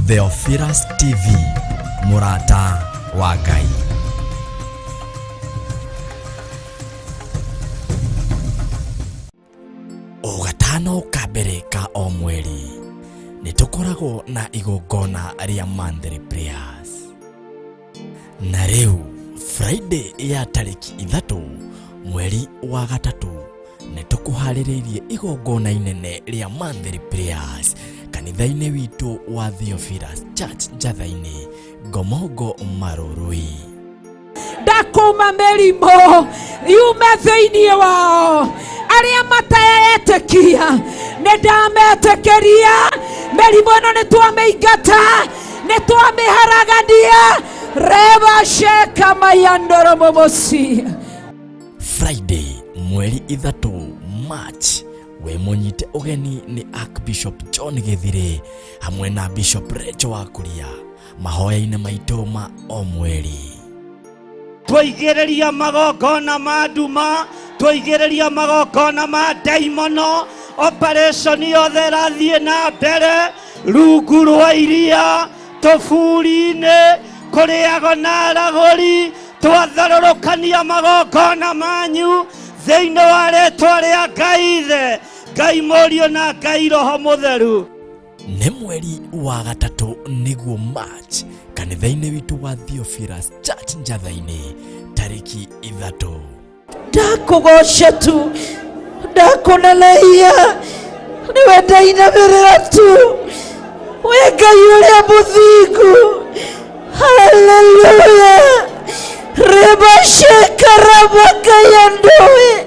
Theophilus TV, Murata wa Ngai. O gatano ka mbere ka o mweri nitukoragwo na igongona ria monthly prayers. Na riu Friday ya tariki 3 mweri wa gatatu nitukuhaririirie igongona inene ria monthly prayers kanitha-ini witu wa Theophilus Church Njatha-ini Ngomongo Marurui. Ndakuma merimo yume thiini wao aria matayetekia nindametekeria merimo ino nitwameingata nitwameharagania reba sheka mayandoro momosi. Friday mweri 3 March we munyite ugeni ni Archbishop John Githire hamwe na Bishop Rachel Wakuria mahoya-ini maitu ma o mweri. Twigereria magongona ma nduma, twigereria magongona ma daimono, operation yothe rathie na mbere rungu rwa iria tofuri-ini kuriago na araguri twatharurukania magongona manyu thiini wa ritwa ria Ngai Ithe, Ngai Murio na Ngai Roho Mutheru. Ni mweri wa gatatu niguo March kanitha-ini witu wa Theophilus Church Njatha-ini tariki 3. Ndakugoca tu ndakunaleia niwe ndainamirira tu we Ngai uria muthingu. Haleluya reba shekarabaka yandoe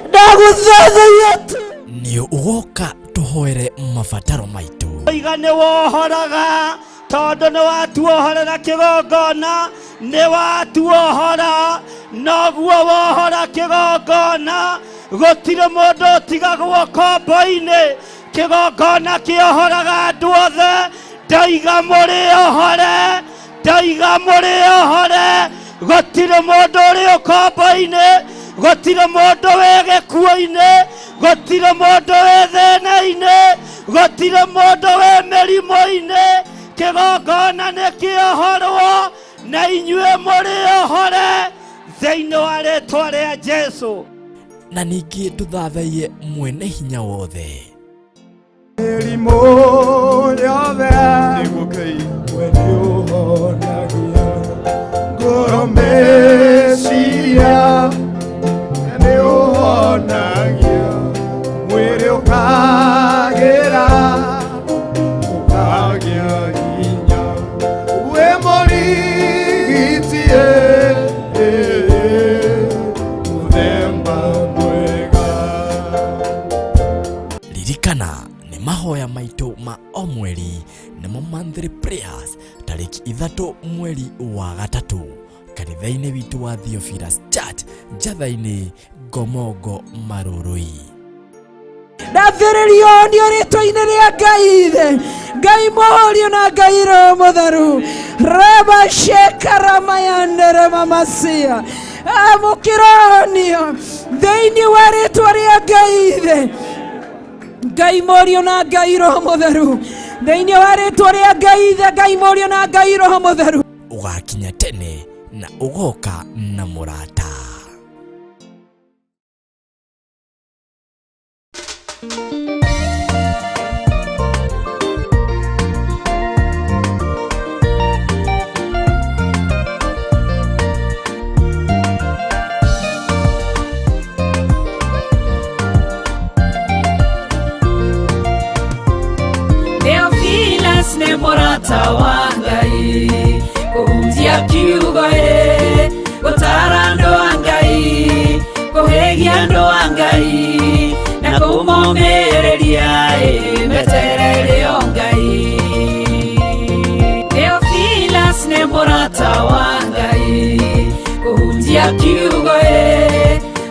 ndaguthathaiya tu ni ugoka tuhoere mabataro maitu. Igane wohoraga tondu ni watuohorera kigongona, ni watuohora noguo wohora kigongona, gutire mundu utigagwo kombo-ini, kigongona kiohoraga andu othe. Ndaiga muri ohore, ndaiga muri ohore, gutire mundu uri kombo-ini, gutire mundu wi gikuo-ini, gutire mundu wi thina-ini, gutire mundu wi mirimo-ini. Kigongona ni kiohorwo na inyue muri ohore thiini wa ritwa ria Jesu. Na ningi tuthathaiye mwene hinya wothe mirimo yothe niguo Ngai we niuhonagia ngoro meciria niuhonagia mwiri ukagira ukagia hinya we morigitie muthemba mwega. ririkana ni mahoya maitu ma o mweri nimo monthly prayers tariki 3 mweri wa gatatu kanitha-ini witu wa Theophilus Church Njatha-ini Ngomongo Marurui. ndathiririo ni ritwa-ini ria Ngai Ithe, Ngai Murio na Ngai Roho Mutheru reba shekaramayandere mamasia amukironio thiini wa ritwa ria Ngai Ithe, Ngai Murio na Ngai Roho Mutheru thiini wa ritwa ria Ngai Ithe, Ngai Murio na Ngai Roho Mutheru. Ugakinya tene na ugoka na murata. Theophilus ni murata wa Ngai kuhunjia kiugo gutara andu a Ngai kuhigia andu a Ngai na kumomĩrĩria meterere o Ngai. Theophilus ni murata wa Ngai kuhunjia kiugo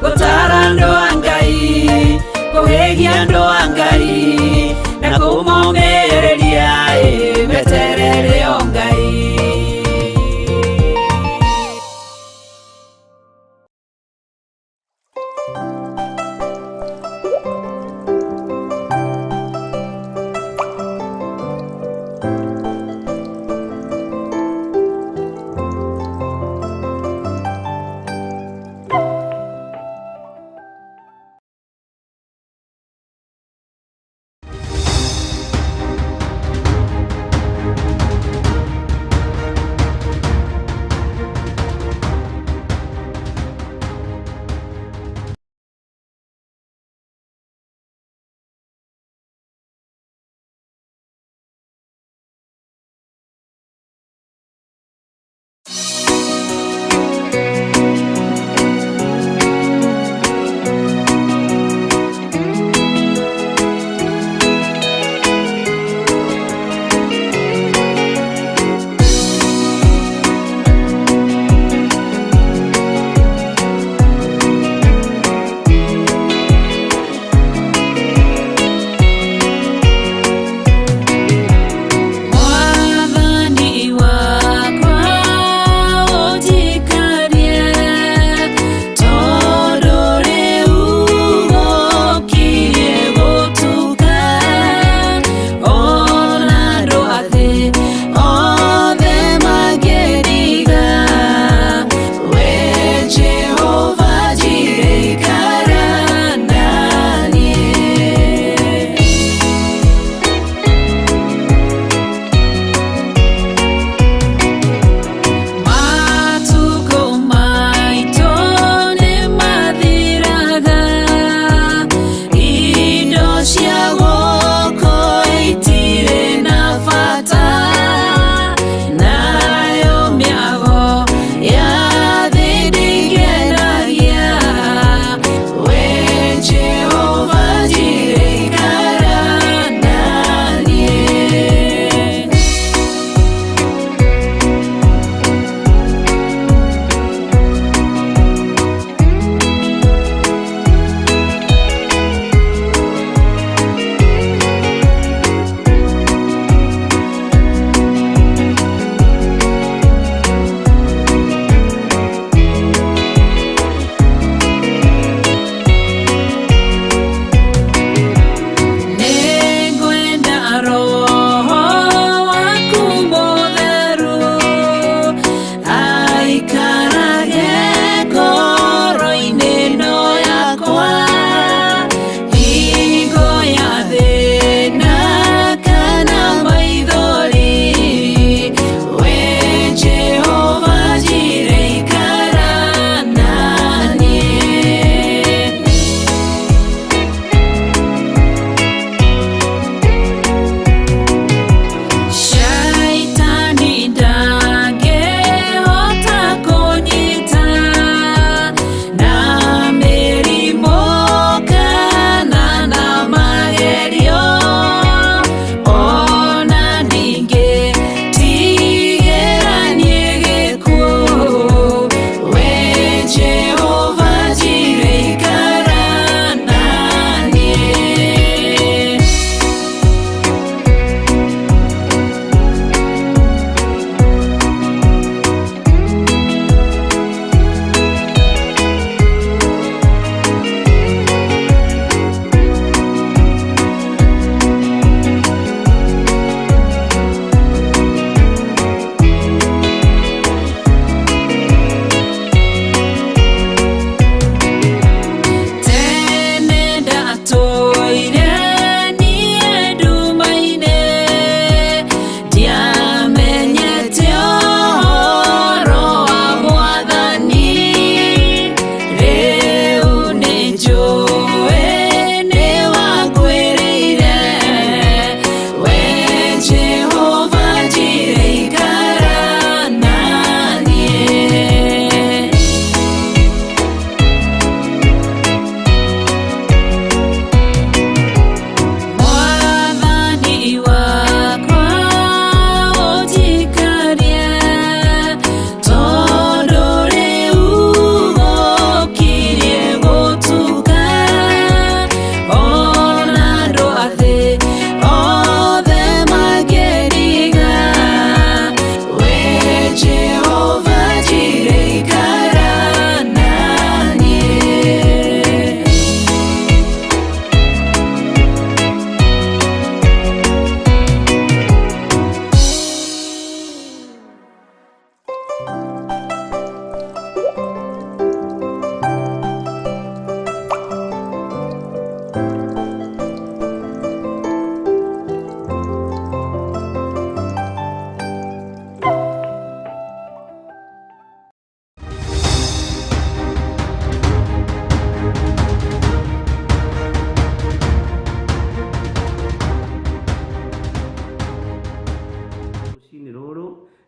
gutara andu a Ngai kuhigia andu a Ngai na kumomĩrĩria meterere o Ngai.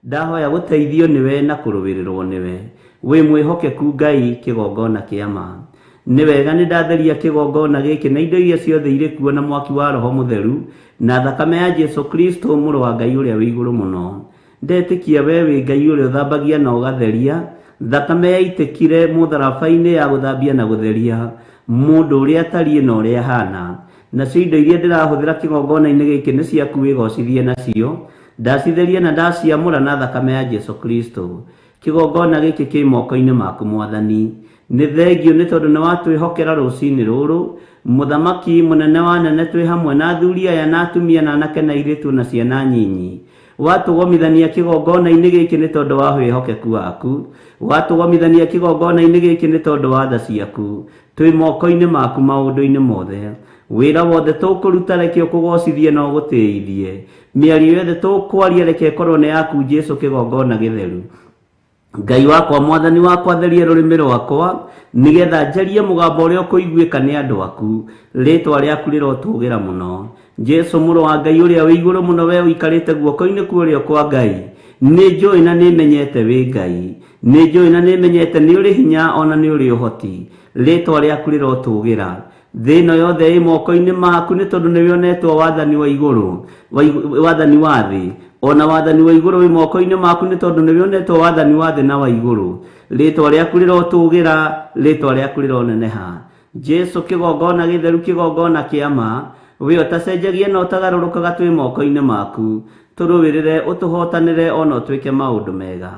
ndahoya guteithio niwe na kurubirirwo niwe wi mwihokeku Ngai kigongona kiama ni wega ni ndatheria kigongona giki na indo iria ciothe iri kuo na mwaki wa roho mutheru na thakame ya Jesu Kristo muru wa Ngai uria wi iguru muno ndetikia we wi Ngai uria uthambagia na ugatheria thakame yaitikire mutharabaini ya guthambia na gutheria mundu uria atarie na uria hana na indo iria ndirahuthira kigongona-ini giki ni ciaku wigocithie nacio ndacitheria na ndaciamura na thakame ya Jesu Kristo kigongona giki ki moko-ini maku Mwathani ni thengio ni tondu ni watwihokera rucini ruru muthamaki munene wa nene twi hamwe na athuri aya na atumia na anake na airitu na ciana nyinyi watugomithania kigongona-ini giki ni tondu wa hwihokeku waku watugomithania kigongona-ini giki ni tondu wa tha ciaku twi moko-ini maku maundu-ini mothe wira wothe tukuruta reke ukugocithie na ugutiithie miario yothe tukwaria reke korwo ni yaku Jesu kigongona githeru Ngai wakwa Mwathani wakwa theria rurimi rwakwa nigetha njarie mugambo uria ukuiguika ni andu aku ritwa riaku rirotugira muno Jesu muru wa Ngai uria wi iguru muno we uikarite guoko-ini kuria kwa Ngai ni njui na ni menyete wi Ngai ni njui na ni menyete ni uri hinya ona ni uri uhoti ritwa riaku rirotugira thino yothe i moko-ini maku ni tondu ni wionetwo wathani wa iguru wathani wa thi ona wathani wa iguru wi moko-ini maku ni tondu ni wionetwo wathani wa thi na wa iguru ritwa riaku rirotugira ritwa riaku rironeneha Jesu kigongona githeru kigongona kiama we utacenjagia na utagarurukaga twi moko-ini maku turubirire utuhotanire ona utwike maundu mega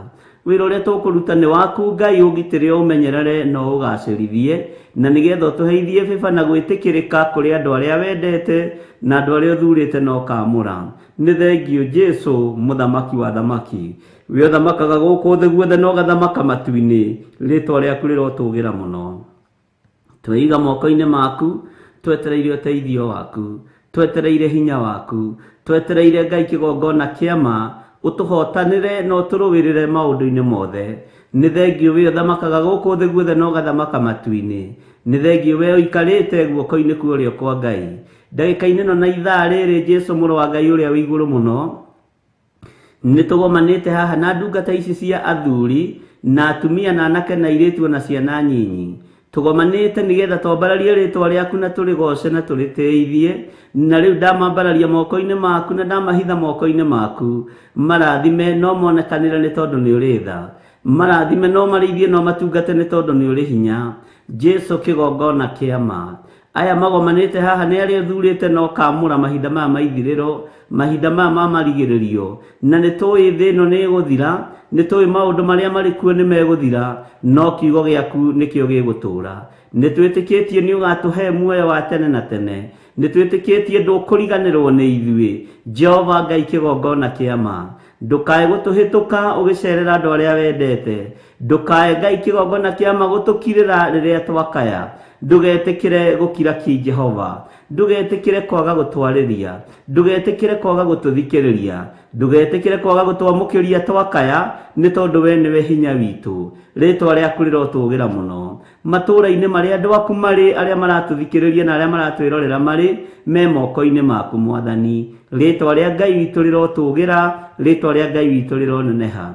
wira uria tukuruta ni waku Ngai ugitire umenyerere no ugacirithie na nigetha utuheithie biba na gwitikirika kuri andu aria wendete na andu aria uthurite no kamura ni thengio Jesu muthamaki wa thamaki we uthamakaga guku thi guothe no gathamaka matu-ini ritwa riaku rirotugira muno twiga moko-ini maku twetereire uteithio waku twetereire hinya waku twetereire Ngai kigongona kiama utuhotanire no turubirire maundu-ini mothe ni thengio we uthamakaga guku thi guothe no gathamaka matu-ini ni thengio we uikarite guoko-ini kuria kwa Ngai ndagika-ini no na ithaa riri Jesu muru wa Ngai uria wi iguru muno ni tugomanite haha na ndungata ici cia athuri na atumia na anake na airitu na ciana nyinyi tugomanite nigetha twambararie ritwa riaku na turigoce na turiteithie na riu ndamambararia moko-ini maku na ndamahitha moko-ini maku marathime no monekanire ni tondu ni uri tha marathime no marithie no matungate ni tondu ni uri hinya Jesu kigongona kiama aya magomanite haha ni aria thurite no kamura mahinda maya maithiriro mahinda maya ma marigiririo na ni tui thino ni guthira ni tui maundu maria mari kuo ni meguthira no kiugo giaku nikio gigutura ni twitikitie ni ugatuhe muoyo wa tene na tene ni twitikitie ndukuriganirwo ni ithui Jehova Ngai kigongona kiama ndukae gutuhituka ugicerera andu aria wendete ndukae Ngai kigongona kiama gutukirira riria twakaya ndugetikire gukira ki Jehova ndugetikire kwaga gutwariria ndugetikire kwaga gututhikiriria ndugetikire kwaga gutwamukiria twakaya ni tondu we niwe hinya witu ritwa riaku rirotugira muno matura-ini maria andu aku mari aria maratuthikiriria na aria maratwirorera mari me moko-ini maku Mwathani ritwa ria Ngai witu rirotugira ritwa ria Ngai witu rironeneha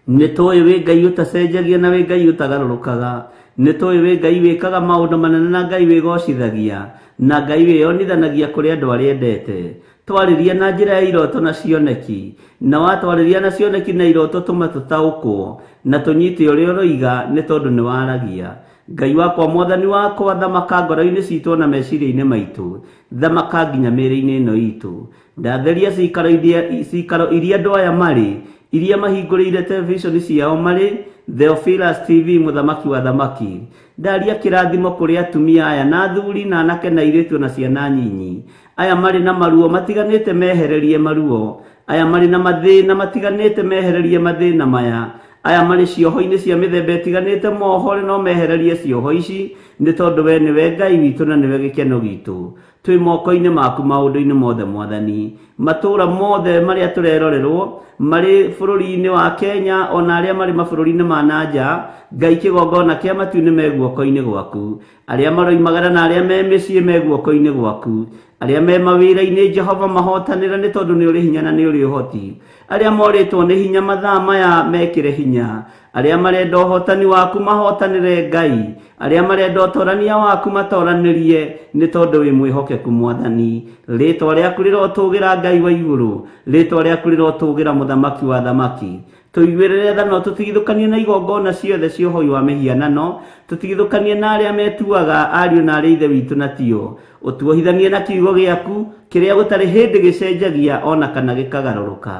ni tui wi Ngai utacenjagia na wi Ngai utagarurukaga ni tui wi Ngai wikaga maundu manene na Ngai wigocithagia na Ngai wiyonithanagia kuri andu aria endete twariria na njira ya iroto na cioneki na watwariria na cioneki na iroto tumatutaukwo na tunyite uria uroiga ni tondu ni waragia Ngai wakwa Mwathani wakwa thamaka ngoro-ini citu na meciria-ini maitu thamaka nginya mĩĩrĩ-inĩ ino itu ndatheria cikaro iria andu aya mari iria mahingũrĩire television ciao mari Theophilus TV muthamaki wa thamaki ndaria kirathimo kuri atumia aya na athuri na anake na airitu na ciana nyinyi aya mari na maruo matiganite mehererie maruo aya mari na mathina matiganite mehererie mathina maya aya mari cioho-ini cia mithemba itiganite mohore no mehererie cioho ici ni tondu we niwe Ngai witu na niwe gikeno gitu twĩ moko-inĩ maku maũndũ-inĩ mothe Mwathani. Matũũra mothe marĩa tũrerorerwo marĩ bũrũri-inĩ wa Kenya ona arĩa marĩ mabũrũri-inĩ ma nanja, Ngai kĩgongona kĩa matu-inĩ me guoko-inĩ gwaku. Arĩa maroimagara na arĩa me mĩciĩ me guoko-inĩ gwaku. Arĩa me mawĩra-inĩ Jehova mahotanĩra nĩ tondũ nĩ ũrĩ hinya na nĩ ũrĩ ũhoti. Arĩa morĩtwo nĩ hinya mathaa maya mekĩre hinya. Arĩa marenda ũhotani waku mahotanĩre Ngai. Arĩa marenda ũtorania waku matoranĩrie nĩ tondũ wĩ mwĩhokeku Mwathani. Rĩĩtwa rĩaku rĩrotũũgĩra Ngai wa igũrũ. Rĩĩtwa rĩaku rĩrotũũgĩra mũthamaki wa thamaki. Tũiguĩrĩre tha no tũtigithũkanie na igongona ciothe cia ũhoi wa mĩhianano. Tũtigithũkanie na arĩa metuaga ariũ na arĩa ithe witũ na tio. Ũtuohithanie na kiugo gĩaku kĩrĩa gũtarĩ hĩndĩ gĩcenjagia ona kana gĩkagarũrũka.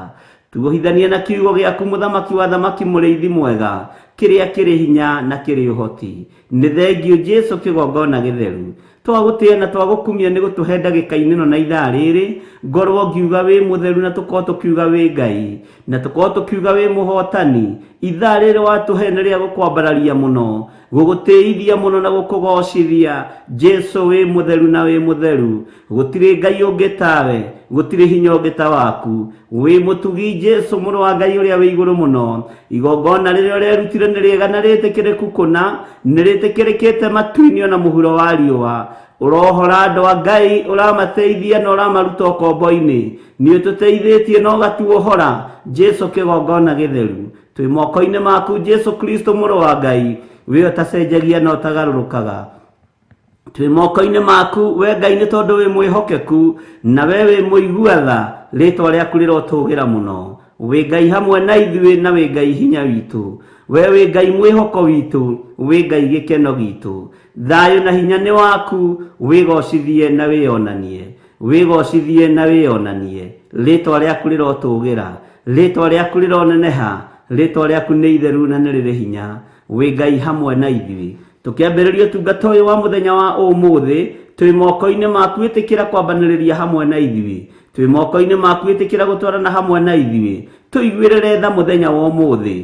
Tuohithanie na kiugo gĩaku mũthamaki wa thamaki mũrĩithi mwega, kĩrĩa kĩrĩ hinya na kĩrĩ ũhoti. Nĩ thengio Jesu kĩgongona gĩtheru. Twagũtĩĩa na twagũkumia nĩ gũtũhe ndagĩka-inĩ ĩno na ithaa rĩrĩ, ngorwo ngiuga wĩ mũtheru na tũkorwo tũkiuga wĩ Ngai, na tũkorwo tũkiuga wĩ mũhotani. Ithaa rĩrĩ watũhe nĩ rĩa gũkwambararia mũno, gũgũtĩithia mũno na gũkũgocithia. Jesu wĩ mũtheru na wĩ mũtheru. Gũtirĩ Ngai ũngĩ tawe, gũtirĩ hinya ũngĩ ta waku. Wĩ mũtugi Jesu mũrũ wa Ngai ũrĩa wĩ igũrũ mũno. Igongona rĩrĩa ũrerutire nĩ rĩega na rĩtĩkĩrĩku kũna, nĩ rĩtĩkĩrĩkĩte matu-inĩ ona mũhuro wa riũa. Ũrohora andũ a Ngai, ũramateithia na ũramaruta ũkombo-inĩ. Nĩ ũtũteithĩtie na ũgatuohora. Jesu kĩgongona gĩtheru. Twĩ moko-inĩ maku Jesu Kristo mũrũ wa Ngai, we ũtacenjagia na ũtagarũrũkaga. Twĩ moko-inĩ maku we Ngai nĩ tondũ wĩ mwĩhokeku na we wĩ mũiguatha. Rĩĩtwa rĩaku rĩrotũũgĩra mũno. Wĩ Ngai hamwe na ithuĩ na wĩ Ngai hinya witũ. We wĩ Ngai mwĩhoko witũ, wĩ Ngai gĩkeno gitũ. Thayũ na hinya nĩ waku, wĩgocithie na wĩonanie. Wĩgocithie na wĩonanie. Rĩĩtwa rĩaku rĩrotũũgĩra. Rĩĩtwa rĩaku rĩroneneha. Rĩĩtwa rĩaku nĩ itheru na nĩ rĩrĩ hinya. Wĩ Ngai hamwe na ithuĩ. Tũkĩambĩrĩria ũtungata ũyũ wa mũthenya wa ũmũthĩ, twĩ moko-inĩ maku ĩtĩkĩra kwambanĩrĩria hamwe na ithuĩ. Twĩ moko-inĩ maku ĩtĩkĩra gũtwarana hamwe na ithuĩ. Tũiguĩrĩre tha mũthenya wa ũmũthĩ.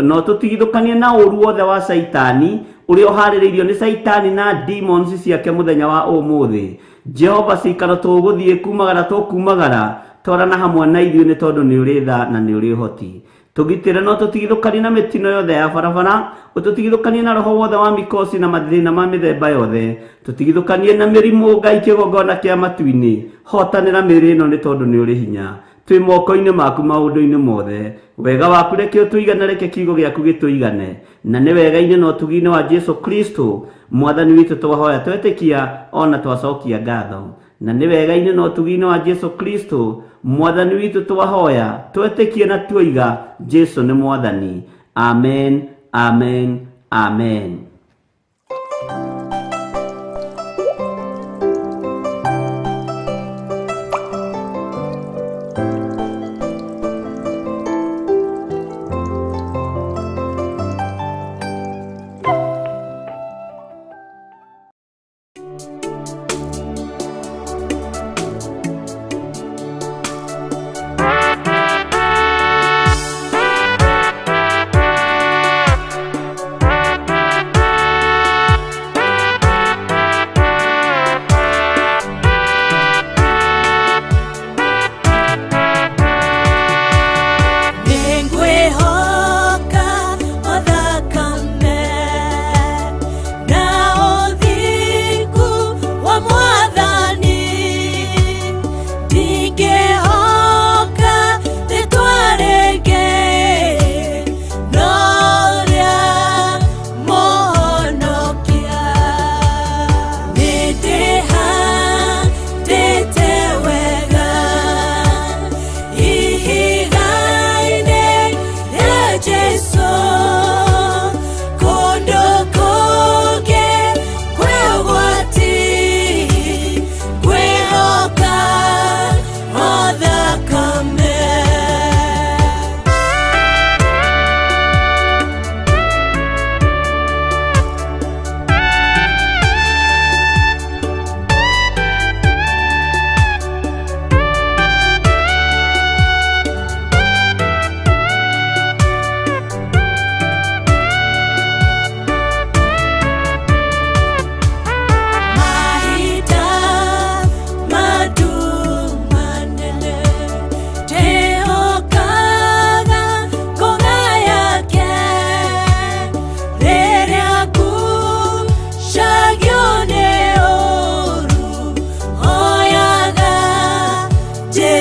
No tũtigithũkanie na ũru wothe wa Saitani ũrĩa ũharĩrĩirio nĩ Saitani na demons ciake mũthenya wa ũmũthĩ. Jehova cikaro tũgũthiĩ kumagara tũkumagara. Twarana hamwe na ithuĩ nĩ tondũ nĩ ũrĩ tha na nĩ ũrĩ ũhoti. Tũgitĩre no tũtigithũkanie na mĩtino yothe ya barabara. Ũtũtigithũkanie na roho wothe wa mĩkosi na mathĩna ma mĩthemba yothe. Tũtigithũkanie na mĩrimũ Ngai kĩgongona kĩa matu-inĩ. Hotanĩra mĩrĩ ĩno nĩ tondũ nĩ ũrĩ hinya. Twĩ moko-inĩ maku maũndũ-inĩ mothe. Wega waku reke ũtũigane, reke kiugo gĩaku gĩtũigane. Na nĩ wega-inĩ na ũtugi-inĩ wa Jesu Kristo Mwathani witũ twahoya twetĩkia ona twacokia ngatho. Na nĩ wega-inĩ na ũtugi-inĩ wa Jesu Kristo Mwathani witũ twahoya twetĩkie na tuoiga Jesu nĩ Mwathani. Amen, amen, amen.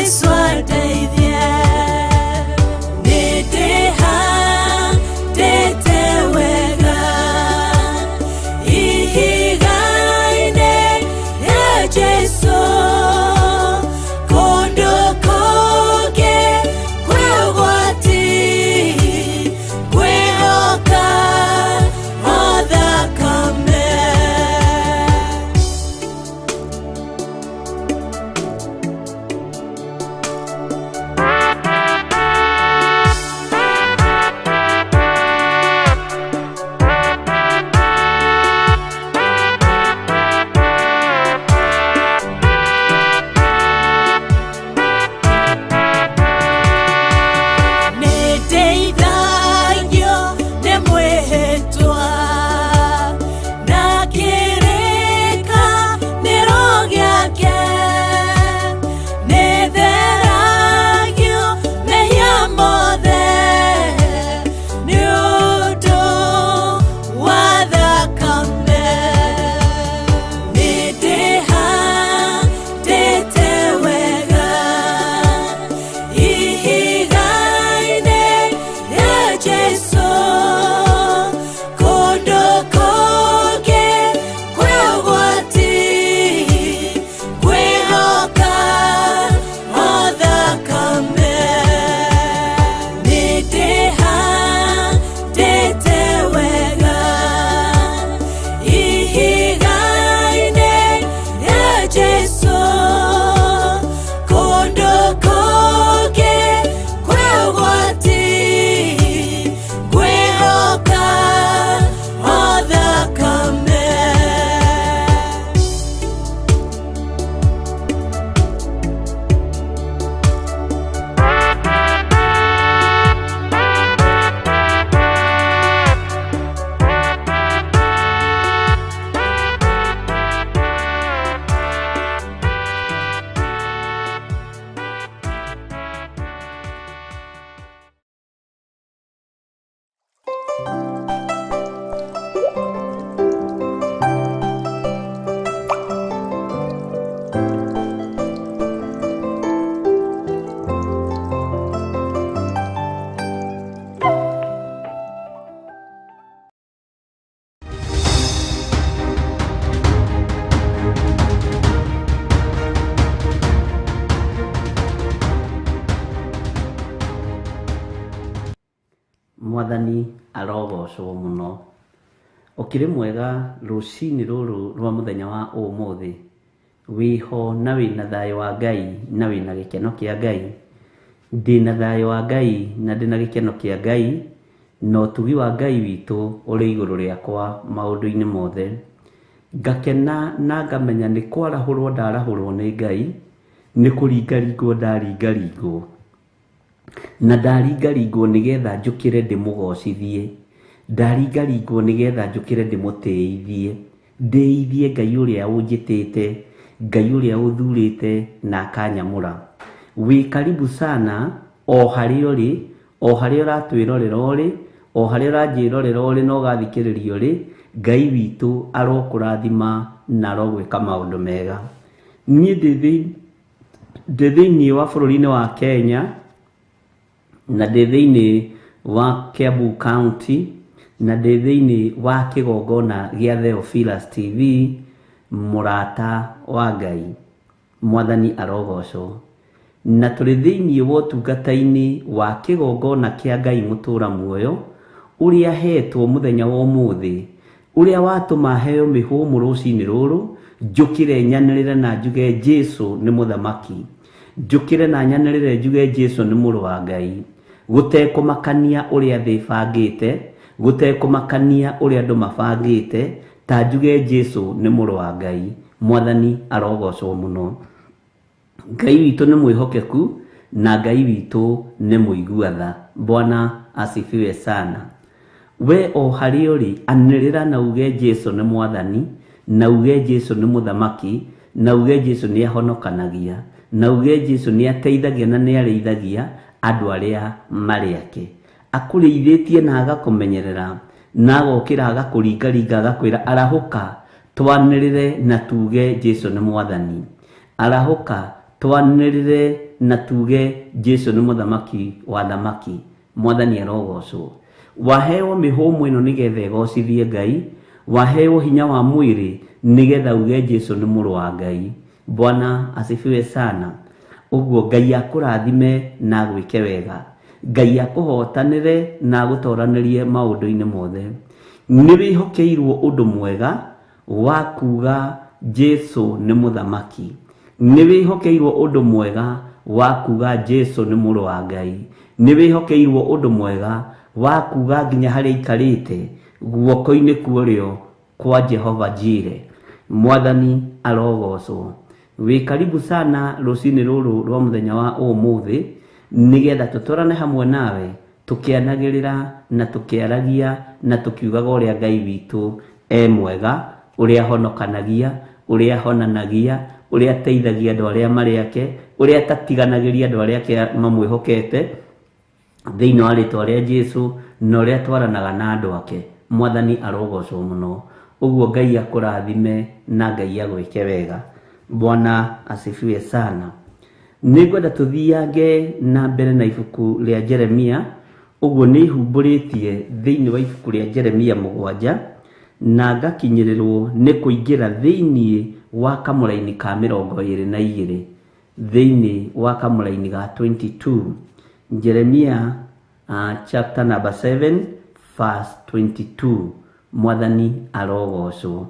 Jesu ateithie nĩndĩha ndĩte wega ihiga-inĩ rĩa Jesu kũndũ kũngĩ kwĩ ũgwati kwĩhoka o thakame. Nĩndeithagio nĩ mwĩhĩtwa na kĩrĩkanĩro gĩake nĩtheragio mehia mothe nĩ ũndũ wa thakame. Nĩndĩha ndĩte wega ihiga-inĩ rĩa Jesu kũndũ kũngĩ kwĩ ũgwati kwĩhoka o thakame. Nĩndĩha ndĩte wega ihiga-inĩ rĩa Jesu kũndũ kũngĩ kwĩ ũgwati kwĩhoka o thakame. Mwathani arogocwo muno. Ũkĩrĩ mwega rũcinĩ rũrũ rwa mũthenya wa ũmũthĩ, wĩho na wĩna thayũ wa Ngai na wĩna gĩkeno kĩa Ngai. Ndĩna thayũ wa Ngai na ndĩna gĩkeno kĩa Ngai, na ũtugi wa Ngai witũ ũrĩ igũrũ rĩakwa maũndũ-inĩ mothe. Ngakena na ngamenya nĩ kwarahũrwo ndarahũrwo nĩ Ngai, nĩ kũringaringwo ndaringaringwo, na ndaringaringwo nĩgetha njũkĩre ndĩmũgocithie, ndaringaringwo nĩgetha njũkĩre ndĩmũtĩithie, ndĩithie Ngai ũrĩa ũnjĩtĩte, Ngai ũrĩa ũthurĩte na akanyamũra. Wĩ karibu sana o harĩa ũrĩ, o harĩa ũratwĩrorera ũrĩ, o harĩa ũranjĩrorera ũrĩ na ũgathikĩrĩria ũrĩ. Ngai witũ arokũrathima na arogwĩka maũndũ mega. Niĩ ndĩ thĩinĩ wa bũrũri-inĩ wa Kenya, na ndĩ thĩinĩ wa Kiambu County, na ndĩ thĩinĩ wa kĩgongona gĩa Theophilus TV, mũrata wa Ngai. Mwathani arogocwo. Na tũrĩ thĩinĩ wa ũtungata-inĩ wa kĩgongona kĩa Ngai mũtũra muoyo, ũrĩa hetwo mũthenya wa ũmũthĩ, ũrĩa watũma heo mĩhũmũ rũcinĩ rũrũ, njũkĩre nyanĩrĩre na njuge Jesu nĩ mũthamaki, njũkĩre na nyanĩrĩre njuge Jesu nĩ mũrũ wa Ngai. Gũtekũmakania ũrĩa thĩ ĩbangĩte, gũtekũmakania ũrĩa andũ mabangĩte, ta njuge Jesu nĩ mũrũ wa Ngai. Mwathani arogocwo mũno. Ngai witũ nĩ mwĩhokeku na Ngai witũ nĩ mũigua tha. Bwana asifiwe sana. We o harĩa ũrĩ, anĩrĩra na uge Jesu nĩ mwathani, na uge Jesu nĩ mũthamaki, na uge Jesu nĩ ahonokanagia, na uge Jesu nĩ ateithagia na nĩ arĩithagia andũ arĩa marĩ ake. Akũrĩithĩtie na agakũmenyerera, na agokĩra agakũringaringa agakwĩra arahũka twanĩrĩre na tuge Jesu nĩ mwathani. Arahũka twanĩrĩre na tuge Jesu nĩ mũthamaki wa thamaki. Mwathani arogocwo. Waheo mĩhũmũ ĩno nĩgetha ĩgocithie Ngai, waheo hinya wa mwĩrĩ nĩgetha uge Jesu nĩ mũrũ wa Ngai. Bwana asifiwe sana. Ũguo Ngai akũrathime na gwĩke wega. Ngai akũhotanĩre na gũtoranĩrie maũndũ-inĩ mothe. Nĩ wĩhokeirwo ũndũ mwega wa kuga Jesu nĩ mũthamaki. Nĩ wĩhokeirwo ũndũ mwega wa kuga Jesu nĩ mũrũ wa Ngai. Nĩ wĩhokeirwo ũndũ mwega wa kuga nginya harĩa ikarĩte guoko-inĩ kuorĩo kwa Jehova Jire. Mwathani arogocwo. Wĩ karibu sana rũcinĩ rũrũ rwa mũthenya wa ũmũthĩ nĩgetha tũtũrane hamwe nawe tũkĩanagĩrĩra na tũkĩaragia na tũkiugaga ũrĩa Ngai witũ mwega, ũrĩa honokanagia, ũrĩa honanagia, ũrĩa ateithagia andũ arĩa marĩ ake, ũrĩa atatiganagĩria andũ arĩa ake mamwĩhokete thĩinĩ wa rĩĩtwa rĩa Jesu, na ũrĩa atwaranaga na andũ ake. Mwathani arogocwo mũno. Ũguo Ngai akũrathime na Ngai agwĩke wega. Bwana asifiwe sana. Nĩngwenda tũthiange na mbere na ibuku rĩa Jeremia. Ũguo nĩ ihumbũrĩtie thĩinĩ wa ibuku rĩa Jeremia 7 na ngakinyĩrĩrwo nĩ kũingĩra thĩinĩ wa kamũraini ka 22 thĩinĩ wa kamũraini ga 22. Jeremia chapter number 7 verse 22. Mwathani arogocwo.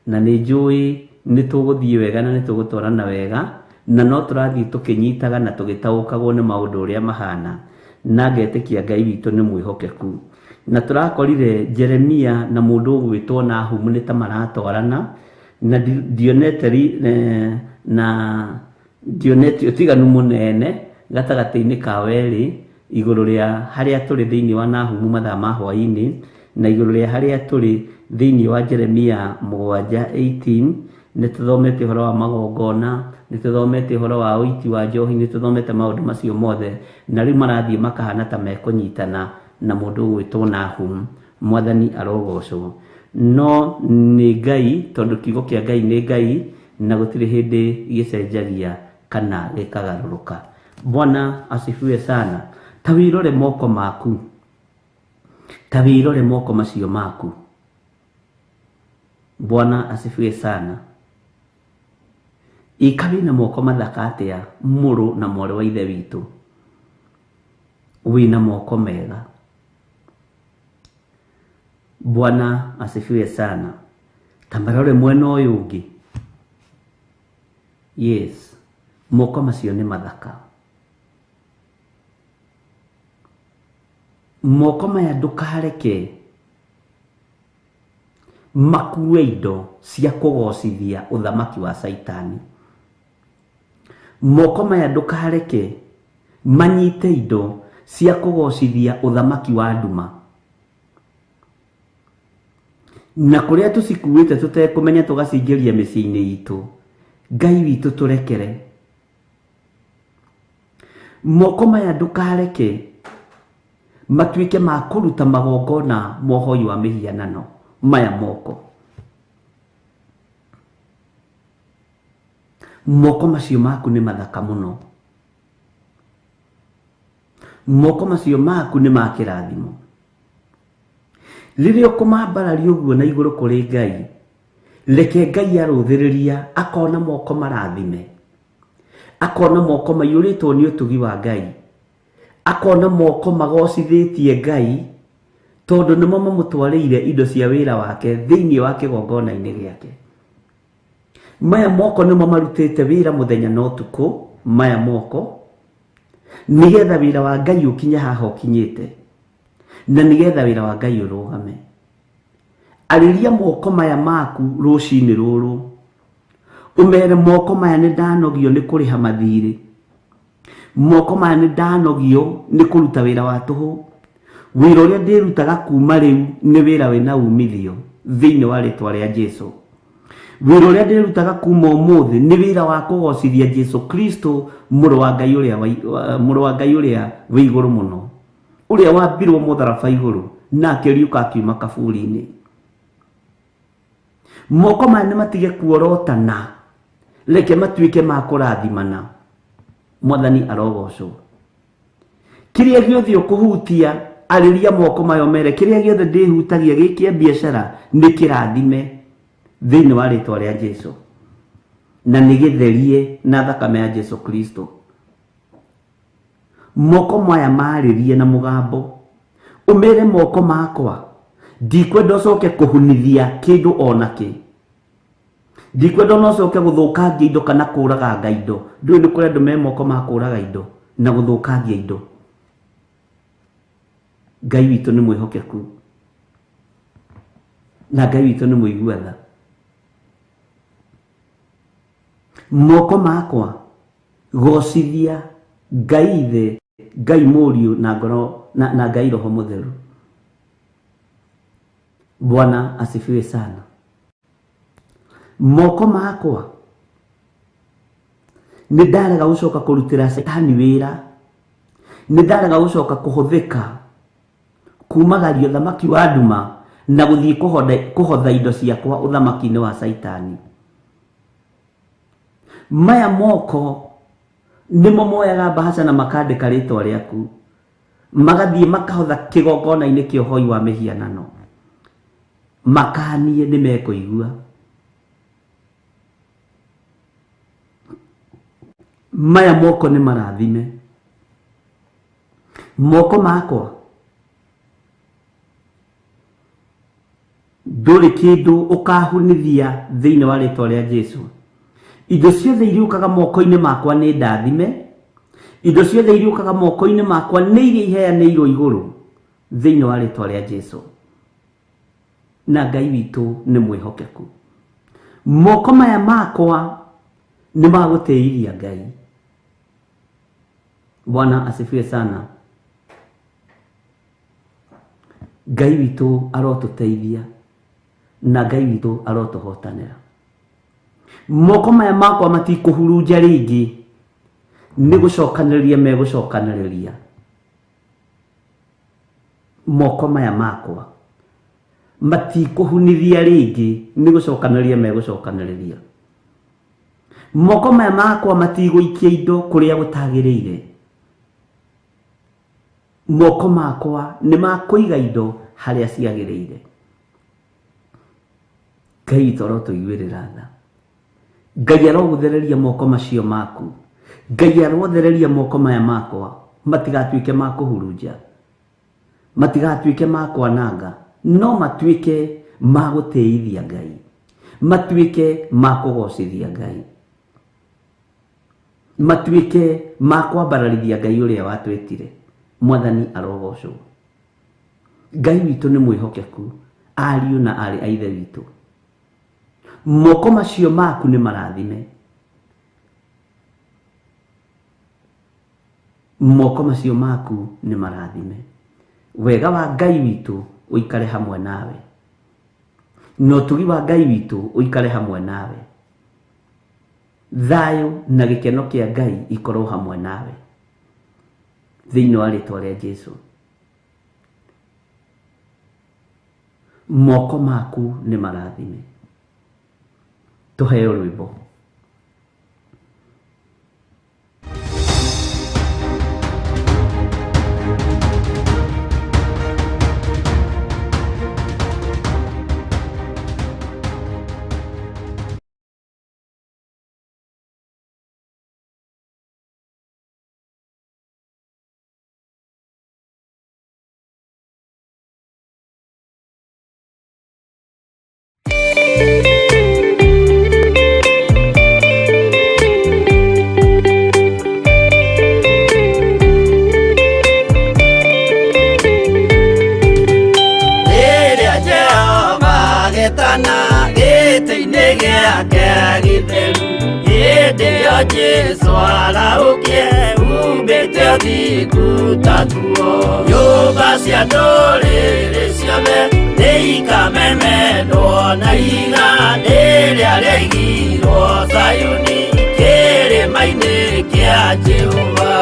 Na nĩ njũĩ nĩ tũgũthiĩ wega na nĩ tũgũtwarana wega, na no tũrathiĩ tũkĩnyitaga na tũgĩtaũkagwo nĩ maũndũ ũrĩa mahana, na ngetĩkia Ngai witũ nĩ mwĩhokeku. Na tũrakorire Jeremia na mũndũ ũgwĩtwo Nahumu nĩ ta maratwarana, na ndionete ũtiganu mũnene gatagatĩ-inĩ ka werĩ igũrũ rĩa harĩa tũrĩ thĩinĩ wa Nahumu mathaa ma hwaĩ-inĩ na igũrũ rĩa harĩa tũrĩ thĩinĩ wa Jeremia 7:18. Nĩ tũthomete ũhoro wa magongona, nĩ tũthomete ũhoro wa ũiti wa njohi, nĩ tũthomete maũndũ macio mothe, na rĩu marathiĩ makahana ta mekũnyitana na mũndũ ũgwĩtwo Nahumu. Mwathani arogocwo. No nĩ Ngai, tondũ kiugo kĩa Ngai nĩ Ngai na gũtirĩ hĩndĩ gĩcenjagia kana gĩkagarũrũka. Bwana asifiwe sana. Ta wĩrore moko maku, ta wĩrore moko macio maku. Bwana asifiwe sana. Ikabi na moko mathaka atĩa mũrũ na mwarĩ wa ithe witũ, wĩna moko mega. Bwana asifiwe sana. Tamarore mwena ũyũ ũngĩ. Yes, moko macio nĩ mathaka. Moko maya ndũkareke makue indo cia kũgocithia ũthamaki wa Saitani. Moko maya ndũkareke manyite indo cia kũgocithia ũthamaki wa nduma. Na kũrĩa tũcikuĩte tũtekũmenya tũgacingĩria mĩciĩ-inĩ itũ, Ngai witũ tũrekere. Moko maya ndũkareke matuĩke ma kũruta magongona mohoi wa mĩhianano. Maya moko, moko macio maku nĩ mathaka mũno. Moko macio maku nĩ ma kĩrathimo. Rĩrĩa ũkũmambararia ũguo na igũrũ kũrĩ Ngai, reke Ngai arũthĩrĩria akona moko marathime, akona moko maiyũrĩtwo nĩ ũtugi wa Ngai, akona moko magocithĩtie Ngai, tondũ nĩmo mamũtwarĩire indo cia wĩra wake thĩinĩ wa kĩgongona-inĩ gĩake. Maya moko nĩmo marutĩte wĩra mũthenya na ũtukũ. Maya moko nĩgetha wĩra wa Ngai ũkinye haha ũkinyĩte, na nĩgetha wĩra wa Ngai ũrũgame. Arĩria moko maya maku rũcinĩ rũrũ, ũmere moko maya nĩ ndanogio nĩ kũrĩha mathirĩ. Moko maya nĩ ndanogio nĩ kũruta wĩra wa tũhũ. Wĩra ũrĩa ndĩrutaga kuma rĩu nĩ wĩra wĩna umithio thĩinĩ wa rĩĩtwa rĩa Jesu. Wĩra ũrĩa ndĩrutaga kuma ũmũthĩ nĩ wĩra wa kũgocithia Jesu Kristo, mũrũ wa Ngai ũrĩa wĩ igũrũ mũno, ũrĩa wambirwo mũtharaba igũrũ na akĩriũka akiuma kaburi-inĩ. Moko maya nĩ matige kuorotana, reke matuĩke ma kũrathimana. Mwathani arogocwo. Kiria giothe ukuhutia ariria moko mayo mere, kiria giothe ndihutagia gikia biashara ni kirathime thiini wa ritwa ria Jesu, na nigitherie na thakame ya Jesu Kristo. Moko maya maririe na mugambo, umere moko makwa ndikwenda ucoke kuhunithia kindu onaki, ndikwenda ucoke guthukangia indo kana kuraga indo. Ndui ni kurenda me moko makuraga indo na guthukangia indo. Ngai witu ni mwihokeku, na Ngai witu ni muiguatha. Moko makwa gocithia Ngai Ithe, Ngai Mũriũ na ngoro na Ngai Roho Mũtheru. Bwana asifiwe sana. Moko makwa ni ndarega gucoka kurutira Satani wira, ni ndarega gucoka kuhuthika kumagario thamaki wa nduma na guthii kuhotha indo ciakwa uthamaki-ini wa Satani. Maya moko nimo moyaga bahasha na makandika ritwa riaku, magathii makahotha kigongona-ini kia uhoi wa mihianano, makanie ni mekuigua. Maya moko ni marathime. Moko makwa nduri kindu ukahunithia thiini wa ritwa ria Jesu. Indo ciothe iriukaga moko-ini makwa ni ndathime. Indo ciothe iriukaga moko-ini makwa ni iria iheanirwo iguru thiini wa ritwa ria Jesu. Na Ngai witu ni mwihokeku. Moko maya makwa ni maguteiria Ngai. Bwana asifiwe sana. Ngai witu arotuteithia na Ngai witu arotuhotanira. Moko maya makwa matikuhurunja ringi, ni gucokaniriria megucokaniriria. Moko maya makwa matikuhunithia ringi, ni gucokaniriria megucokaniriria. Moko maya makwa matiguikia indo kuria gutagiriire. Moko makwa ni makuiga indo haria ciagiriire. Ngai torotuiguirira tha. Ngai aroguthereria moko macio maku. Ngai arothereria moko maya makwa matigatuike makuhurunja, matigatuike makwananga, no matuike maguteithia Ngai, matuike makugocithia Ngai, matuike makwambararithia Ngai uria watwitire. Mwathani arogocwo. Ngai witu ni mwihokeku, ariu na ari a Ithe witu. Moko macio maku ni marathime. Moko macio maku ni marathime. Wega wa Ngai witu uikare hamwe nawe, no tugi wa Ngai witu uikare hamwe nawe. Thayo na gikeno kia Ngai ikorwo hamwe nawe thiini wa ritwa ria Jesu. Moko maku ni marathime. Tuheo rwimbo. Jesu araukie ubete thikutatuo nyumba cia ndũrĩrĩ ciothe nĩikamemendwo na iga rĩrĩa rĩaigirwo Zayuni kĩrĩma-inĩ kĩa Jehova.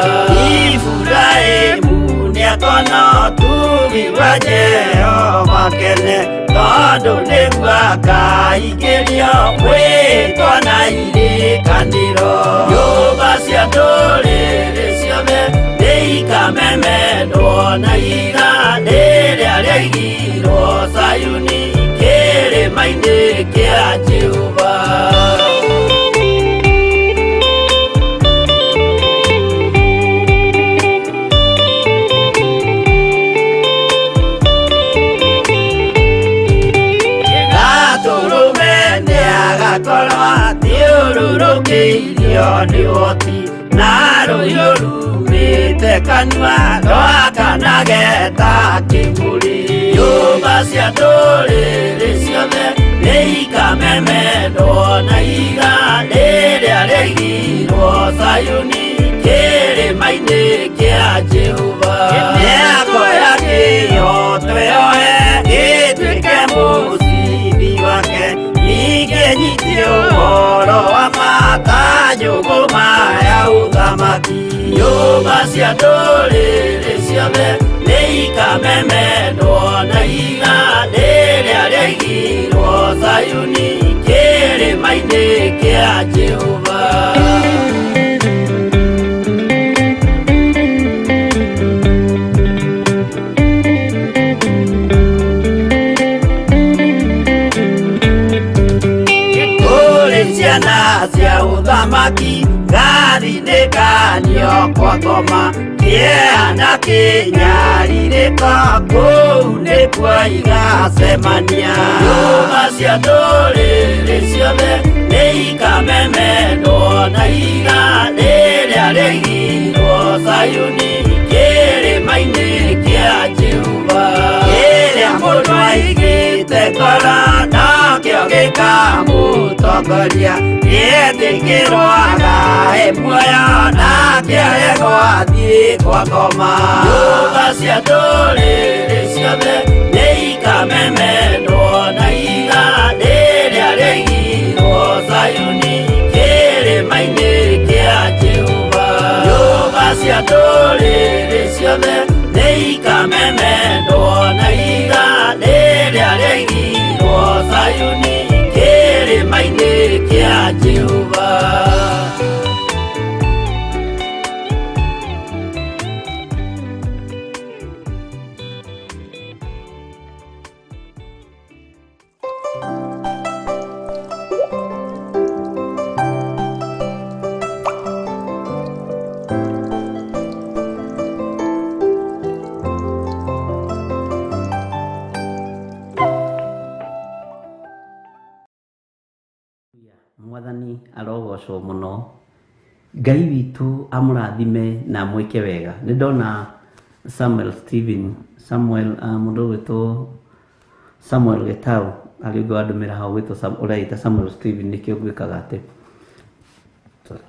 Iburahĩmu nĩakona ũtugi wa Jehova kene, tondũ nĩguo akaingĩrio gwĩtwo na irikanĩro. Nyũmba cia ndũrĩrĩ Zayuni kĩrĩma-inĩ kĩa Jehova. Gatũrũme nĩagakorwo athiũrũrũkĩirio nĩ ũhoti na rũhiũ rumĩte kanua rwakanageta kĩmũrĩ. Nyũmba cia ndũrĩrĩ ciothe nĩikamemendwo na iga rĩrĩa rĩaigirwo Zayuni kĩrĩma-inĩ kĩa Jehova. Nĩakoya kĩyo twĩohe gĩtuĩke mũcibi wake, ningĩ nyitie ũhoro wa makanjũgũ maya ũthamaki. Nyũmba cia ndũrĩrĩ ciothe nĩikamemendwo na iga rĩrĩa rĩaigirwo Zayuni kĩrĩma-inĩ kĩa Jehova. Ciana cia ũthamaki gathinĩkanio kwa ngoma, kĩeha kĩnyarirĩka kũu nĩkuo igacemania. Nyũmba cia ndũrĩrĩ ciothe nĩikamemendwo na iga rĩrĩa rĩaigirwo Zayuni kĩrĩma-inĩ kĩa Jehova. Kĩrĩa mũndũ aigĩte ngoro nakĩo gĩkamũtongoria, gĩetĩkĩrwaga muoyo nake aregwo athiĩ kwa ngoma. Nyũmba cia ndũrĩrĩ ciothe nĩikamemendwo na iga rĩrĩa rĩaigirwo Zayuni kĩrĩma-inĩ kĩa Jehova. Nyũmba cia ndũrĩrĩ ciothe nĩikamemendwo na iga rĩrĩa rĩaigirwo Zayuni kĩrĩma-inĩ kĩa Jehova. Mwathani arogocwo mũno. Ngai witũ amũrathime na mwĩke wega. Nĩ ndona Samuel mũndũ gwĩtwo Samuel Gĩtaũ arĩ ũngĩ wandũmĩra hau gwĩtwo ũraita Samuel Steven, nĩkĩo gwĩkaga atĩ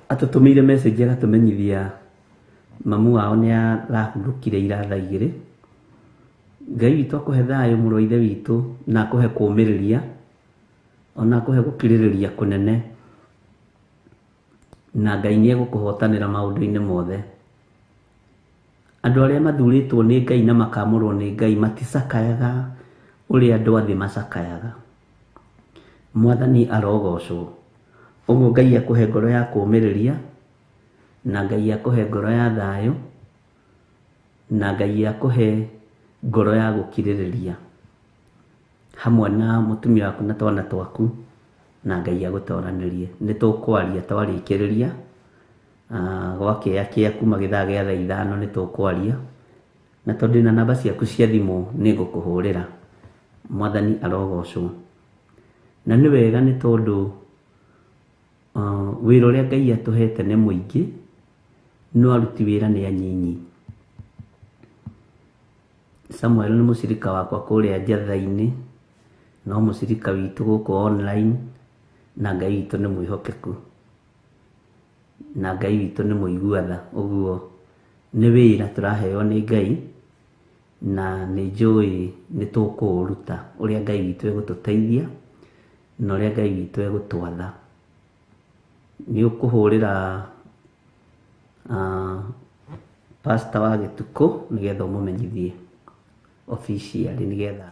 atũtũmĩire message agatũmenyithia mamu wao nĩ arahurũkire ira thaa 2. Ngai witũ akũhe thayũ mũrũ wa ithe witũ na akũhe kũũmĩrĩria ona akũhe gũkirĩrĩria kũnene, na Ngai nĩegũkũhotanĩra maũndũ-inĩ mothe. Andũ arĩa mathurĩtwo nĩ Ngai na makamũrwo nĩ Ngai maticakayaga ũrĩa andũ athĩ macakayaga. Mwathani arogocwo. Ũguo Ngai akũhe ngoro ya kũũmĩrĩria, na Ngai akũhe ngoro ya thayũ, na Ngai akũhe ngoro ya gũkirĩrĩria hamwe na mũtumia waku na twana twaku, na Ngai agũtoranĩrie. Nĩtũkwaria twarĩkĩrĩria gwakĩa kĩa kuma gĩthaa gĩa thaa 5 nĩtũkwaria, na tondũ na namba ciaku cia thimũ nĩngũkũhũrĩra. Mwathani arogocwo. Na nĩ wega nĩ tondũ wĩra ũrĩa Ngai atũhete nĩ mũingĩ, no aruti wĩra nĩ anyinyi. Samuel nĩ mũcirika wakwa kũrĩa Njatha-inĩ, no mũcirika witũ gũkũ online, na Ngai witũ nĩ mwĩhokeku, na Ngai witũ nĩ mũigua tha. Ũguo nĩ wĩra tũraheo nĩ Ngai, na nĩ njũĩ nĩ tũkũũruta ũrĩa Ngai witũ egũtũteithia na ũrĩa Ngai witũ egũtwatha. Nĩ ũkũhũrĩra pastor wa Gĩtukũ nĩgetha ũmũmenyithie officially nĩgetha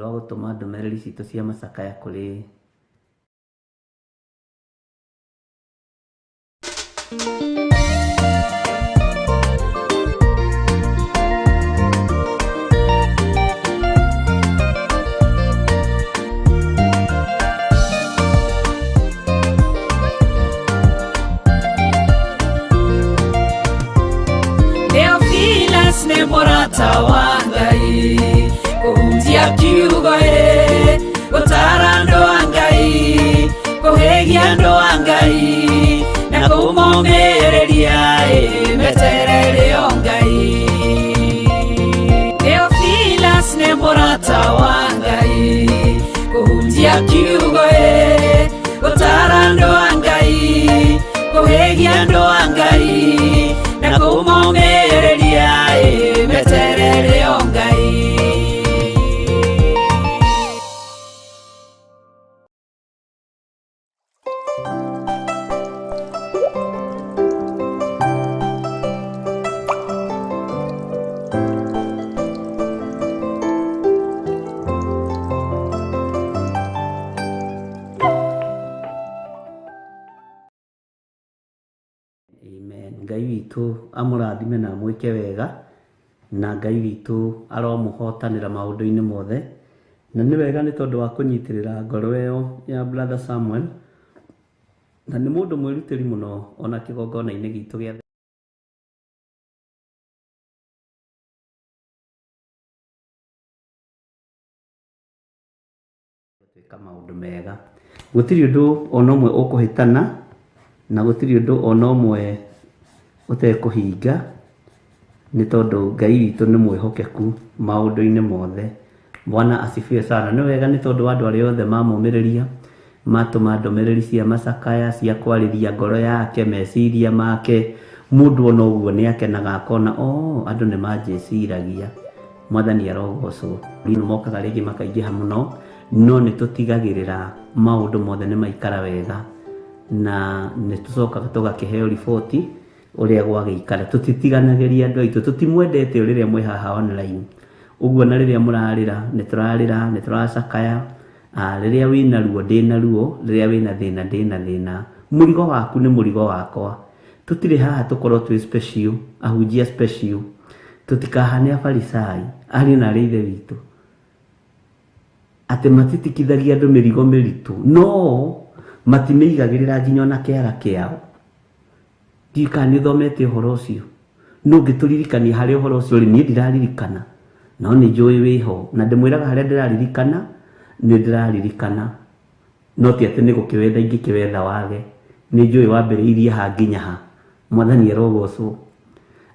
rwa gũtũma ndũmĩrĩri citũ cia macakaya kũrĩ Theophilus nĩ mũrata wa Ngai, kũhunjia kiugo gũtara andũ a Ngai, kũhĩgia andũ a Ngai na kũmomĩrĩria meterere o Ngai. Theophilus nĩ mũrata wa Ngai, kũhunjia kiugo gũtara andũ a Ngai, kũhĩgia andũ a Ngai na kũmomĩrĩria meterere o Ngai. Ngai witũ amũrathime na mwĩke wega, na Ngai witũ aromũhotanĩra maũndũ-inĩ mothe, na nĩ wega nĩ tondũ wa kũnyitĩrĩra ngoro ĩyo ya brother Samuel, na nĩ mũndũ mwĩrutĩri mũno ona kĩgongona-inĩ gitũ gĩa gwĩka maũndũ mega. Gũtirĩ ũndũ ona ũmwe ũkũhĩtana na gũtirĩ ũndũ ona ũmwe ũtekũhinga, nĩ tondũ Ngai witũ nĩ mwĩhokeku maũndũ-inĩ mothe. Bwana asifiwe sana. Nĩ wega nĩ tondũ andũ arĩa othe mamũmĩrĩria, matũma ndũmĩrĩri cia macakaya, cia kwarĩria ngoro yake, meciria make, mũndũ ona ũguo nĩ akenaga akona andũ nĩ manjĩciragia. Mwathani arogocwo. Rĩu mokaga rĩngĩ makaingĩha mũno, no nĩ tũtigagĩrĩra maũndũ mothe nĩ maikara wega, na nĩ tũcokaga tũgakĩheo riboti ũrĩa gwagĩikara. Tũtitiganagĩria andũ aitũ, tũtimwendete rĩrĩa mwĩ haha online. Ũguo na rĩrĩa mũrarĩra, nĩ tũrarĩra, nĩ tũracakaya. Rĩrĩa wĩna ruo ndĩna ruo, rĩrĩa wĩna thĩna ndĩna thĩna. Mũrigo waku nĩ mũrigo wakwa. Tũtirĩ haha tũkorwo twĩ special, ahunjia special. Tũtikahane afarisai, ariũ na arĩa ithe witũ, atĩ matitikithagia andũ mĩrigo mĩritũ, no matimĩigagĩrĩra nginya ona kĩara kĩao. Ndika nĩ thomete ũhoro ũcio, no ngĩtũririkania harĩ ũhoro ũcio rĩ, niĩ ndiraririkana, no nĩ njũĩ wĩho, na ndĩmwĩraga harĩa ndĩraririkana nĩ ndĩraririkana, no ti atĩ nĩ gũkĩwetha ingĩkĩwetha wage, nĩ njũĩ wambĩrĩirie ha nginya ha. Mwathani arogocwo.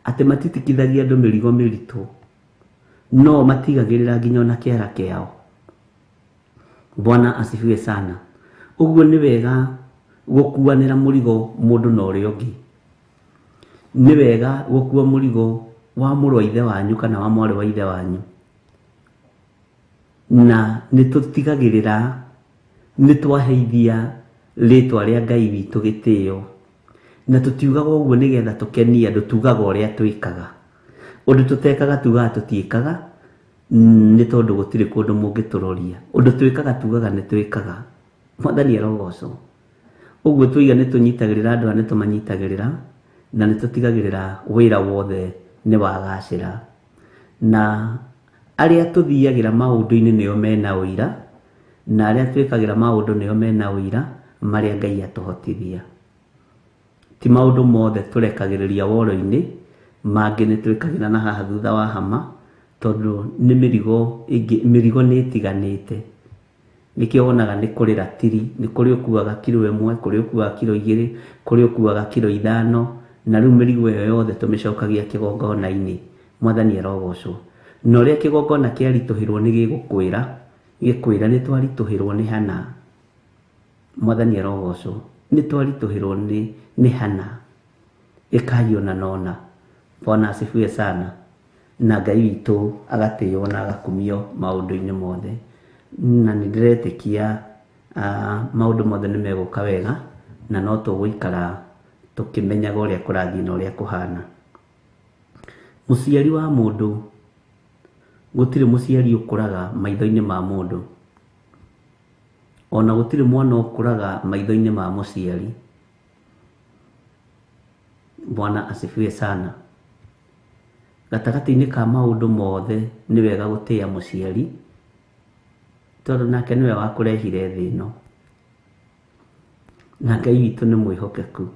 Atĩ matitikithagia andũ mĩrigo mĩritũ, no matigagĩrĩra nginya ona kĩara kĩao. Bwana asifiwe sana. Ũguo nĩ wega gũkuanĩra mũrigo mũndũ na ũrĩa ũngĩ. Nĩ wega gũkua mũrigo wa mũrũ wa ithe wanyu kana wa mwarĩ wa ithe wanyu, na nĩ tũtigagĩrĩra nĩ twaheithia rĩtwa rĩa Ngai witũ gĩtĩo, na tũtiugaga ũguo nĩgetha tũkenie andũ, tugaga ũrĩa twĩkaga. Ũndũ tũtekaga tugaga tũtiĩkaga, nĩ tondũ gũtirĩ kũndũ mũngĩtũroria. Ũndũ twĩkaga tugaga nĩ twĩkaga. Mwathani arogocwo. Ũguo tũiga nĩ tũnyitagĩrĩra andũ, nĩ tũmanyitagĩrĩra, na nĩ tũtigagĩrĩra wĩra wothe nĩ wagacĩra. Na arĩa tũthiagĩra maũndũ-inĩ nĩo mena ũira, na arĩa twĩkagĩra maũndũ nĩo mena ũira marĩa Ngai atũhotithia. Ti maũndũ mothe tũrekagĩrĩria woro-inĩ, mangĩ nĩ twĩkagĩra na haha thutha wa hama, tondũ nĩ mĩrigo nĩ ĩtiganĩte. Nĩkĩo wonaga nĩ kũrĩ ratiri, nĩ kũrĩ ũkuaga kiro 1, kũrĩ ũkuaga kiro 2, kũrĩ ũkuaga kiro 5, na rĩu mĩrigo ĩyo yothe tũmĩcokagia kĩgongona-inĩ. Mwathani arogocwo. Na ũrĩa kĩgongona kĩaritũhĩrwo nĩ gĩgũkwĩra nĩ twaritũhĩrwo nĩ hana. Mwathani arogocwo. Nĩ twaritũhĩrwo nĩ hana. Ĩkayio na nona. Bwana asifiwe sana. Na Ngai witũ agatĩo na agakumio maũndũ-inĩ mothe. Na nĩ ndĩretĩkia maũndũ mothe nĩ megũka wega, na no tũgũikara tũkĩmenyaga ũrĩa kũrathiĩ na ũrĩa kũhana. Mũciari wa mũndũ gutire muciari ukuraga maitho-ini ma mundu, ona gutire mwana ukuraga maitho-ini ma muciari. Bwana asifiwe sana. Gatagati-ini ka maundu mothe ni wega gutia muciari, tondu nake niwe wakurehire thi ino, na Ngai witu ni mwihokeku,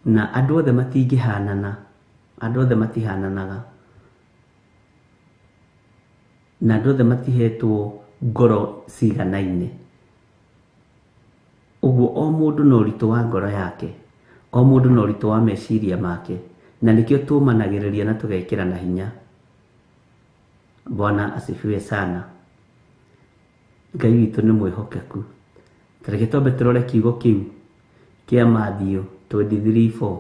na andu othe matingihanana, andu othe matihananaga, na andu othe matihetwo ngoro ciganaine. Uguo o mundu no ritu wa ngoro yake, o mundu no ritu wa meciria make, na nikio tumanagiriria na tugekira na hinya. Bwana asifiwe sana. Ngai witu ni mwihokeku. Tareke tobe turore kiugo kiu kia Matthew 23:4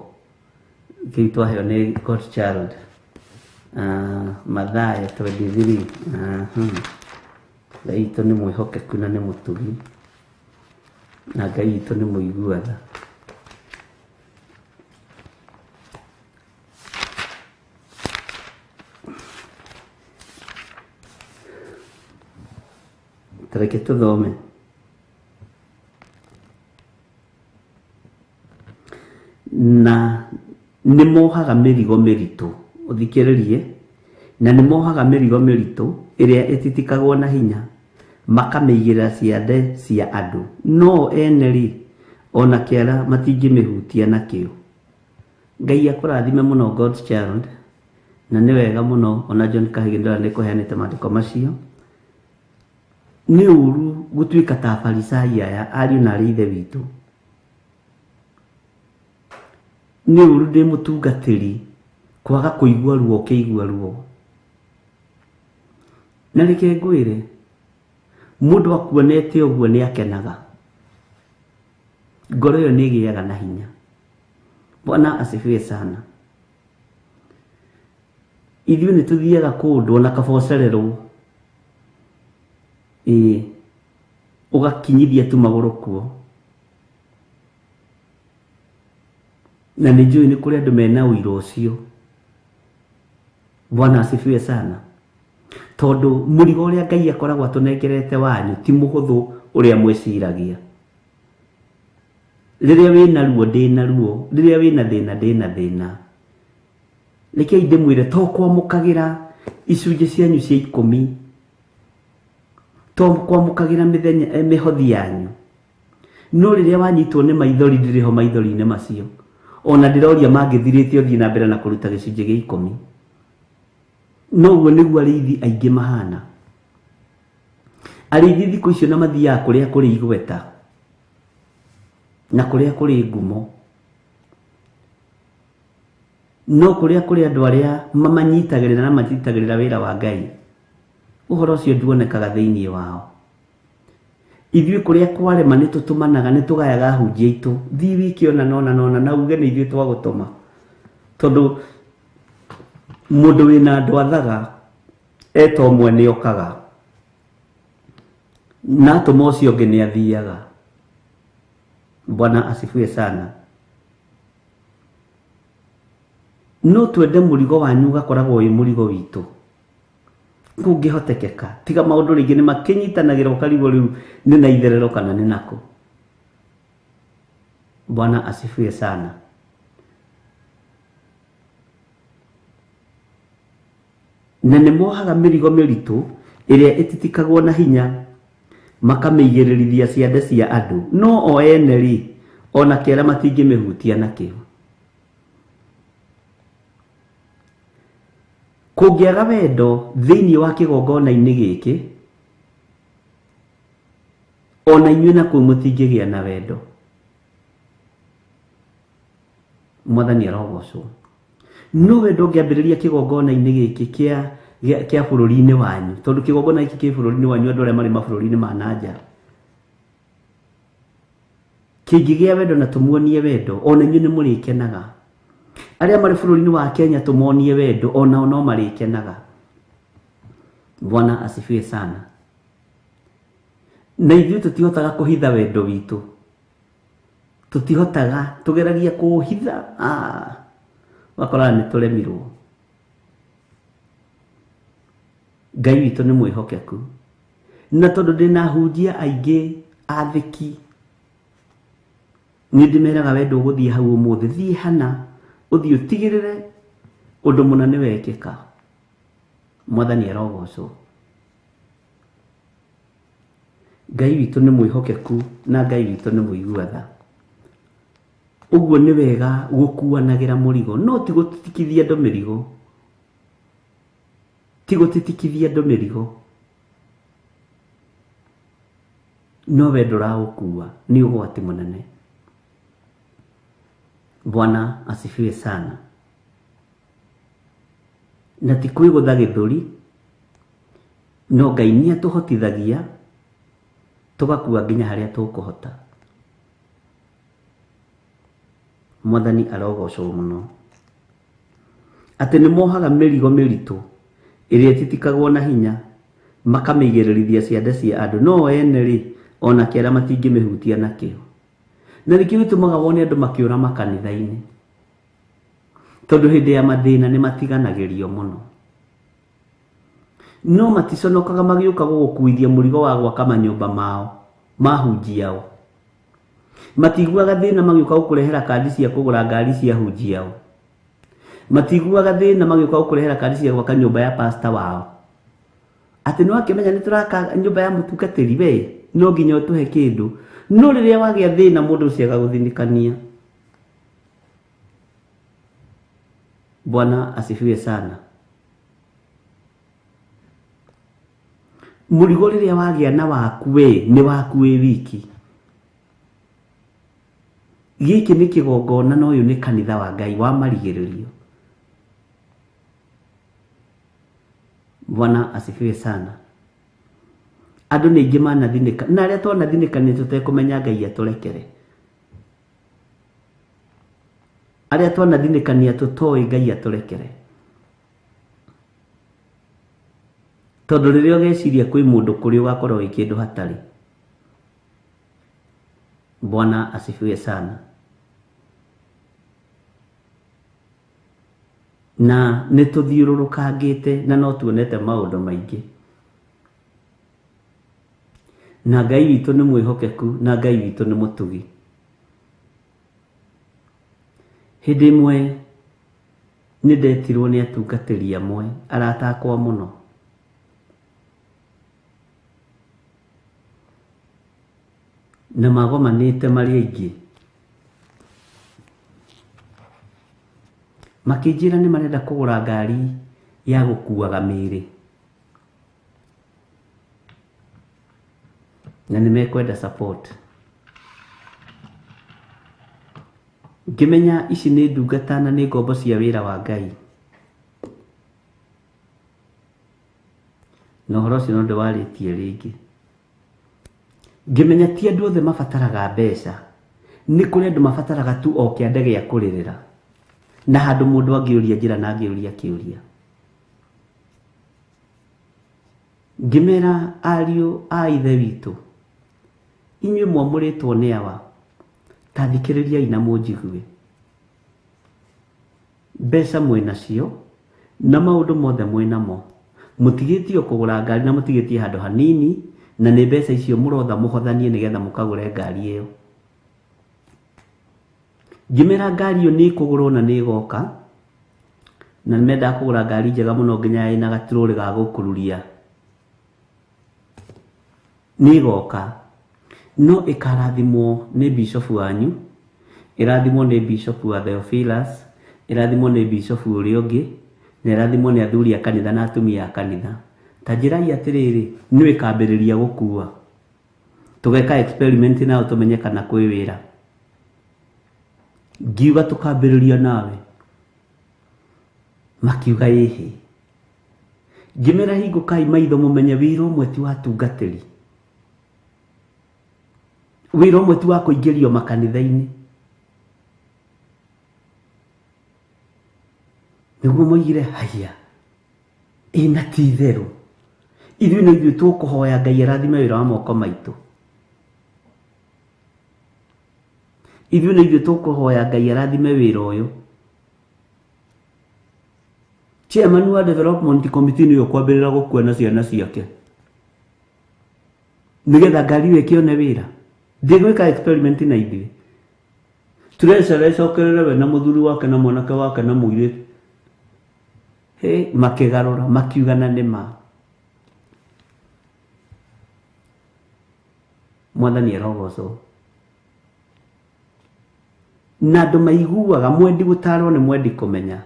kiu twaheo ni God child. Mathayo 23. Ngai witu ni mwihokeku na ni mutugi, na Ngai witu ni muiguatha. Tareke tuthome. Na nĩ mohaga mĩrigo mĩritũ, ũthikĩrĩrie, na nĩ mohaga mĩrigo mĩritũ ĩrĩa ĩtitikagwo na hinya, makamĩigĩrĩra ciande cia andũ, no ene rĩ ona kĩara matingĩmĩhutia nakĩo. Ngai akũrathime mũno God's child, na nĩ wega mũno ona John Kahĩndũra nĩ kũheanĩte maandĩko macio. Nĩ ũru gũtuĩka ta Farisai aya ariũ na arĩ ithe witũ. Nĩ ũru ndĩ mũtungatĩri kwaga kũigua ruo ũkĩigua ruo. Na reke ngwĩre, mũndũ akuonete ũguo nĩ akenaga, ngoro ĩyo nĩ ĩgĩaga na hinya. Bwana asifiwe sana. Ithuĩ nĩ tũthiaga kũndũ ona kabocererwo, ugakinyithia tu magũrũ kuo, na nĩ njũĩ nĩ kũrĩ andũ mena ũira ũcio. Bwana asifiwe sana. Tondũ mũrigo ũrĩa Ngai akoragwo atũnengerete wanyu ti mũhũthũ ũrĩa mwĩciragia. Rĩrĩa wĩna ruo ndĩna ruo, rĩrĩa wĩna thĩna ndĩna thĩna. Rekei ndĩmwĩre to kwamũkagĩra icunjĩ cianyu cia 10, to kwamũkagĩra mĩhothi yanyu, no rĩrĩa wanyitwo nĩ maithori ndĩrĩho maithori-inĩ macio, ona ndĩroria mangĩthirĩte ũthiĩ na mbere na kũruta gĩcunjĩ gĩa 10. No ũguo nĩguo arĩithi aingĩ mahana. Arĩithi thikũ icio na mathiaga kũrĩa kũrĩ igweta na kũrĩa kũrĩ ngumo, no kũrĩa kũrĩ andũ arĩa mamanyitagĩrĩra na manyitagĩrĩra wĩra wa Ngai, ũhoro ũcio nduonekaga thĩinĩ wao. Ithuĩ kũrĩa kwarema nĩ tũtũmanaga, nĩ tũgayaga hunjia itũ, thiĩ wiki ona nona na uge nĩ ithuĩ twagũtũma, tondũ mũndũ wĩna andũ athaga eta ũmwe nĩ okaga, na atũma ũcio ũngĩ nĩ athiaga. Bwana asifiwe sana. No twende mũrigo wanyu ũgakoragwo wĩ mũrigo witũ, kũngĩhotekeka, tiga maũndũ rĩngĩ nĩ makĩnyitanagĩra ũkarigwo rĩu nĩ na itherero kana nĩ nako. Bwana asifiwe sana. Na nĩ mohaga mĩrigo mĩritũ ĩrĩa ĩtitikagwo na hinya, makamĩigĩrĩrithia ciande cia andũ, no o ene rĩ ona kĩara matingĩmĩhutia nakĩo. Kũngĩaga wendo thĩinĩ wa kĩgongona-inĩ gĩkĩ, ona inyuĩ nakuo mũtingĩgĩa na wendo. Mwathani arogocwo. No wendo ũngĩambĩrĩria kĩgongona-inĩ gĩkĩ kĩa bũrũri-inĩ wanyu, tondũ kĩgongona gĩkĩ kĩ bũrũri-inĩ wanyu andũ arĩa marĩ mabũrũri-inĩ ma nanja, kĩngĩgĩa wendo na tũmuonie wendo, ona inyuĩ nĩ mũrĩkenaga. Arĩa marĩ bũrũri-inĩ wa Kenya tũmonie wendo, onao no marĩkenaga. Bwana asifiwe sana. Na ithuĩ tũtihotaga kũhitha wendo witũ, tũtihotaga, tũgeragia kũũhitha, wakora nĩ tũremirwo. Ngai witũ nĩ mwĩhokeku, na tondũ ndĩna hunjia aingĩ athĩki, nĩ ndĩmeraga we ndũgũthiĩ hau ũmũthĩ, thiĩ hana ũthiĩ ũtigĩrĩre ũndũ mũna nĩ wekĩka. Mwathani arogocwo. Ngai witũ nĩ mwĩhokeku na Ngai witũ nĩ mũigua tha. Ũguo nĩ wega gũkuanagĩra mũrigo, no ti gũtitikithia andũ mĩrigo, ti gũtitikithia andũ mĩrigo, no we ndũraũkua, nĩ ũgwati mũnene. Bwana asifiwe sana. Na ti kwĩgũtha gĩthũri, no Ngai nĩ atũhotithagia tũgakua nginya harĩa tũkũhota. Mwathani arogocwo mũno. Atĩ nĩ mohaga mĩrigo mĩritũ ĩrĩa ĩtitikagwo na hinya, makamĩigĩrĩrithia ciande cia andũ, no ene rĩ ona kĩara matingĩmĩhutia nakĩo. Na nĩkĩo gĩtũmaga wone andũ makĩũra makanitha-inĩ, tondũ hĩndĩ ya mathĩna nĩ matiganagĩrio mũno, no maticonokaga magĩũka gũgũkuithia mũrigo wa gwaka manyũmba mao mahunjiao. Matiguaga thĩna magĩũka gũkũrehera kandi cia kũgũra ngari cia hunjiao. Matiguaga thĩna magĩũka gũkũrehera kandi cia gwaka nyũmba ya pasta wao. Atĩ nĩ wakĩmenya nĩ tũraka nyũmba ya mũtungatĩri we, no nginya ũtũhe kĩndũ. No rĩrĩa wagĩa thĩna mũndũ ũcio agagũthinikania. Bwana asifiwe sana. Mũrigo rĩrĩa wagĩa na waku we, nĩ waku wĩ wiki. Gĩkĩ nĩ kĩgongona, na ũyũ nĩ kanitha wa Ngai wa marigĩrĩrio. Bwana asifiwe sana. Andũ nĩ aingĩ manathinĩka, na arĩa twanathinĩkanĩte tũtekũmenya Ngai atũrekere. Arĩa twanathinĩkania tũtoĩ Ngai atũrekere. Tondũ rĩrĩa ũgeciria kwĩ mũndũ kũrĩ ũgakorwo wĩ kĩndũ hatarĩ. Bwana asifiwe sana. Na nĩ tũthiũrũrũkangĩte na no tuonete maũndũ maingĩ. Na Ngai witũ nĩ mwĩhokeku na Ngai witũ nĩ mũtugi. Hĩndĩ ĩmwe nĩ ndetirwo nĩ atungatĩri amwe aratakwa mũno. Na magomanĩte marĩ aingĩ. Makĩnjĩra nĩ marenda kũgũra ngari ya gũkuaga mĩĩrĩ. Na nĩ mekwenda support. Ngĩmenya ici nĩ ndungata na nĩ ngombo cia wĩra wa Ngai. Na ũhoro ũcio no ndĩwarĩtie rĩngĩ. Ngĩmenya ti andũ othe mabataraga mbeca. Nĩ kũrĩ andũ mabataraga tu o kĩande gĩa kũrĩrĩra. Na handũ mũndũ angĩũria njĩra na angĩũria kĩũria. Ngĩmera ariũ a ithe witũ, inyuĩ mwamũrĩtwo nĩ awa, ta thikĩrĩriai na mũnjigue. Mbeca mwĩnacio na maũndũ mothe mwĩnamo, mũtigĩtio kũgũra ngari na mũtigĩtie handũ hanini, na nĩ mbeca icio mũrotha mũhothanie nĩgetha mũkagũre ngari ĩyo. Ngĩmera ngari ĩyo nĩ kũgũrwo na nĩ ĩgoka, na nĩmendaga kũgũra ngari njega mũno nginya ĩna gatirũrĩ ga gũkururia. Nĩ ĩgoka, no ĩkarathimwo nĩ bishop wanyu, ĩrathimwo nĩ bishop wa Theophilus, ĩrathimwo nĩ bishop ũrĩa ũngĩ, na ĩrathimwo nĩ athuri a kanitha na atumia a kanitha. Ta njĩrai atĩrĩrĩ, nĩ ĩkambĩrĩria gũkua. Tũgeka experiment nao tũmenye kana kwĩ wĩra. Ngiuga tũkambĩrĩria nawe. Makiuga ĩhĩ. Ngĩmera hingũkai maitho mũmenye wĩra ũmwe ti wa tungatĩri. Wĩra ũmwe ti wa kũingĩrio makanitha-inĩ. Nĩguo moigire haya. Ĩna ti itherũ. Ithuĩ nĩ ithuĩ tũkũhoya Ngai arathime wĩra wa moko maitũ. Ithuĩ nĩ ithuĩ tũkũhoya Ngai arathime wĩra ũyũ. chairman wa development committee niyo kwambirira gukuona ciana ciake nigetha ngari ĩyo ĩkĩone wĩra. Ndigwĩka experiment na ithuĩ tũrecokerere we na mũthuri wake na mwanake wake na mũirĩtu makĩgarũra makiugana nĩma. Mwathani arogocwo. Na andũ maiguaga mwendi gũtarwo nĩ mwendi kũmenya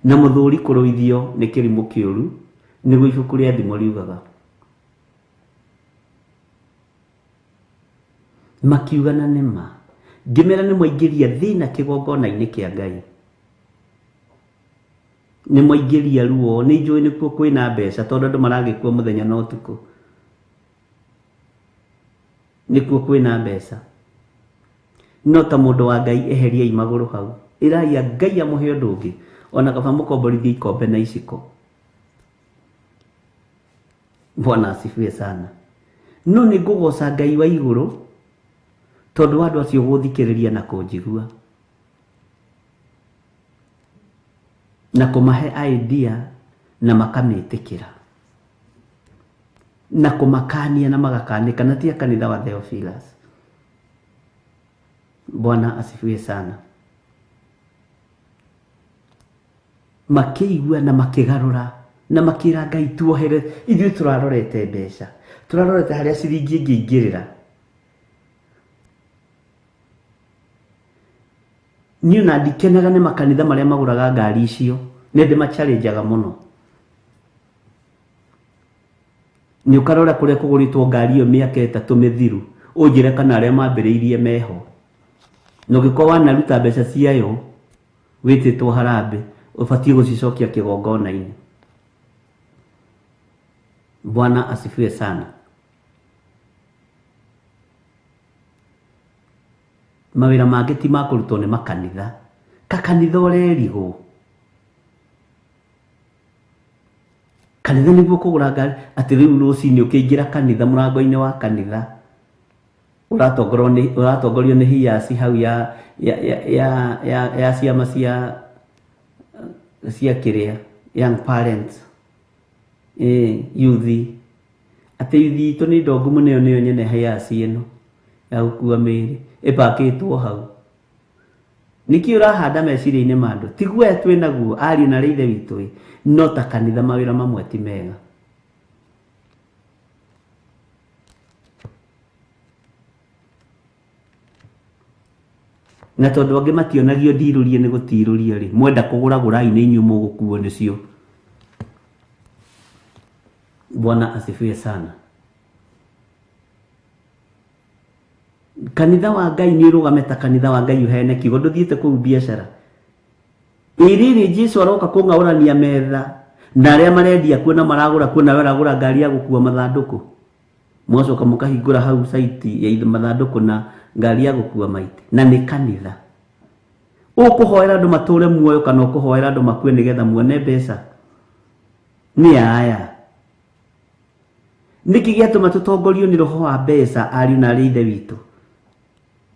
na mũthuri kũrũithio nĩ kĩrimũ kĩũru, nĩguo ibuku rĩa thimo riugaga. Makiugana nĩma. Ngĩmera nĩ mwaingĩria thĩna kĩgongona-inĩ kĩa Ngai. Nĩ mwaingĩria ruo, nĩ njũĩ nĩkuo kwĩna mbeca tondũ andũ maragĩkua mũthenya na ũtukũ. Nĩkuo kwĩna mbeca. No ta mũndũ wa Ngai eheriai magũrũ hau. Ĩraia Ngai amũhe ũndũ ũngĩ. Ona kaba mũkomborithie ikombe na iciko. Bwana asifiwe sana. No nĩ ngũgoca Ngai wa igũrũ tondũ andũ acio gũthikĩrĩria na kũnjigua. Na kũmahe idea na makamĩtĩkĩra. Na kũmakania na magakanĩka na tia kanitha wa Theophilus. Bwana asifiwe sana. Makĩigua na makĩgarũra na makĩra Ngai tuohere. Ithuĩ tũrarorete mbeca. Tũrarorete harĩa ciringi ingĩingĩrĩra. Niĩ na ndikenaga nĩ makanitha marĩa magũraga ngari icio. Nĩ ndĩmachallengeaga mũno. Nĩ ũkarora kũrĩa kũgũrĩtwo ngari ĩyo mĩaka 3 mĩthiru. Ũnjĩre kana arĩa mambĩrĩirie meho. Na ũngĩkorwo wanaruta mbeca ciayo wĩtĩtwo harambĩ, ũbatiĩ gũcicokia kĩgongona-inĩ. Bwana asifiwe sana. Mawĩra mangĩ ti ma kũrutwo nĩ makanitha. Kakanitha ũrerigwo. Kanitha nĩguo kũgũra ngari atĩ rĩu rũcinĩ ũkĩingĩra kanitha mũrango-inĩ wa kanitha ũratongorio nĩ hiaci hau ya ciama cia kĩrĩa young parents youth atĩ youth itũ nĩ ndongu mũno. Nĩyo nyene hiaci ĩno ya gũkua mĩĩrĩ ĩpakĩtwo hau. Nĩkĩ ũrahanda meciria-inĩ ma andũ? Tiguo twĩ naguo ariũ na ithe witũ. No ta kanitha mawĩra mamwe ti mega. Na tondũ angĩ mationagio ndirũrie nĩ gũtirũria rĩ, mwenda kũgũragũrai nĩ inyuĩ mũgũkuo nĩcio. Bwana asifiwe sana. Kanitha wa Ngai nĩ ũrũgame ta kanitha wa Ngai ũheane kiugo. Ndũthiĩte kũu biacara. Ĩrĩrĩ Jesũ aroka kũng'aũrania metha na arĩa marendia kuo na maragũra kuo na waragũra ngari ya gũkua mathandũkũ. Mwacoka mũkahingũra hau saiti ya mathandũkũ na ngari ya gũkua maiti. Na nĩ kanitha. Ũkũhoera andũ matũre muoyo kana ũkũhoera andũ makue nĩgetha muone mbeca? Nĩ aya. Nĩkĩ gĩatũma tũtongorio nĩ roho wa mbeca ariũ na arĩa ithe witũ?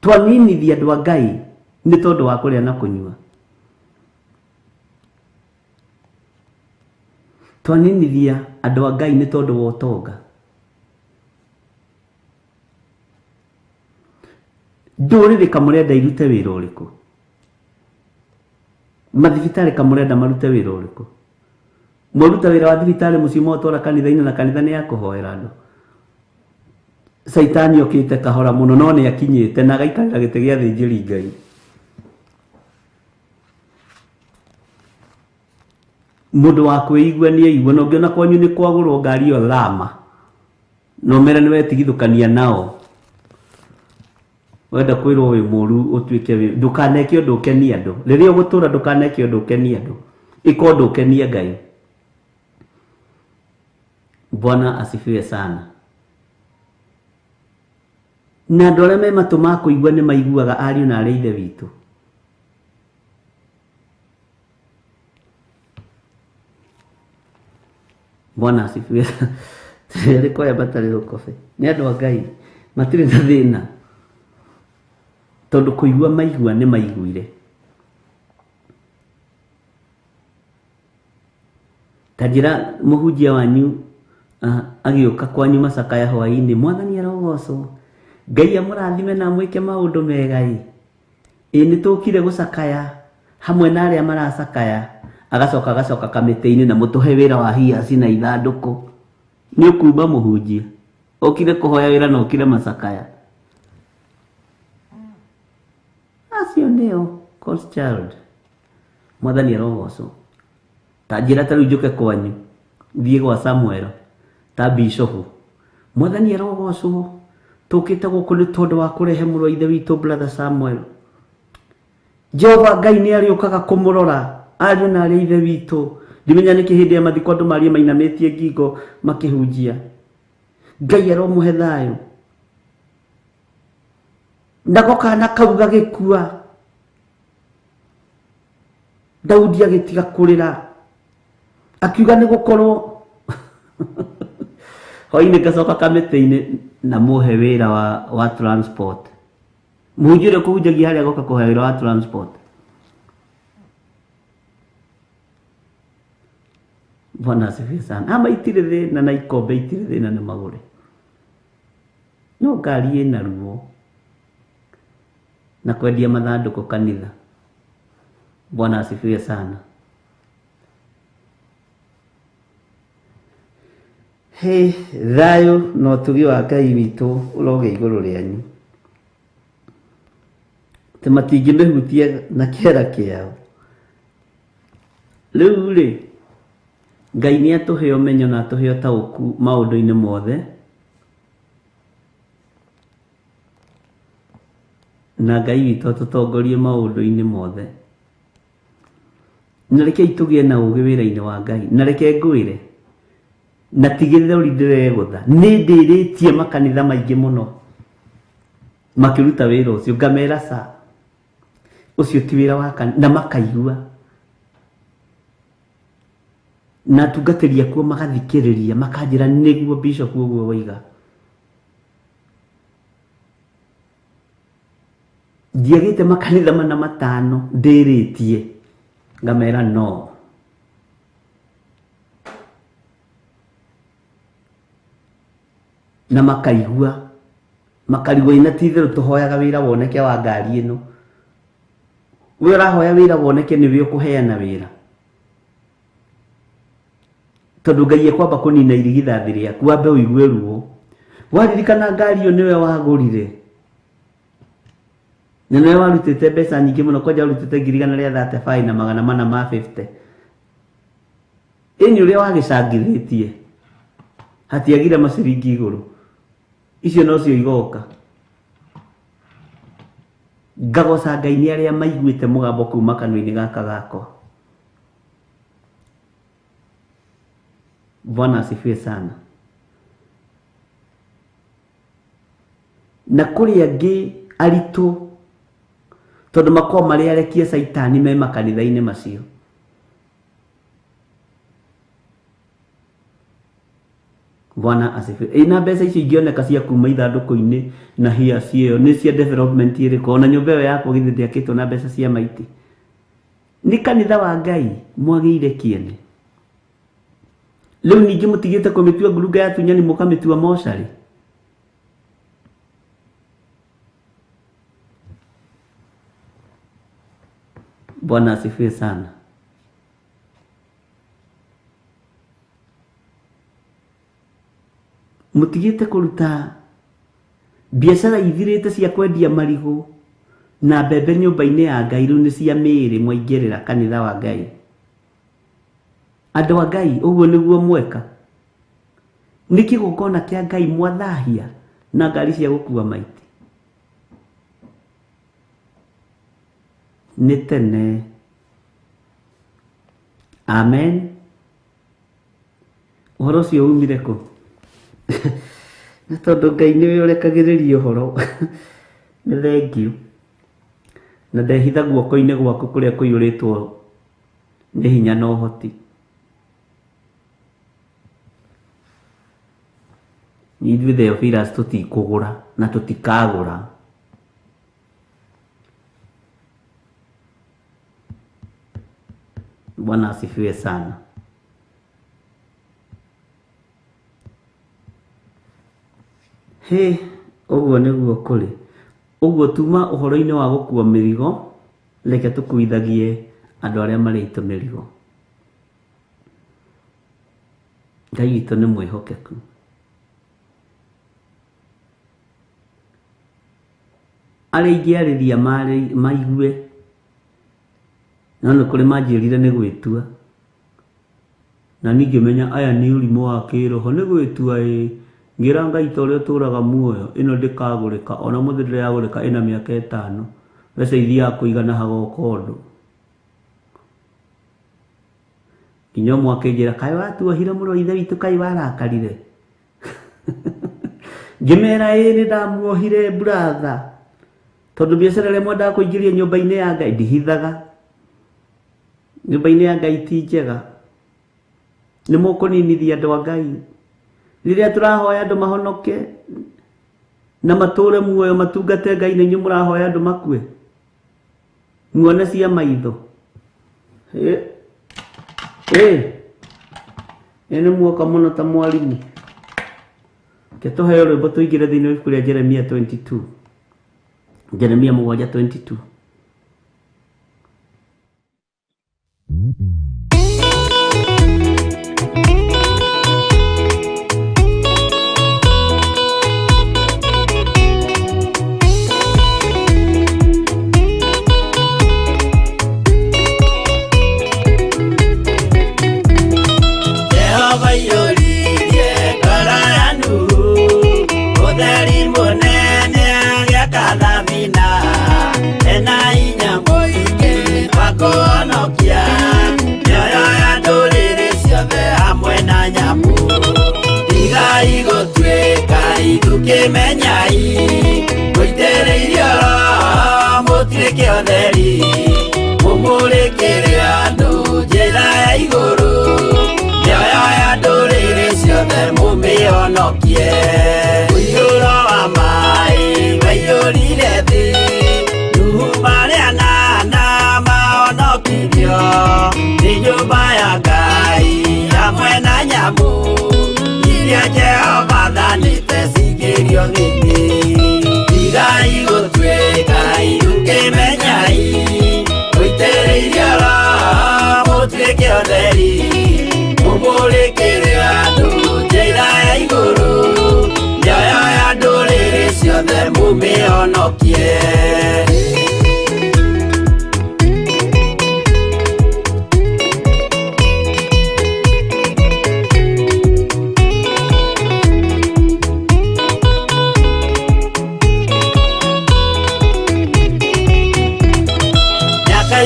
Twaninithia andũ a Ngai nĩ tondũ wa kũrĩa na kũnyua. Twaninithia andũ a Ngai nĩ tondũ wa ũtonga. Ndũrĩrĩ kamũrenda irute wĩra ũrĩkũ? Mathibitarĩ kamũrenda marute wĩra ũrĩkũ? Mwaruta wĩra wa thibitarĩ mũciĩ mwatwara kanitha-inĩ na kanitha nĩ ya kũhoera andũ. Saitani okĩte kahora mũno no nĩ akinyĩte na agaikarĩra gĩtĩ gĩa thĩnjĩri Ngai. Mũndũ wa kwĩigua nĩ aigua. Na ũngĩona kwanyu nĩ kwagũrwo ngari ĩyo Rama, no mere nĩ wetigithũkania nao. Wenda kwĩrwo wĩ mũru ũtuĩke wĩ. Ndũkaneke ũndũ ũkenie andũ. Rĩrĩa ũgũtũra ndũkaneke ũndũ ũkenie andũ. Ĩka ũndũ ũkenie Ngai. Bwana asifiwe sana. Na andũ arĩa me matũ ma kũigua nĩ maiguaga ariũ na arĩa ithe witũ. Bwana asifiwe. Rĩrĩ kwaya batarĩ rũkobe. Nĩ andũ a Ngai matirĩ na thĩna. Tondũ kũigua maigua nĩ maiguire. Tajira muhujia wanyu agioka kwanyu Macakaya hwaini, Mwathani arogocwo. Ngai amurathime na mwike maundu mega ii. Ni tukire gucakaya hamwe na aria maracakaya, agacoka kamite-ini na mutuhe wira wa hiaci na ithanduku. Ni ukuuma muhunjia ukire kuhoya wira na ukire Macakaya. Acio nio God's child. Mwathani arogocwo. Tajira taru njuke kwanyu thie gwa Samuel ta bishopu. Mwathani arogocwo. Tukite guku ni tondu wa kurehe mũrũ wa ithe witũ brother Samuel. Jehova Ngai ni ariokaga kumurora ariũ na arĩa ithe witũ. Ndimenya niki hindi ya mathiko andu maria mainamitie ngingo makihunjia. Ngai aromuhe thayo. Nako kana kau gagikua. Daudi agitiga kurira. Akiuga ni gukorwo hoine gacoka kamite-ini na muhe wira wa transport. Muhunjire kuhunjagia haria goka kuhe wira wa transport. Bwana asifiwe sana. Ama itire thina na ikombe itire thina na magure. No ngari ina ruo na kwendia mathanduku kanitha. Bwana asifiwe sana. He thayo no tugi wa Ngai witũ uroge iguru rianyu. Tematingi mehutie na kiera kiao. Riu ri Ngai ni atuhe umenyo na atuhe tauku maundu-ini mothe. Na Ngai witũ atutongorie maundu-ini mothe. Na reke itugie na ugi wira-ini wa Ngai. Na reke ngwire na tigirire urindire gutha ni ndiritie makanitha maingi muno makiruta wira ucio ngamera sa ucio ti wira wa kanitha na makaigua na tungatiria kuo magathikiriria makanjira niguo bishop uguo waiga. Ndiagite makanitha mana matano ndiritie ngamera no. Na makaigua makarigwo ina tithiru tuhoyaga wira woneke wa ngari ino. We urahoya wira woneke niwe ukuheana wira. Tondu Ngai ekwamba kunina irigithathi riaku wambe uigue ruo. Waririkana ngari iyo niwe wagurire. Na niwe warutite mbeca nyingi muno kwanja warutite 135 na 450. Ini uria wagicangithitie hatiagira maciringi iguru. Icio no cio igoka. Ngagoca Ngai ni aria maiguite mugambo kuma kanua-ini gaka gakwa. Bwana asifiwe sana. Na kuri angi aritu tondu makwa maria arekie Saitani me makanitha-ini macio. Bwana asifiwe. Ina mbeca icio ingioneka cia kuma ithanduku-ini na hia cio ni cia development iriko ona nyumba iyo yakwa githi ndiakitwo na mbeca cia maiti. Ni kanitha wa Ngai mwagiire kiene. Riu ningi mutigite kumitua ngurunga ya tunyani mukamitua moshari. Bwana asifiwe sana. Mutigite kuruta biashara ithirite cia kwendia marigu na mbembe nyumba-ini ya Ngai. Riu ni cia miri mwaingirira kanitha wa Ngai. Andu wa Ngai uguo niguo mweka. Niki gukona kia Ngai mwathahia na ngari cia gukua maiti. Ni tene. Amen. Uhoro ucio umire ku? Na tondu Ngai niwe urekagiriria uhoro. Ni thengiu. Na ndehitha guoko-ini gwaku kuria kuiyuritwo ni hinya na uhoti. Ithuĩ Theophilus tutikũgũra na tutikagũra. Bwana asifiwe sana. He, ũguo nĩguo kũrĩ. Ũguo tuma ũhoro-inĩ wa gũkua mĩrigo, reke tũkuithagie andũ arĩa marĩtwo mĩrigo. Ngai witũ nĩ mwĩhokeku. Arĩa ingĩarĩria maigue, no nĩ kũrĩ manjĩrire nĩ gwĩtua. Na ningĩ menya aya nĩ ũrimũ wa kĩroho, nĩ gwĩtua ngira Ngai ta ũrĩa ũtũraga muoyo, ĩno ndĩkagũrĩka, ona mũthĩ ndĩragũrĩka ĩna mĩaka 5, mbeca ithiaga kũigana hagoka ũndũ. Nginya ũmwe akĩnjĩra kaĩ watuohire mũno ithe witũ kaĩ warakarire. Ngĩmera nĩ ndamuohire brother, tondũ biacara ĩrĩa mwendaga kũingĩria nyũmba-inĩ ya Ngai ndihithaga. Nyũmba-inĩ ya Ngai ti njega, nĩ mũkũninithia andũ a Ngai. Rĩrĩa tũrahoya andũ mahonoke na matũre muoyo matungate Ngai, nĩ inyuĩ mũrahoya andũ makue, muone cia maitho. Nĩ muoka mũno ta mwarimũ. Ke tũheo rwĩmbo tũingĩre thĩinĩ wa ibuku rĩa Jeremia 22. Jeremia 7:22. Kemenyai Kuitereirio Mutrike otheri Mumurekere andu njira ya iguru Nyoyo ya ndũrĩrĩ ciothe mumĩonokie Mũiyũro wa maĩ waiyũrire thĩ Nuhu marĩa nana mahonokirio Nĩ nyũmba ya Ngai hamwe na nyamũ Iria Jehova thanĩte cingĩrio thĩinĩ Tigai gũtuĩka irukemenyai Mũitĩrĩirie Roho mũtuĩke ũtheri Mũmũrĩkĩre andũ njĩra ya igũrũ Mĩoyo ya ndũrĩrĩ ciothe mumĩonokie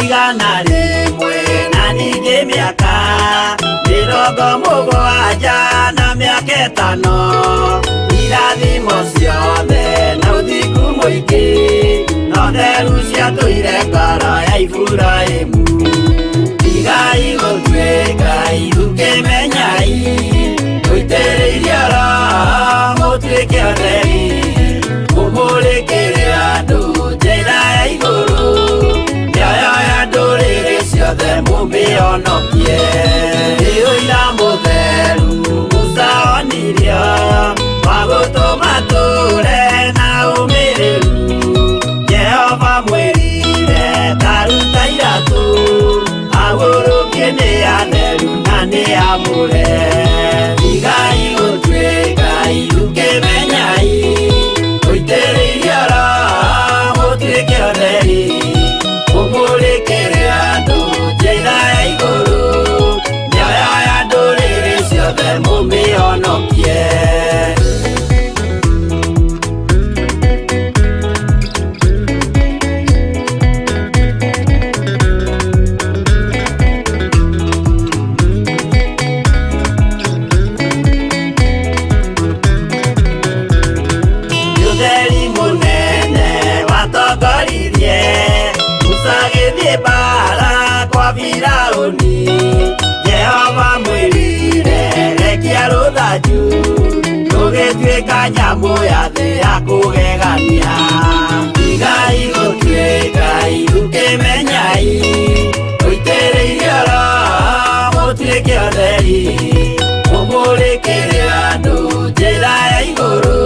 igana rĩmwe na ningĩ mĩaka 70 na mĩaka 5 irathimo ciothe na ũthingu mũingĩ na ũtheru ciatũire ngoro ya Iburahĩmu tigai gũtuĩka irukemenyai Mũitĩrĩirie Roho mũtuĩke ũtheri mũmũrĩkĩre andũ njĩra ya igũrũ ciothe mumĩonokie Ũira mũtheru Musa onirio wa gũtũma tũre na ũmĩrĩru Jehova mwĩrire taruta iratũ agũrũkie nĩ atheru na nĩ amũre Tigai gũtuĩka irukemenyai Mũitĩrĩirie Roho mũtuĩke ũtheri Mũmũrĩkĩre andũ njĩra ya igũrũ Mĩoyo ya ndũrĩrĩ ciothe mumĩonokie Ũtheri mũnene watongoririe Musa gĩthiĩ mbara kwa Firaũni Jehova mwĩrire rekia rũthanju rũgĩtuĩka nyamũ ya thĩ ya kũgegania Tigai gũtuĩka irukemenyai Mũitĩrĩirie Roho mũtuĩke ũtheri mũmũrĩkĩre andũ njĩra ya igũrũ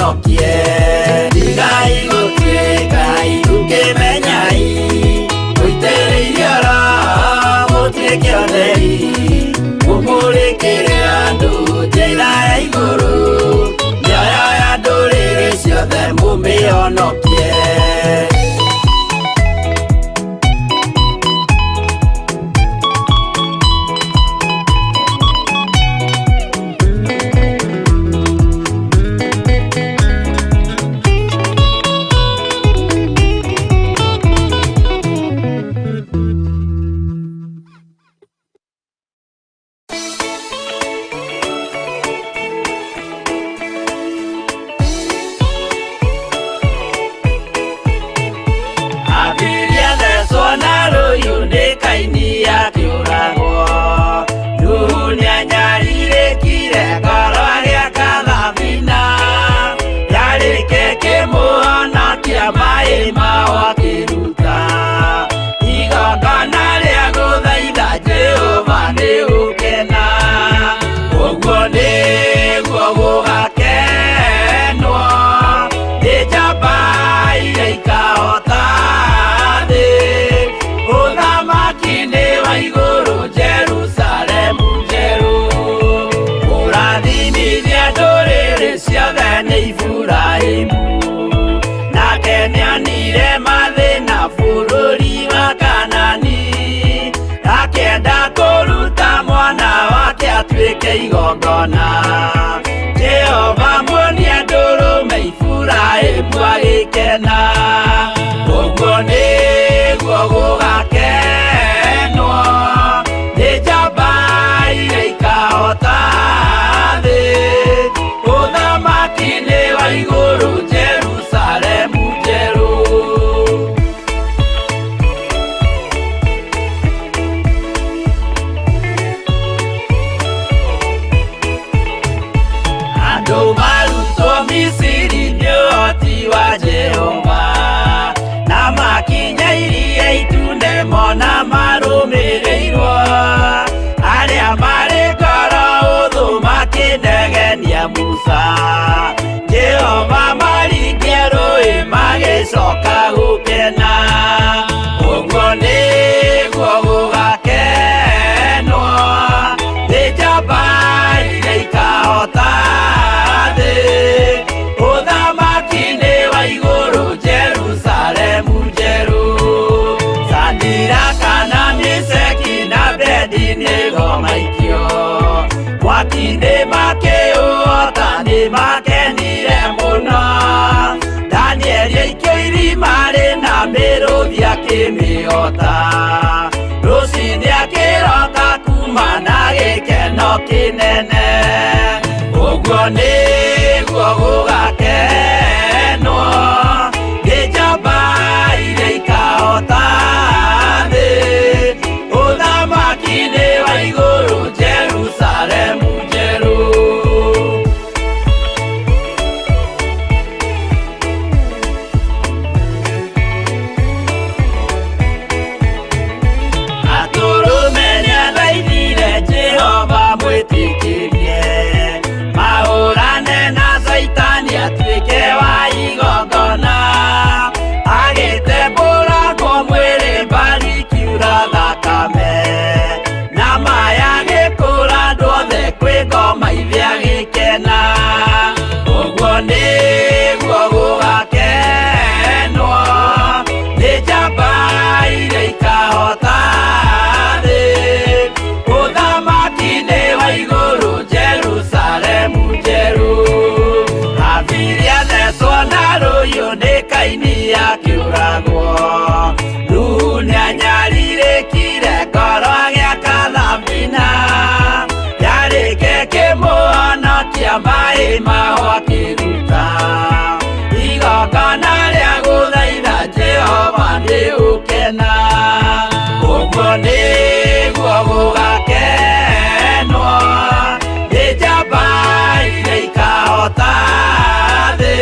mũmĩhonokie. Ndigai gũtuĩka itũkĩmenyai, mũitĩrĩirie Roho mũtuĩke ũtheri, mũmũrĩkĩre andũ njĩra ya igũrũ, mĩoyo ya ndũrĩrĩ ciothe mũmĩhonokie. Igongona Jehova muonia ndũrũme Iburahĩmu agĩkena, ũguo nĩguo gũgakenwo nĩ njamba iria ikahota thĩ, ũthamaki-inĩ wa igũrũ Jerusalemu njerũ. Jehova na makinya iria itune mona marũmĩrĩirwo, arĩa marĩ ngoro ũthũ makĩnegenia Musa, Jehova maringie rũĩ magĩcoka gũkena, ũguo nĩguo gũgakenwo nĩ njamba iria ikahota thĩ, ũthamaki-inĩ wa igũrũ Jerusalemu njerũ. Shadiraka na Meshaki na Abedinego maikio mwaki-inĩ makĩũhota, nĩmakenire mũno. Danieli aikio irima rĩna mĩrũthi akĩmĩhota, rũciinĩ akĩroka kuma na gĩkeno kĩnene, ũguo nĩguo gũgakenwo nĩ njamba iria ikahota thĩ, ũthamaki-inĩ wa igũrũ Jerusalemu njerũ. Atũrũme nĩathaithire Jehova mwĩtĩkĩrie, mahũrane na Saitani atuĩke wa igongona, agĩtembũragwo mwĩrĩ mbari kiura thakame, na maya gĩkũra andũ othe kwĩ ngoma ithe agĩkena, ũguo nĩguo gũgakenwo nĩ njamba iria ikahota thĩ, ũthamaki-inĩ wa igũrũ Jerusalemu njerũ. Habiri athecwo na rũhiũ nĩ Kaini akĩũragwo, Nuhu nĩanyarirĩkire ngoro agĩaka thabina, yarĩke kĩmũhonokia maĩ maho akĩruta, igongona rĩa gũthaitha Jehova nĩũkena, ũguo nĩguo gũgakenwo nĩ njamba iria ikahota thĩ,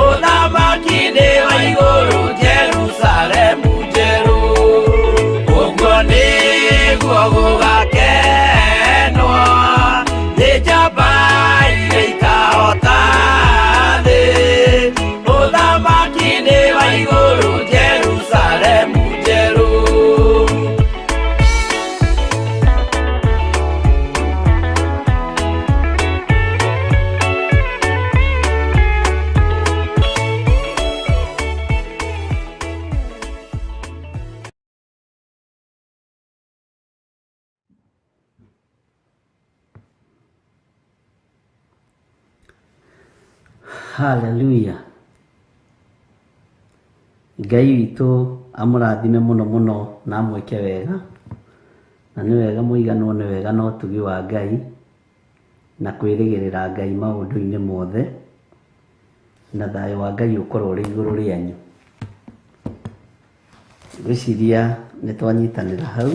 ũthamaki-inĩ wa igũrũ Jerusalemu njerũ, ũguo nĩguo gũgakenwo nĩ njamba iria ikahota Hallelujah. Ngai witũ amũrathime mũno mũno na amwĩke wega, na nĩ wega mũigano, nĩ wega na ũtugi wa Ngai na kwĩrĩgĩrĩra Ngai maũndũ-inĩ mothe, na thayũ wa Ngai ũkorwo ũrĩ igũrũ rĩanyu. Ngwĩciria nĩ twanyitanĩra hau.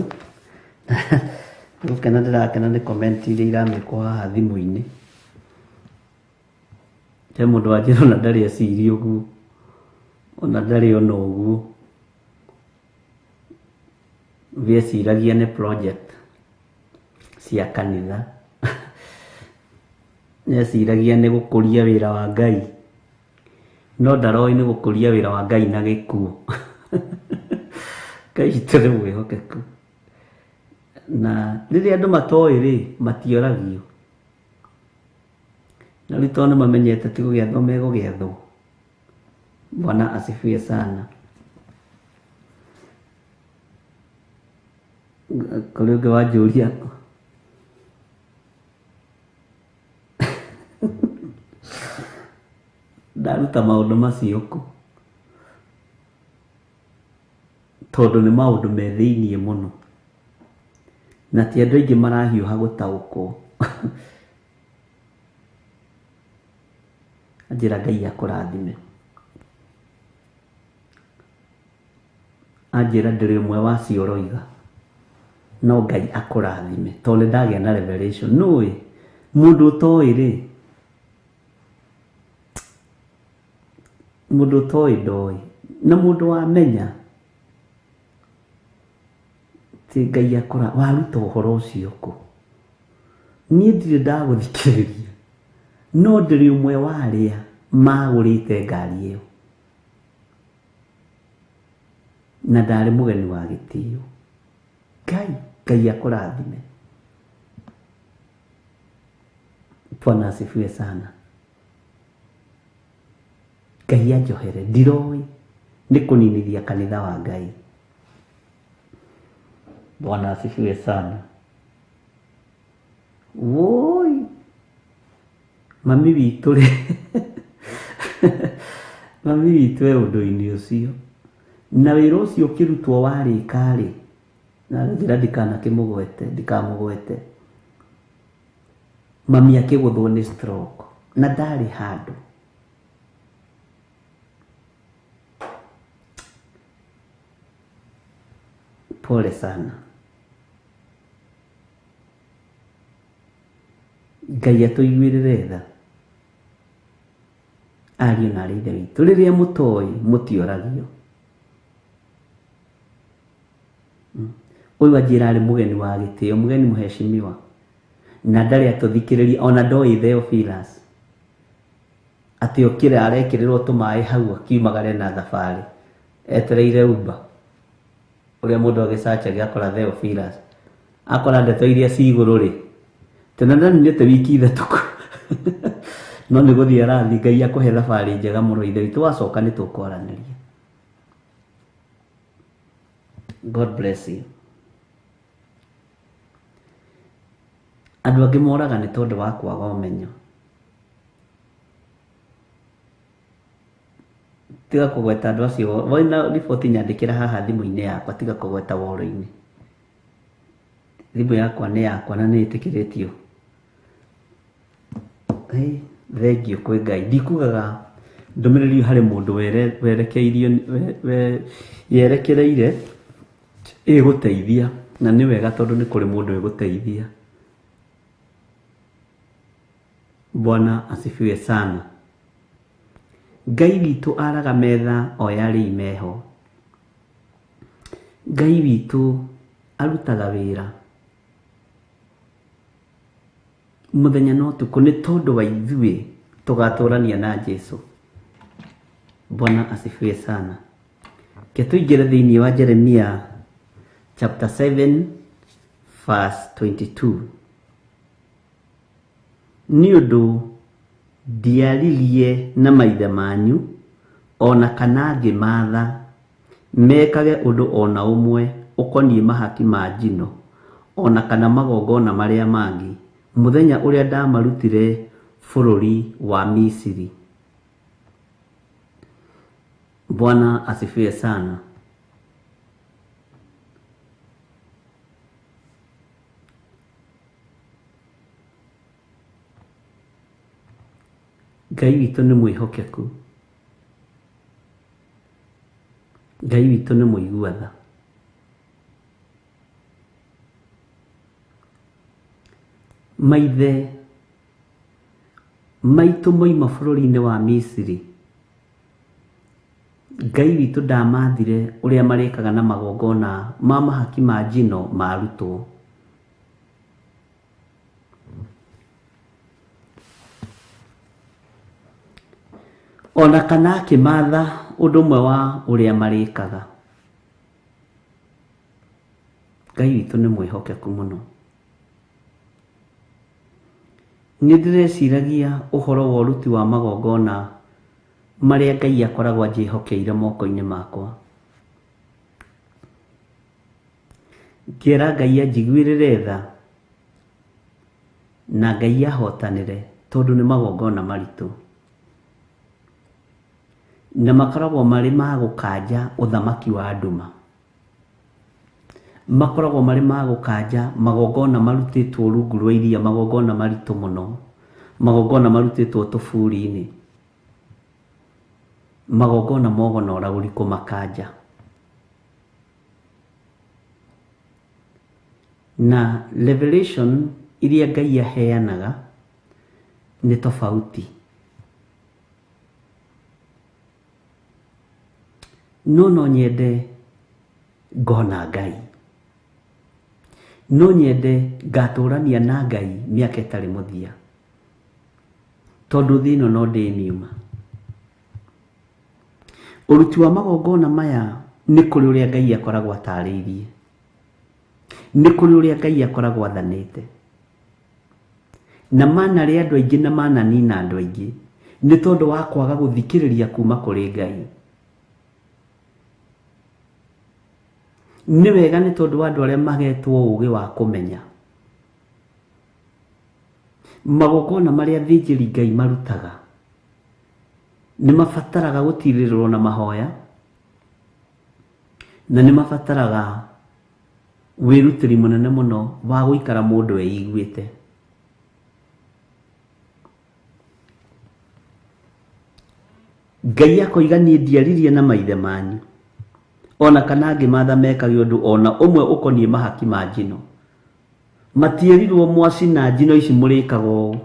Gũkena ndĩrakena nĩ comment iria iramĩkwo haha thimũ-inĩ. He mũndũ wanjĩra ona ndarĩ eciria ũguo, ona ndarĩ ona ũguo, weciragia nĩ project cia kanitha, neciragia nĩ gũkũria wĩra wa Ngai, no ndaroĩ nĩ gũkũria wĩra wa Ngai na gĩkuũ. Ngai witũ nĩ mwĩhokeku, na rĩrĩa andũ matoĩ rĩ matioragio, na rĩu tondũ nĩmamenyete ti gũgĩathwo megũgĩathwo. Bwana asifiwe sana. Kũrĩ ũngĩ wanjũria ndaruta maũndũ macio kũ, tondũ nĩ maũndũ me thĩiniĩ mũno, na ti andũ aingĩ marahiũha gũtaũkwo. Anjĩra Ngai akũrathime. Anjĩra ndĩrĩ ũmwe wa cio ũroiga, no Ngai akũrathime, tondũ ndagĩa na revelation. Nũĩ mũndũ ũtoĩ rĩ, mũndũ ũtoĩ ndoĩ, na mũndũ wamenya ti Ngai akũra. Waruta ũhoro ũcio kũ? Niĩ ndirĩ ndagũthikĩrĩria, no ndĩrĩ ũmwe wa arĩa magũrĩte ngari ĩyo, na ndarĩ mũgeni wa gĩtĩo. Ngai akũrathime. Bwana asifiwe sana. Ngai anjohere, ndiroĩ nĩ kũninithia kanitha wa Ngai. Bwana asifiwe sana. Woi mami witũ rĩ, mami witũ e ũndũ-inĩ ũcio, na wĩra ũcio ũkĩrutwo warĩka rĩ, na njĩra ndikamũgwete, mami akĩgũthwo nĩ stroke na ndarĩ handũ. Pole sana. Ngai atũiguĩrĩre tha. Ariũ na aithe witũ, rĩrĩa mũtoĩ mũtioragio. Ũyũ anjĩra arĩ mũgeni wa gĩtĩo, mũgeni mũheshimiwa, na ndarĩ atũthikĩrĩria, ona ndoĩ Theophilus atĩ ũkĩra arekĩrĩrwo tũmaĩ hau akiumagare na thabarĩ etereire Uber. Ũrĩa mũndũ agĩcachagia akora Theophilus, akora ndeto iria ci igũrũ rĩ, tũnananĩte wiki ithatũ kũ. No nĩ gũthiĩ arathi. Ngai akũhe thabarĩ njega mũno ithe witũ, wacoka nĩ tũkwaranĩria. God bless you. Andũ angĩ moraga nĩ tondũ wa kwaga ũmenyo. Tiga kũgweta andũ acio, woina riboti nyandĩkĩra haha thimũ-inĩ yakwa, tiga kũgweta woro-inĩ. Thimũ yakwa nĩ yakwa na nĩ ĩtĩkĩrĩtio. Thengio kwĩ Ngai. Ndikugaga ndũmĩrĩri harĩ mũndũ yerekereire ĩgũteithia, na nĩ wega tondũ nĩ kũrĩ mũndũ ĩgũteithia. Bwana asifiwe sana. Ngai witũ araga metha o yarĩ imeho. Ngai witũ arutaga wĩra mũthenya no tukũ, nĩ tondũ wa ithuĩ tũgatũrania na Jesũ. Bwana asifiwe sana. Ke tũingĩre thĩinĩ wa Jeremia chapter 7 verse 22. Nĩ ũndũ ndiaririe na maithe manyu, ona kana ngĩmatha mekage ũndũ ona ũmwe ũkoniĩ mahaki ma njino, ona kana magongona marĩa mangĩ, mũthenya ũrĩa ndamarutire bũrũri wa Misiri. Bwana asifiwe sana. Ngai witũ nĩ mwĩhokeku. Ngai witũ nĩ mũigua-tha. Maithe maitũ moima bũrũri-inĩ wa Misiri, Ngai witũ ndamathire ũrĩa marĩkaga na magongona ma mahaki ma njino marutwo. Ona kana akĩmatha ũndũ ũmwe wa ũrĩa marĩkaga. Ngai witũ nĩ mwĩhokeku mũno. Nĩ ndĩreciragia ũhoro wa ũruti wa magongona marĩa Ngai akoragwo anjĩhokeire moko-inĩ makwa. Ngĩra Ngai anjiguĩrĩre tha na Ngai ahotanĩre, tondũ nĩ magongona maritũ na makoragwo marĩ ma gũkanja ũthamaki wa nduma. Makoragwo marĩ ma gũkanja magongona marutĩtwo rungu rwa iria, magongona maritũ mũno, magongona marutĩtwo tũburi-inĩ, magongona mogona ũragũri kũmakanja. Na revelation iria Ngai aheanaga nĩ tofauti. No nyende ngona Ngai, no nyende ngatũrania na Ngai mĩaka ĩtarĩ mũthia, tondũ thĩ ĩno no ndĩniuma. Ũruti wa magongona maya nĩ kũrĩ ũrĩa Ngai akoragwo atarĩirie, nĩ kũrĩ ũrĩa Ngai akoragwo athanĩte, na manarĩ andũ aingĩ na mananina andũ aingĩ nĩ tondũ wa kwaga gũthikĩrĩria kuma kũrĩ Ngai. Nĩ wega nĩ tondũ wa andũ arĩa magetwo ũũgĩ wa kũmenya magongona marĩa athĩnjĩri Ngai marutaga nĩ mabataraga gũtirĩrĩrwo na mahoya, na nĩ mabataraga wĩrutĩri mũnene mũno wa gũikara mũndũ eiguĩte. Ngai akoiga niĩ ndiaririe na maithe manyu, ona kana ngĩmatha mekage ũndũ ona ũmwe ũkoniĩ mahaki ma njino. Matierirwo mwacina njino ici mũrĩkaga ũũ,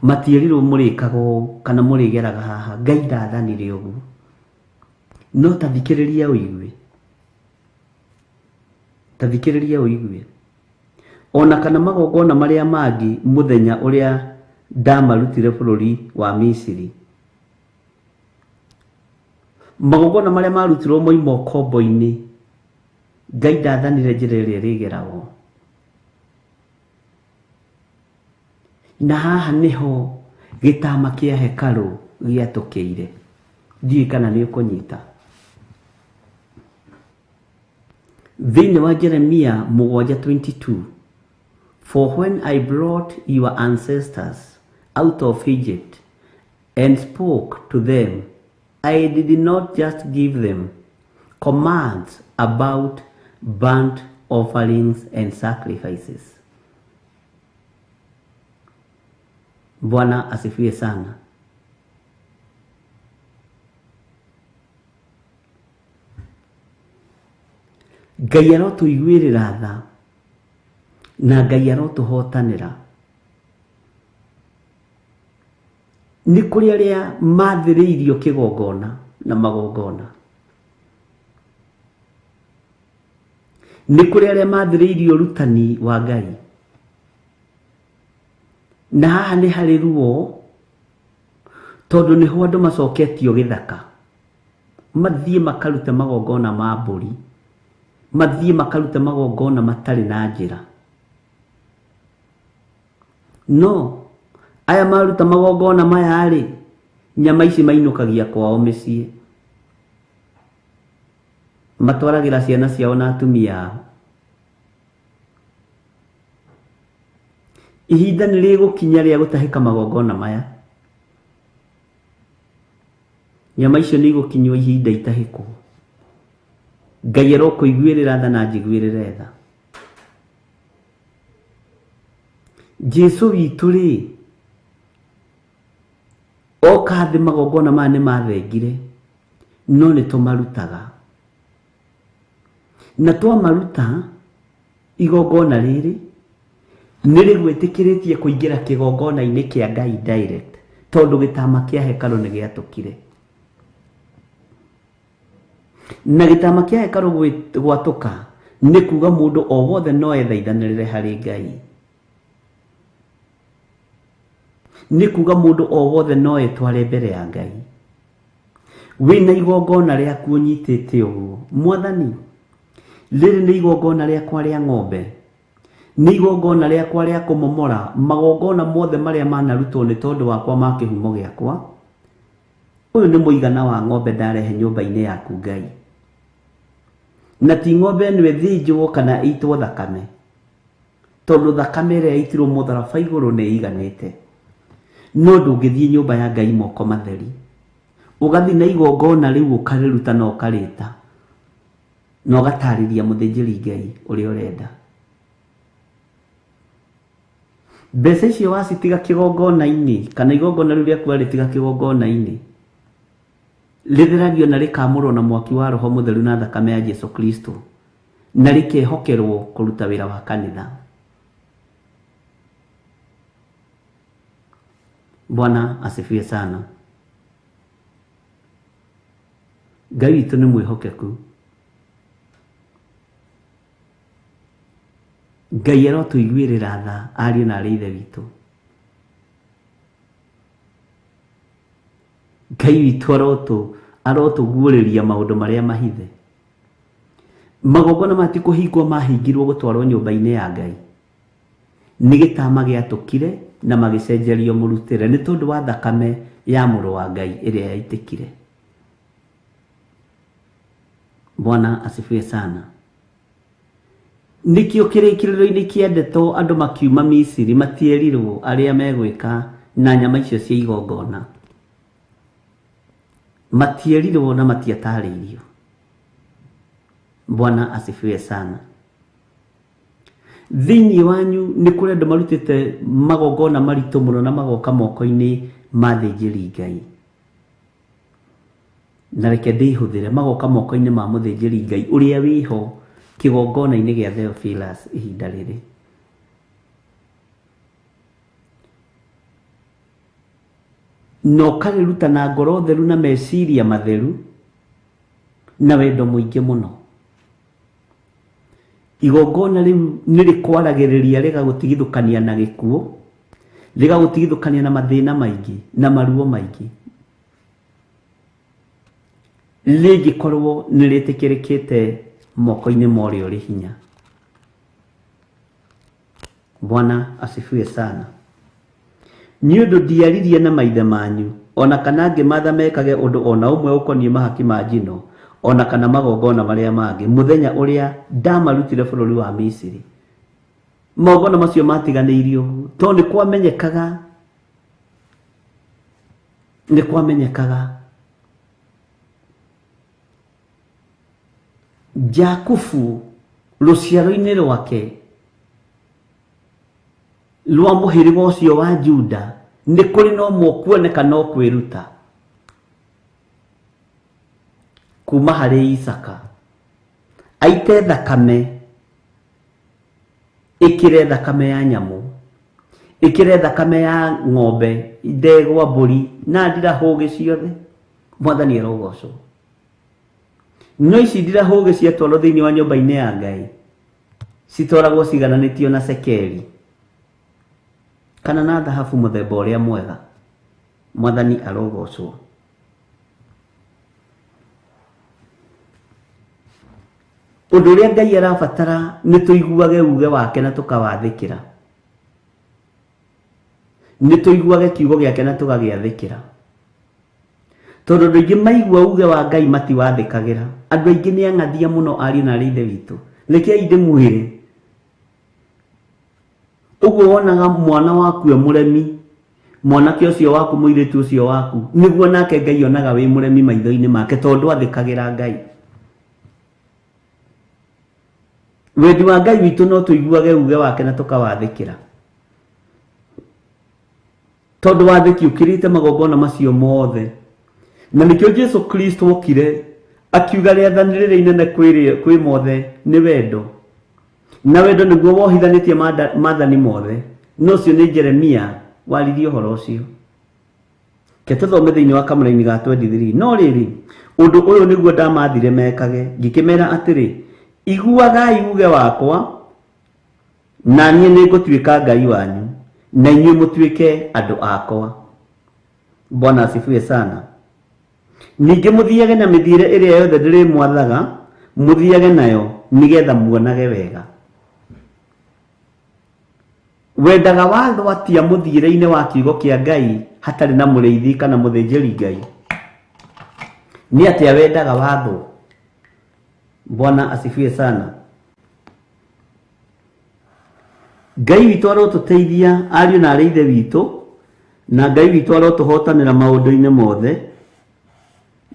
matierirwo mũrĩkaga ũũ kana mũrĩgeraga haha. Ngai ndathanire ũguo. No tathikĩrĩria ũigue, tathikĩrĩria ũigue. Ona kana magongona marĩa mangĩ mũthenya ũrĩa ndamarutire bũrũri wa Misiri, magongona marĩa marutirwo moima ũkombo-inĩ, Ngai ndathanire njĩra ĩrĩa ĩrĩgeragwo. Na haha nĩho gĩtama kĩa hekarũ gĩatũkĩire. Ndiũĩ kana nĩ ũkũnyita. Thĩinĩ wa Jeremia 7:22, for when I brought your ancestors out of Egypt and spoke to them, I did not just give them commands about burnt offerings and sacrifices. Bwana asifiwe sana. Ngai arotũiguĩrĩra tha na Ngai arotũhotanĩra. Nĩ kũrĩ arĩa mathĩrĩirio kĩgongona na magongona, nĩ kũrĩ arĩa mathĩrĩirio rutani wa Ngai, na haha nĩ harĩ ruo, tondũ nĩho andũ macoketio gĩthaka, mathiĩ makarute magongona ma mbũri, mathiĩ makarute magongona matarĩ na njĩra. No aya maruta magongona maya rĩ, nyama ici mainũkagia kwao mĩciĩ, matwaragĩra ciana ciao na atumia ao. Ihinda nĩ rĩgũkinya rĩa gũtahĩka magongona maya, nyama icio nĩ igũkinywo ihinda itahĩkwo. Ngai arokũiguĩrĩra tha na njiguĩrĩre tha. Jesu witũ rĩ, oka thĩ magongona maya nĩ mathengire, no nĩ tũmarutaga. Na twamaruta igongona rĩrĩ nĩ rĩgwĩtĩkĩrĩtie kũingĩra kĩgongona-inĩ kĩa Ngai direct, tondũ gĩtama kĩa hekarũ nĩ gĩatũkire. Na gĩtama kĩa hekarũ gwatũka nĩ kuga mũndũ o wothe no ethaithanĩrĩre harĩ Ngai. Nĩ kuga mũndũ o wothe no etware mbere ya Ngai. Wĩna igongona rĩaku ũnyitĩte ũguo, Mwathani, rĩrĩ nĩ igongona rĩakwa rĩa ng'ombe, nĩ igongona rĩakwa rĩa kũmomora magongona mothe marĩa manarutwo nĩ tondũ wakwa ma kĩhumo gĩakwa. Ũyũ nĩ mũigana wa ng'ombe ndarehe nyũmba-inĩ yaku Ngai. Na ti ng'ombe ĩno ĩthĩnjwo kana ĩitwo thakame, tondũ thakame ĩrĩa ĩitirwo mũtharaba igũrũ nĩ ĩiganĩte. No ndũngĩthiĩ nyũmba ya Ngai moko matheri, ũgathiĩ na igongona rĩu ũkarĩruta na ũkarĩta, na ũgatarĩria mũthĩnjĩri Ngai ũrĩa ũrenda. Mbeca icio wacitiga kĩgongona-inĩ, kana igongona rĩu rĩaku warĩtiga kĩgongona-inĩ, rĩtheragio na rĩkamũrwo na mwaki wa Roho Mũtheru na thakame ya Jesu Kristo, na rĩkehokerwo kũruta wĩra wa kanitha. Bwana asifiwe sana. Ngai witũ nĩ mwĩhokeku. Ngai arotũiguĩrĩra tha ariũ na arĩ ithe witũ. Ngai witũ arotũguũrĩria maũndũ marĩa mahithe. Magongona matikũhingwo mahingirwo gũtwarwo nyũmba-inĩ ya Ngai. Nĩ gĩtama gĩatũkire na magĩcenjerio mũrutĩre nĩ tondũ wa thakame ya mũrũ wa Ngai ĩrĩa yaitĩkire. Bwana asifiwe sana. Nikĩo kĩrĩkĩrĩro-inĩ kĩa ndeto andũ makiuma Misiri matierirwo arĩa megwĩka na nyama icio cia igongona. Matierirwo na matiatarĩirio. Bwana asifiwe sana. Thĩinĩ wanyu nĩ kũrĩ andũ marutĩte magongona maritũ mũno na magoka moko-inĩ ma thĩnjĩri Ngai. Na reke ndĩhũthĩre magoka moko-inĩ ma mũthĩnjĩri Ngai ũrĩa wĩho kĩgongona-inĩ gĩa Theophilus ihinda rĩrĩ. No karĩruta na ngoro theru na meciria matheru na wendo mũingĩ mũno. Igongona rĩu nĩ rĩkwaragĩrĩria rĩgagũtigithũkania na gĩkuũ, rĩgagũtigithũkania na mathĩna maingĩ na maruo maingĩ. Rĩngĩkorwo nĩ rĩtĩkĩrĩkĩte moko-inĩ ma ũrĩa ũrĩ hinya. Bwana asifiwe sana. Nĩ ũndũ ndiaririe na maithe manyu, ona kana ngĩmatha mekage ũndũ ona ũmwe ũkoniĩ mahaki ma njino, ona kana magongona marĩa mangĩ, mũthenya ũrĩa ndamarutire bũrũri wa Misiri. Magongona macio matiganĩirio, to nĩ kwamenyekaga Jakubu rũciaro-inĩ rwake rwa mũhĩrĩga ũcio wa Juda nĩ kũrĩ no kuoneka no kwĩruta kuma harĩ Isaka, aite thakame, ĩkĩre thakame ya nyamũ, ĩkĩre thakame ya ng'ombe, ndegwa, mbũri na ndirahũgĩ ciothe. Mwathani arogocwo. No ici ndirahũgĩ ciatwarwo thĩinĩ wa nyũmba-inĩ ya Ngai citwaragwo cigananĩtio na cekeri kana na thahabu mũthemba ũrĩa mwega. Mwathani arogocwo. Ũndũ ũrĩa Ngai arabatara nĩ tũiguage uge wake na tũkawathĩkĩra. Nĩ tũiguage kiugo gĩake na tũgagĩathĩkĩra. Tondũ andũ aingĩ maigua uge wa Ngai matiwathĩkagĩra. Andũ aingĩ nĩ ang'athia mũno ariũ na arĩ ithe witũ. Rekei ndĩmwĩre, ũguo wonaga mwana waku mũremi mwanake ũcio waku mũirĩtu ũcio waku nĩguo nake Ngai onaga wĩ mũremi maitho-inĩ make tondũ athĩkagĩra Ngai. Wendi wa Ngai witũ no tũiguage uge wake na tũkawathĩkĩra, tondũ wathĩki ũkĩrĩte magongona macio mothe. Na nĩkĩo Jesu Kristo okire akiuga rĩathani rĩrĩa inene kwĩ mothe nĩ wendo, na wendo nĩguo wohithanĩtie maathani mothe. No ũcio nĩ Jeremia waririe ũhoro ũcio. Ke tũthome thĩinĩ wa kamũra-inĩ ga 23. No rĩrĩ ũndũ ũyũ nĩguo ndamathire mekage, ngĩkĩmera atĩrĩ, iguagai uge wakwa na niĩ nĩngũtuĩka Ngai wanyu na inyuĩ mũtuĩke andũ akwa. Bwana asifiwe sana. Ningĩ mũthiage na mĩthiĩre ĩrĩa yothe ndĩrĩmwathaga, mũthiage nayo nĩgetha muonage wega. Wendaga watho atia mũthiĩre-inĩ wa kiugo kĩa Ngai hatarĩ na mũrĩithi kana mũthĩnjĩri Ngai? Nĩ atĩa wendaga watho? Bwana asifiwe sana. Ngai witũ arotũteithia ariũ na arĩ ithe witũ, na Ngai witũ arotũhotanĩra maũndũ-inĩ mothe,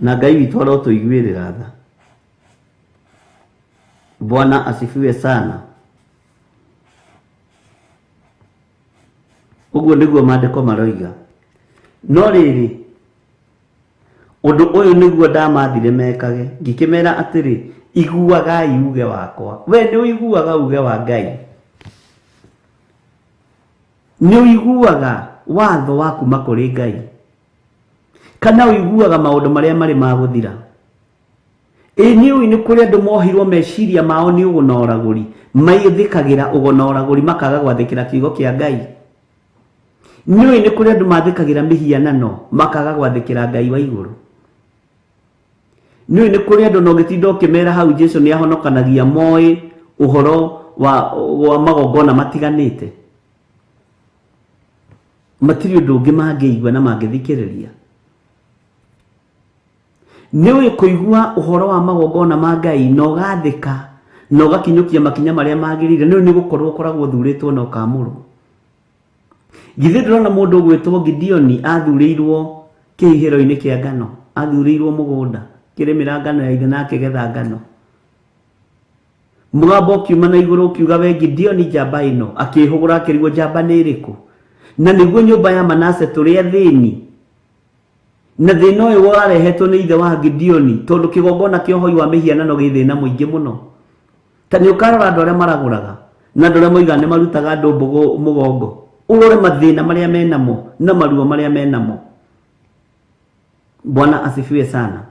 na Ngai witũ arotũiguĩrĩra tha. Bwana asifiwe sana. Ũguo nĩguo maandĩko maroiga. No rĩrĩ ũndũ ũyũ nĩguo ndamathire mekage, ngĩkĩmera atĩrĩ, iguagai uge wakwa. We nĩ ũiguaga uge wa Ngai? Nĩ ũiguaga watho wa kuma kũrĩ Ngai? Kana ũiguaga maũndũ marĩa marĩ ma gũthira? Nĩ ũĩ nĩ kũrĩ andũ mohirwo meciria mao nĩ ũgona ũragũri, maithĩkagĩra ũgona ũragũri makaga gwathĩkĩra kiugo kĩa Ngai. Nĩ ũĩ nĩ kũrĩ andũ mathĩkagĩra mĩhianano makaga gwathĩkĩra Ngai wa igũrũ. Nĩ ũĩ nĩ kũrĩ andũ no gĩtinda ũkĩmera hau Jesu nĩ ahonokanagia moĩ ũhoro wa magongona matiganĩte. Matirĩ ũndũ ũngĩ mangĩigua na mangĩthikĩrĩria. Nĩ ũĩ kũigua ũhoro wa magongona ma Ngai na ũgathĩka na ũgakinyũkia makinya marĩa magĩrĩire. Nĩ ũĩ nĩ gũkorwo ũkoragwo ũthurĩtwo na ũkamũrwo. Githĩ ndĩrona mũndũ ũgwĩtwo Gideoni athurĩirwo kĩhihĩro-inĩ kĩa ngano, athurĩirwo mũgũnda kĩrĩmĩra ngano ya ithe na akĩgetha ngano. Mũgambo ũkiuma na igũrũ ũkiuga, we Gideoni njamba ĩno, akĩhũgũra akĩrigwo njamba nĩ ĩrĩkũ? Na nĩguo nyũmba ya Manase tũrĩ athĩni. Na thĩna ũyũ warehetwo nĩ ithe wa Gideoni tondũ kĩgongona kĩa ũhoi wa mĩhianano gĩ thĩna mũingĩ mũno. Ta nĩ ũkarora andũ arĩa maragũraga na andũ arĩa moigaga nĩ marutaga andũ mũgongo, urore mathĩna marĩa menamo na maruo marĩa menamo. Bwana asifiwe sana.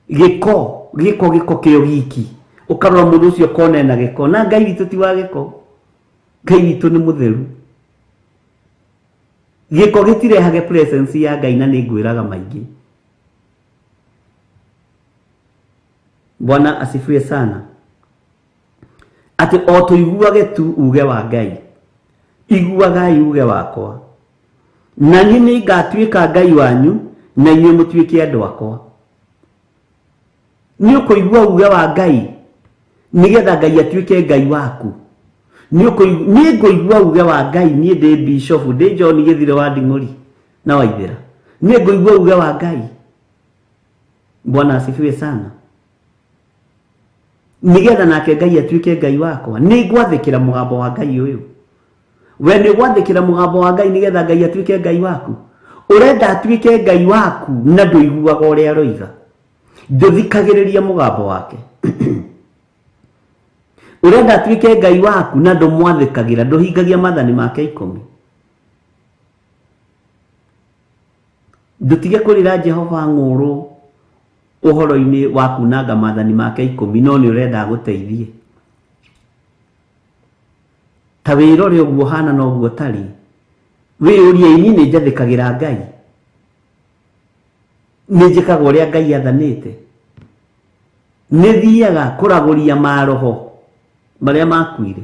Gĩko kĩo giki, ũkarora mũndũ ũcio kone na gĩko, na Ngai witũ ti wa gĩko. Ngai witũ nĩ mũtheru. Gĩko gĩtirehage presence ya Ngai na nĩ ngwĩraga maingĩ. Bwana asifiwe sana. Ati o tũiguage tu uge wa Ngai. Iguagai uge wakwa. Na niĩ nĩ ngatuĩka Ngai wanyu na inyuĩ mũtuĩke andũ akwa. Nĩ ũkũigua uge wa Ngai nĩgetha Ngai atuĩke Ngai waku. Nĩ ngũigua uge wa Ngai niĩ ndĩ Bishop, ndĩ John Gĩthire wa Nding'ũri na Waithĩra. Nĩ ngũigua uge wa Ngai. Bwana asifiwe sana. Nĩgetha nake Ngai atuĩke Ngai wakwa. Nĩ ngwathĩkĩra mũgambo wa Ngai ũyũ. We nĩ gwathĩkĩra mũgambo wa Ngai nĩgetha Ngai atuĩke Ngai waku? Ũrenda atuĩke Ngai waku na ndũiguaga ũrĩa aroiga, ndũthikagĩrĩria mũgambo wake. Ũrenda atuĩke Ngai waku na ndũmwathĩkagĩra, ndũhingagia maathani make 10. Ndũtige kũrĩra Jehova ng'ũrũ ũhoro-inĩ wa kunanga maathani make 10, no nĩ ũrenda agũteithie. Ta wĩrore ũguo hana na ũguo tari. Wĩyũrie-inĩ nĩ njathĩkagĩra Ngai? Nĩ njĩkaga ũrĩa Ngai athanĩte? Nĩ thiaga kũragũria maroho marĩa makuire?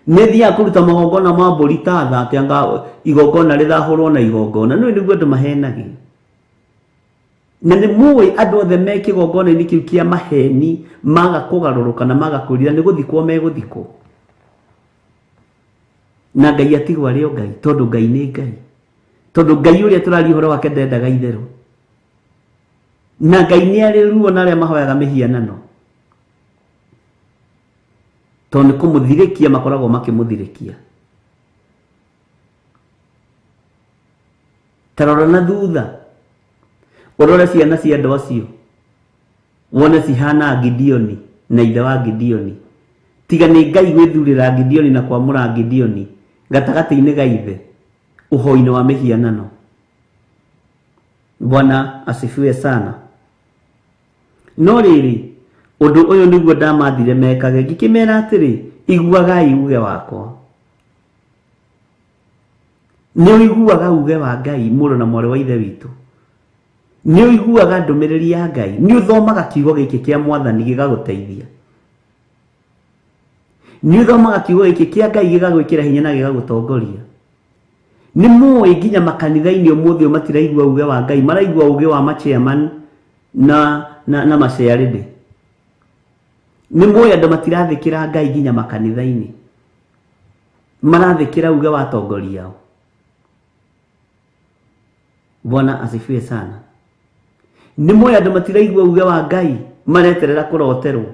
Nĩ thiaga kũruta magongona ma mbũri ta tha atĩ anga igongona rĩrahũrwo na igongona? Nĩ nĩguo andũ mahenagia. Na nĩ mũĩ andũ othe me kĩgongona-inĩ kĩu kĩa maheni maga kũgarũrũka na maga kũrira nĩ gũthikwo megũthikwo. na Ngai atigwo arĩ o Ngai, tondũ Ngai nĩ Ngai, tondũ Ngai ũrĩa tũraria ũhoro wake ndendaga itherũ, na Ngai nĩ arĩ ruo na arĩa mahoyaga mĩhianano, tondũ nĩ kũmũthirĩkia makoragwo makĩmũthirĩkia. Tarora na thutha ũrore ciana cia andũ acio, wone cihana Gideoni na ithe wa Gideoni, tiga nĩ Ngai gwĩthurĩra Gideoni na kwamũra Gideoni gatagatĩ-inĩ ga ithe ũhoi-inĩ wa mĩhianano. Bwana asifiwe sana. No rĩrĩ, ũndũ ũyũ nĩguo ndamathire mekage, ngĩkĩmera atĩrĩ, iguagai uge wakwa. Nĩ ũiguaga uge wa Ngai mũrũ na mwarĩ wa ithe witũ? Nĩ ũiguaga ndũmĩrĩri ya Ngai? Nĩ ũthomaga kiugo gĩkĩ kĩa Mwathani gĩgagũteithia? Nĩ ũthomaga kiugo gĩkĩ kĩa Ngai gĩgagwĩkĩra hinya na gĩgagũtongoria? Nĩ mũĩ nginya makanitha-inĩ ũmũthĩ ũyũ matiraigua uge wa Ngai, maraigua uge wa machairman na macerĩndĩ? Nĩ mũĩ andũ matirathĩkĩra Ngai nginya makanitha-inĩ, marathĩkĩra uge wa atongoria ao? Bwana asifiwe sana. Nĩ mũĩ andũ matiraigua uge wa Ngai, mareterera kũroterwo?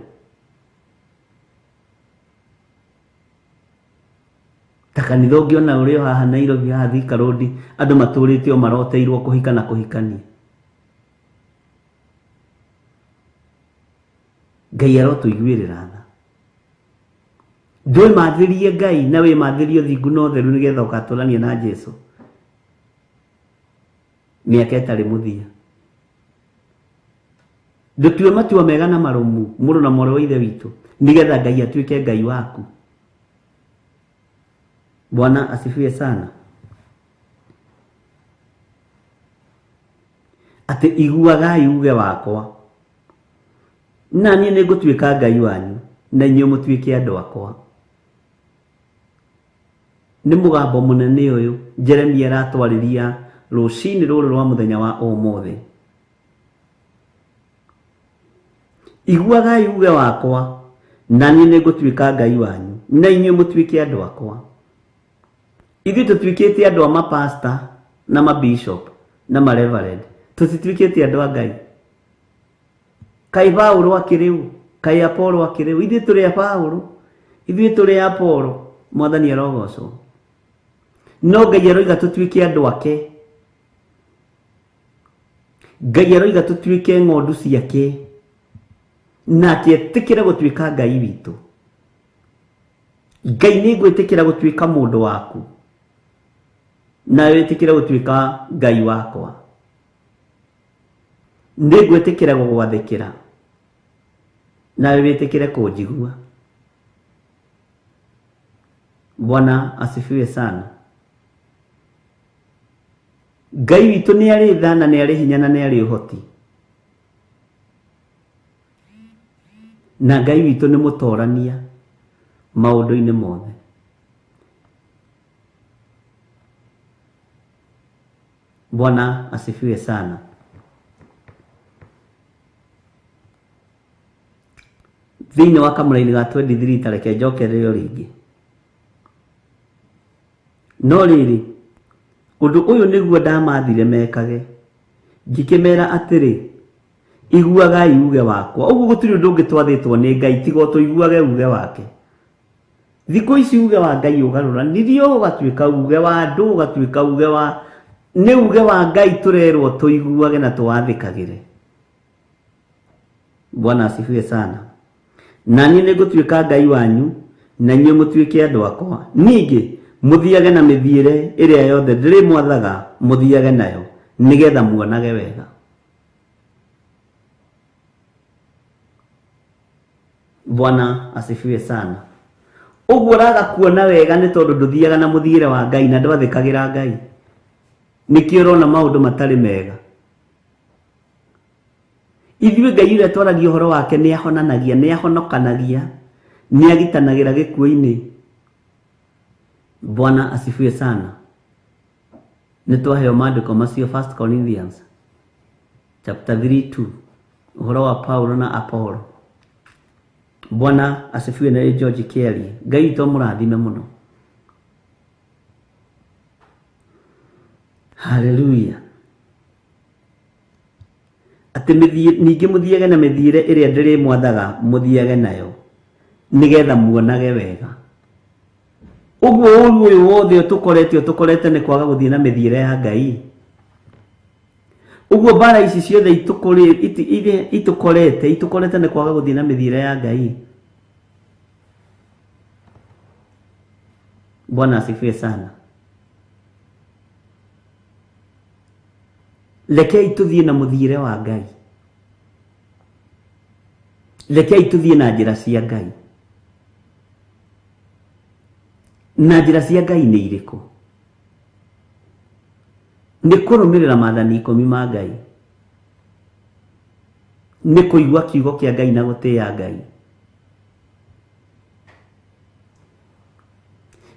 Ta kanitha ũngĩona ũrĩa haha Nairobi, haha Thika Road, andũ matũrĩte o maroteirwo kũhika na kũhikania. Ngai arotũiguĩrĩra tha. Ndũĩ mathĩrie Ngai na wĩ mathĩrie ũthingu na ũtheru nĩgetha ũgatũrania na Jesũ mĩaka ĩtarĩ mũthia. Ndũtue matua mega na marũmu mũrũ na mwarĩ wa ithe witũ nĩgetha Ngai atuĩke Ngai waku. Bwana asifiwe sana. Atĩ iguagai uge wakwa, na niĩ nĩngũtuĩka Ngai wanyu na inyuĩ mũtuĩke andũ akwa. Nĩ mũgambo mũnene ũyũ Jeremia aratwarĩria rũcinĩ rũrũ rwa mũthenya wa ũmũthĩ. Iguagai uge wakwa, na niĩ nĩngũtuĩka Ngai wanyu na inyuĩ mũtuĩke andũ akwa. Ithuĩ tũtuĩkĩte andũ a mapasta na mabishop na mareverend, tũtituĩkĩte andũ a Ngai. Kaĩ Paulo akĩrĩ ũ? Kaĩ Apolo akĩrĩ ũ? Ithuĩ tũrĩ a Paulo, ithuĩ tũrĩ a Apolo, Mwathani arogocwo. No Ngai aroiga tũtuĩke andũ ake. Ngai aroiga tũtuĩke ng'ondu ciake, nake etĩkĩre gũtuĩka Ngai witũ. Ngai nĩ ngwĩtĩkĩra gũtuĩka mũndũ waku, na wĩtĩkĩre gũtuĩka Ngai wakwa. Nĩ ngwĩtĩkĩra gũgwathĩkĩra, na wĩtĩkĩre kũnjigua. Bwana asifiwe sana. Ngai witũ nĩ arĩ tha na nĩ arĩ hinya na nĩ arĩ ũhoti. Na Ngai witũ nĩ mũtorania maũndũ-inĩ mothe. Bwana asifiwe sana. Thĩinĩ wa kamũra-inĩ ga 23 tareke njokererio rĩngĩ. No rĩrĩ, ũndũ ũyũ nĩguo ndamathire mekage, ngĩkĩmera atĩrĩ, iguagai uge wakwa. Ũguo gũtirĩ ũndũ ũngĩ twathĩtwo nĩ Ngai tiga o tũiguage uge wake. Thikũ ici uge wa Ngai ũgarũranirio ũgatuĩka uge wa andũ, ũgatuĩka uge wa... nĩ uge wa Ngai tũrerwo tũiguage na tũwathĩkagĩre. Bwana asifiwe sana. Na niĩ nĩngũtuĩka Ngai wanyu na inyuĩ mũtuĩke andũ akwa. Ningĩ mũthiage na mĩthiĩre ĩrĩa yothe ndĩrĩmwathaga mũthiage nayo nĩgetha muonage wega. Bwana asifiwe sana. Ũguo ũraga kuona wega nĩ tondũ ndũthiaga na mũthiĩre wa Ngai na ndwathĩkagĩra Ngai. Nĩkĩo ũrona maũndũ matarĩ mega. Ithuĩ Ngai ũrĩa twaragia ũhoro wake nĩ ahonanagia, nĩ ahonokanagia, nĩ agitanagĩra gĩkuũ-inĩ. Bwana asifiwe sana. Nĩ twaheo maandĩko macio 1 Corinthians chapter 3:2, ũhoro wa Paulo na Apolo. Bwana asifiwe na George Kelly. Ngai to mũrathime mũno. Hallelujah. Ati ningĩ mũthiage na mĩthiĩre ĩrĩa ndĩrĩmwathaga mũthiage nayo nĩgetha muonage wega. Ũguo ũru ũyũ wothe tũkorete nĩ kwaga gũthiĩ na mĩthiĩre ya Ngai. Ũguo bara ici ciothe itukorete nĩ kwaga gũthiĩ na mĩthiĩre ya Ngai. Bwana asifiwe sana. Rekei tuthiĩ na mũthiĩre wa Ngai. Rekei tuthiĩ na njĩra cia Ngai. Na njĩra cia Ngai nĩ irĩkũ? Nĩ kũrũmĩrĩra maathani 10 ma Ngai. Nĩ kũigua kiugo kĩa Ngai na gũtĩĩa Ngai.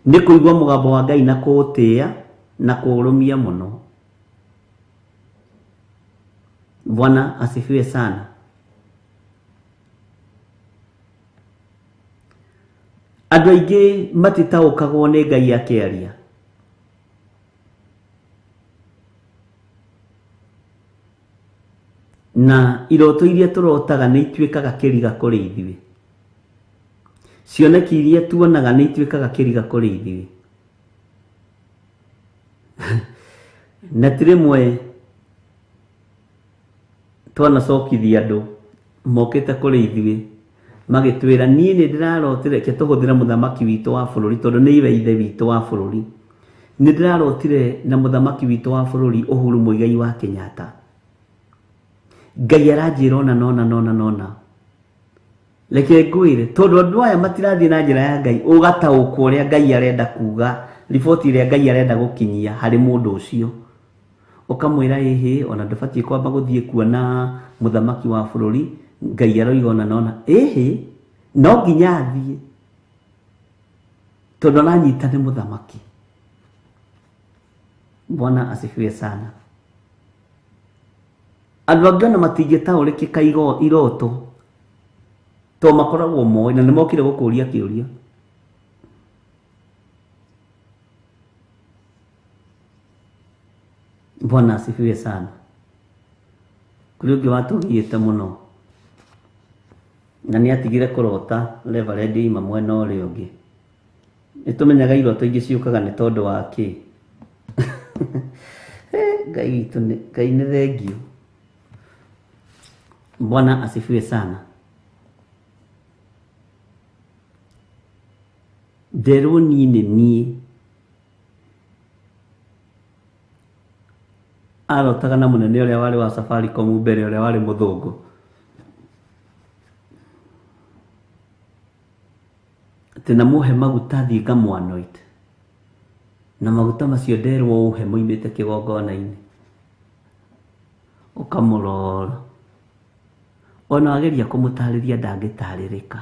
Nĩ kũigua mũgambo wa Ngai na kũũtĩĩa na kũũrũmia mũno. Bwana asifiwe sana. Andũ aingĩ matitaũkagwo nĩ Ngai akĩaria. Na iroto iria tũrotaga nĩ ituĩkaga kĩriga kũrĩ ithuĩ. Cioneki iria tuonaga nĩ ituĩkaga kĩriga kũrĩ ithuĩ. Na tirĩmwe twanacokithia andũ mokĩte kũrĩ ithuĩ magĩtwĩra niĩ nĩ ndĩrarotire ke tũhũthĩra mũthamaki witũ wa bũrũri tondũ nĩ iwe ithe witũ wa bũrũri. Nĩ ndĩrarotire na mũthamaki witũ wa bũrũri Uhuru Muigai wa Kenyatta. Ngai aranjĩra nona. Reke ngwĩre tondũ andũ aya matirathiĩ na njĩra ya Ngai ũgataũkwo ũrĩa Ngai arenda kuga, riboti ĩrĩa Ngai arenda gũkinyia harĩ mũndũ ũcio. Ukamwĩra ĩhĩ ona ndũbatiĩ kwamba gũthiĩ kuona mũthamaki wa bũrũri, Ngai aroiga nona ĩhĩ no nginya athiĩ tondũ aranyita nĩ mũthamaki. Bwana asifiwe sana. Andũ angĩ ona matingĩtaũrĩkĩka iroto to makoragwo moĩ na nĩ mokire gũkũria kĩũria. Bwana asifiwe sana. Kũrĩ ũngĩ watũgiĩte mũno na nĩ atigire kũrota Reverend Ima mwena ũrĩa ũngĩ. Nĩ tũmenyaga iroto ingĩ ciũkaga nĩ tondũ wa kĩ? Ngai witũ Ngai nĩ thengio. Bwana asifiwe sana. Nderwo niĩ arotaga na mũnene ũrĩa warĩ wa Safaricom mbere ũrĩa warĩ mũthũngũ. Atĩ na mũhe maguta thiĩ ngamwanoite. Na maguta macio nderwo ũhe moimĩte kĩgongona-inĩ. Ũkamũrora. Ona wageria kũmũtarĩria ndangĩtarĩrĩka.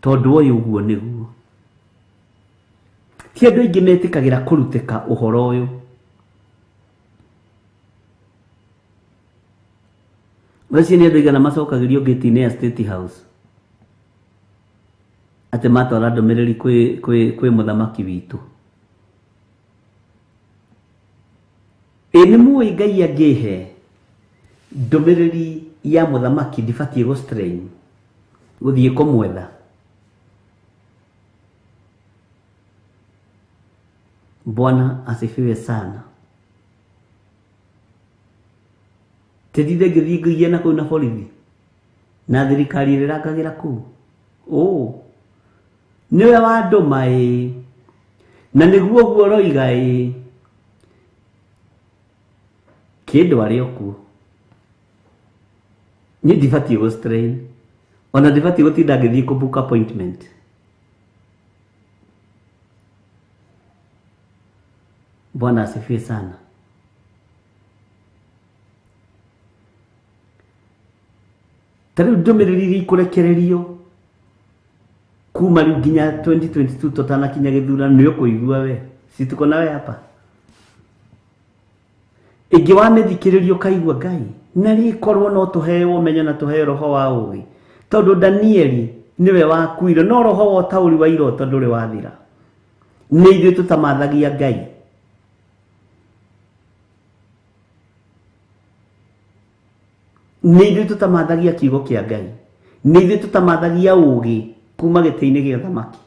Tondũ ũyũ ũguo nĩguo. Ti andũ aingĩ metĩkagĩra kũrutĩka ũhoro ũyũ. Weci nĩ andũ aigana macokagĩrio gate-inĩ ya State House. Atĩ matwara ndũmĩrĩri kwĩ mũthamaki witũ. Ĩ nĩ mũĩ Ngai angĩhe ndũmĩrĩri ya mũthamaki ndibatiĩ gũstrain gũthiĩ kũmwetha. Bwana asifiwe sana. Tedide ngĩthiĩ ngĩgia na kũu na borithi na thirikari ĩrangagĩra kũu. Nĩwe wandũma na nĩguo guo roiga kĩndũ arĩ okuo. Niĩ ndibatiĩ gũstrain ona ndibatiĩ gũtinda ngĩthiĩ kũbook appointment. Bwana asifiwe sana. Tarĩu ndũmĩrĩri iria ikũrekererio kuma rĩu nginya 2022 tũtanakinya gĩthurano nĩ ũkũigua we. Si tuko nawe hapa. Ĩngĩ wamĩthikĩrĩrio kaigua Ngai na rĩkorwo no tũheo ũmenyo na tũheo roho wa ũũgĩ. Tondũ Danieli niwe wakuire no roho wa ũtaũri wa iroto ndũrĩ wathira. Nĩ ithuĩ tũtamathagia Ngai. nĩ ithuĩ tũtamathagia kiugo kĩa Ngai, nĩ ithuĩ tũtamathagia ũũgĩ kuma gĩtĩ-inĩ gĩa thamaki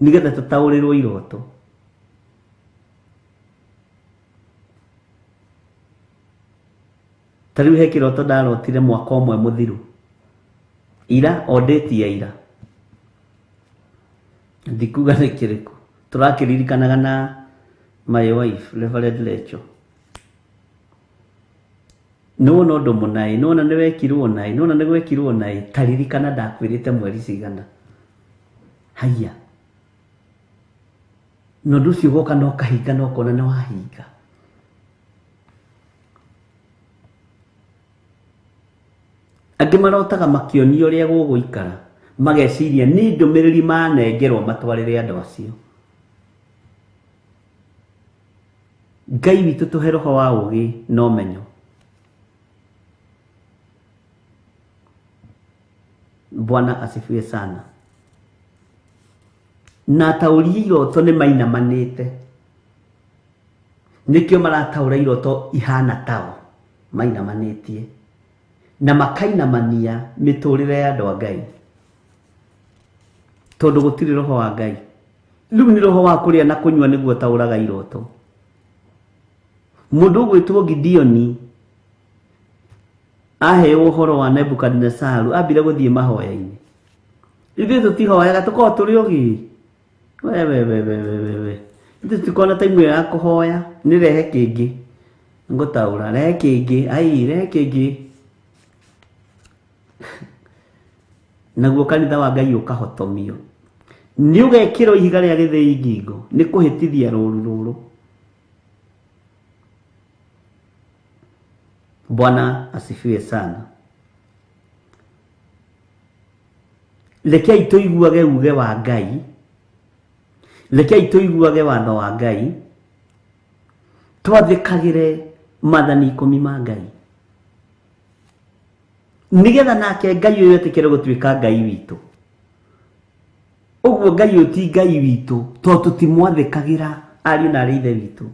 nĩgetha tũtaũrĩrwo iroto. Ta rĩu he kĩroto ndarotire mwaka ũmwe mũthiru, ira o date ya ira, ndikuga nĩ kĩrĩkũ, tũrakĩririkanaga na my wife Reverend Rachel. Nũwona ũndũ mũnaĩ, nũwona nĩ wekirwo naĩ, nũwona nĩ gwekirwo naĩ, taririkana ndakwĩrĩte mweri cigana. Haiya, na ũndũ ũcio ũgoka na ũkahinga na ũkona nĩ wahinga. Angĩ marotaga makĩonio ũrĩa gũgũikara, mageciria nĩ ndũmĩrĩri manengerwo matwarĩre andũ acio. Ngai witũ tũhe roho wa ũũgĩ na ũmenyo. Bwana asifiwe sana. Na ataũri iroto nĩ mainamanĩte, nĩkĩo marataũra iroto ihana tao, mainamanĩtie na makainamania mĩtũrĩre ya andũ a Ngai, tondũ gũtirĩ roho wa Ngai. Rĩu nĩ roho wa kũrĩa na kũnyua nĩguo taũraga iroto. Mũndũ ũgwĩtwo Gideoni aheo ũhoro wa Nebukadnezaru ambire gũthiĩ mahoya-inĩ. Ithuĩ tũtihoyaga, tũkorwo tũrĩ ũgĩ. Ithuĩ tũtikona ta imwe ya kũhoya, nĩ rehe kĩngĩ ngũtaũra, rehe kĩngĩ, ai rehe kĩngĩ. Naguo kanitha wa Ngai ũkahotomio, nĩ ũgekĩrwo ihiga rĩa gĩthĩi ngingo, nĩ kũhĩtithia rũru rũrũ. Bwana asifiwe sana. Rekei tũiguage uge wa Ngai, rekei tũiguage watho wa Ngai, twathĩkagĩre maathani 10 ma Ngai, nĩgetha nake Ngai ũyũ etĩkĩre gũtuĩka Ngai witũ. Ũguo Ngai ũyũ ti Ngai witũ tondũ tũtimwathĩkagĩra ariũ na aarĩ a Ithe witũ,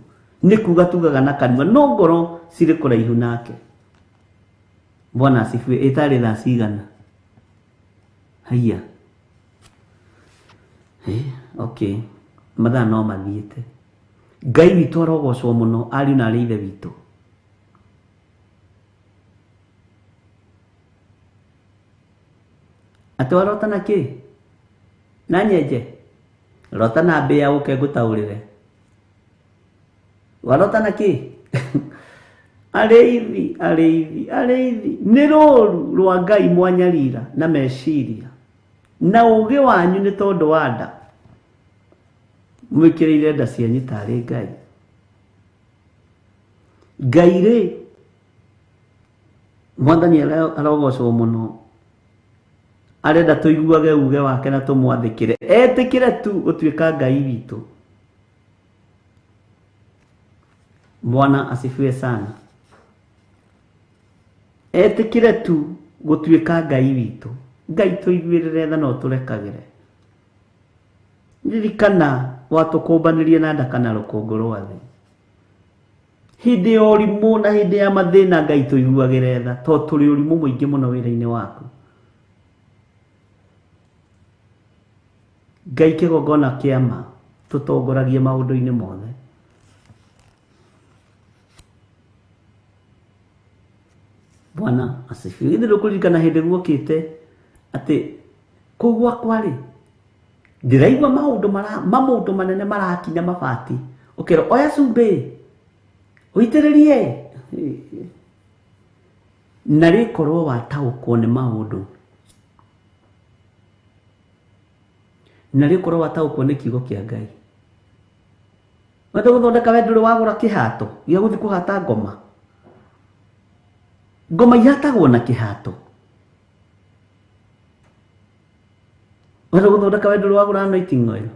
nĩ kuga tugaga na kanua no ngoro cirĩ kũraihu nake. Bwana asifiwe. Itarĩ thaa cigana? Haiya, okay, mathaa no mathiĩte. Ngai witũ arogocwo mũno, ariũ na aarĩ a Ithe witũ. Atĩ warota na kĩ? Na nyenje? Rota na mbĩa ũke ngũtaũrĩre. Warota na kĩ? Arĩithi, arĩithi, arĩithi. Nĩ rũru rwa Ngai mwanyarira na meciria, na ũũgĩ wanyu nĩ tondũ wa nda. Mwĩkĩrĩire nda cianyu tarĩ Ngai. Ngai rĩ, Mwathani arogocwo mũno, arenda tũiguage uge wake na tũmwathĩkĩre, etĩkĩre tu gũtuĩka Ngai witũ. Bwana asifiwe sana. Etĩkĩre tu gũtuĩka Ngai witũ. Ngai tũiguĩrĩre tha no tũrekagĩre. Ririkana watũkũmbanĩrie na nda kana rũkũngũ rwa thĩ. Hĩndĩ ya ũrimũ na hĩndĩ ya mathĩna Ngai tũiguagĩre tha, tondũ tũrĩ ũrimũ mũingĩ mũno wĩra-inĩ waku. Ngai kĩgongona kĩa ma tũtongoragie maũndũ-inĩ mothe. Bwana asifiwe. Ithuĩ tũkũririkana hĩndĩ guokĩte atĩ kũu gwakwa rĩ, ndĩraigua maũndũ manene marakinya mabati. Ũkĩrwo oya cumbĩ ũitĩrĩrie, na rĩkorwo wataũkwo nĩ maũndũ, na rĩkorwo wataũkwo nĩ kiugo kĩa Ngai. Wenda gũthondeka we ndũrĩ wagũra kĩhato gĩa gũthiĩ kũhata ngoma. Ngoma ihatagwo na kĩhato. Wenda gũthondeka we ndũrĩ wagũra anointing oil.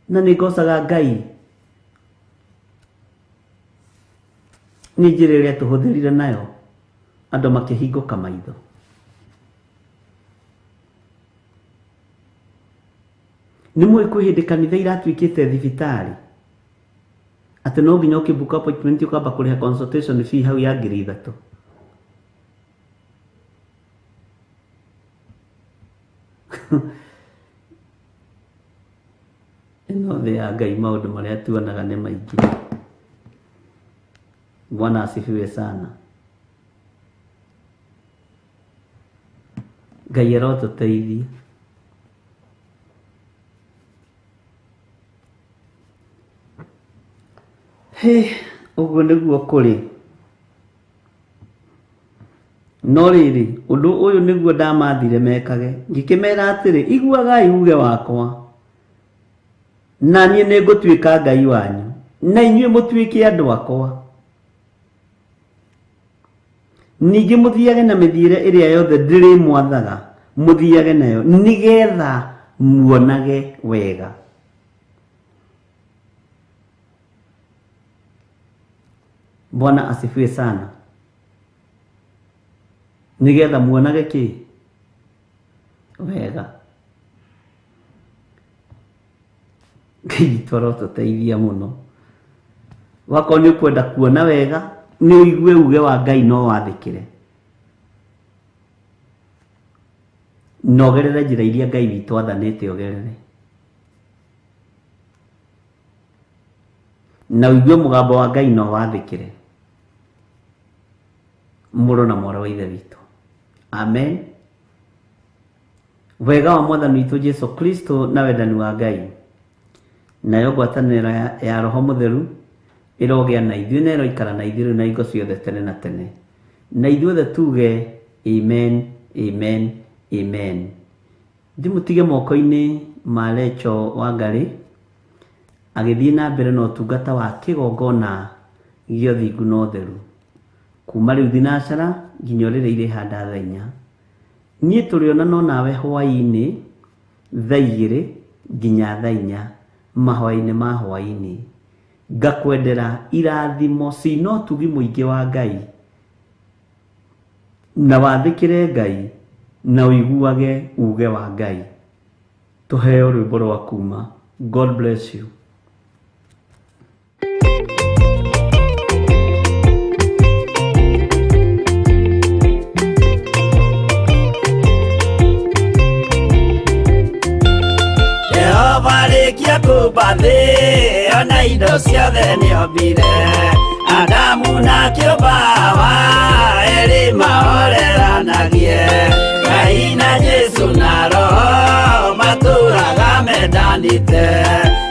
Na nĩ ngocaga Ngai nĩ njĩra ĩrĩa tũhũthĩrire nayo andũ makĩhingũka maitho. Nĩ mũĩ kwĩ hĩndĩ kanitha iratuĩkĩte thibitarĩ, atĩ no nginya ũkĩbook appointment ũkamba kũrĩha consultation fee hau ya 3,000. ĩno thĩ ya Ngai maũndũ marĩa tuonaga nĩ maingĩ. Bwana asifiwe sana. Ngai arotũteithia. Ũguo nĩguo kũrĩ. No rĩrĩ, ũndũ ũyũ nĩguo ndamathire mekage, ngĩkĩmera atĩrĩ, iguagai uge wakwa, na niĩ nĩngũtuĩka Ngai wanyu, na inyuĩ mũtuĩke andũ akwa. Ningĩ mũthiage na mĩthiĩre ĩrĩa yothe ndĩrĩmwathaga, mũthiage nayo, nĩgetha muonage wega. Bwana asifiwe sana. Nĩgetha muonage kĩ? Wega. Ngai tũrotũteithia mũno. Wakorwo nĩ ũkwenda kuona wega, nĩ ũigue uge wa Ngai no wathĩkĩre. Nogerere njĩra iria Ngai witũ athanĩte ogerere. Na ũigue mũgambo wa Ngai no wathĩkĩre. Mũrũ na mwarĩ wa Ithe witũ. Amen. Wega wa Mwathani witũ Jesu Kristo na wendani wa Ngai nayo ngwatanĩro ya Roho Mũtheru ĩrogĩa na ithuĩ na ĩroikara na ithuĩ na hingo ciothe tene na tene. Na ithuothe tuge amen, amen, amen. Ndĩmũtige moko-inĩ ma Rachel Wangarĩ agĩthiĩ na mbere na ũtungata wa kĩgongona gĩa ũthingu na ũtheru kuma rĩu thinacara nginya rĩrĩa irĩhanda thaa 4. Niĩ tũrĩonana nawe hwaĩ-inĩ thaa 2 nginya thaa 4 mahwaĩ-inĩ ma hwaĩ-inĩ. Ngakwendera irathimo cina ũtugi mũingĩ wa Ngai na wathĩkĩre Ngai na ũiguage uge wa Ngai. Tũheo rwĩmbo rwa kuma. God bless you. Varĩkia kũmba thĩ ona indo ciothe nĩombire, Adamu na kĩũmba Hawa erĩ mahoreranagie. Ngai na Jesu na Roho matũũraga mendanĩte,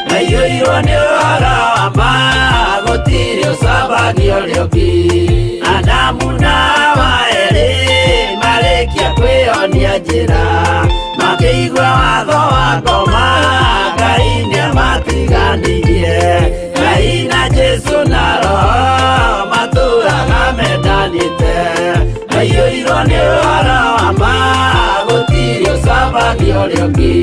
maiyũirwo nĩ ũhoro wa ma, gũtirĩ ũcambagio ũrĩa ũngĩ. Adamu na Hawa erĩ marĩkia kwĩonia njĩra, makĩigua watho wa ngoma, Ngai nĩamatiganirie. Ngai na Jesu na Roho matũũraga mendanĩte, maiyũirwo nĩ ũhoro wa ma, gũtirĩ ũcambagio ũrĩa ũngĩ.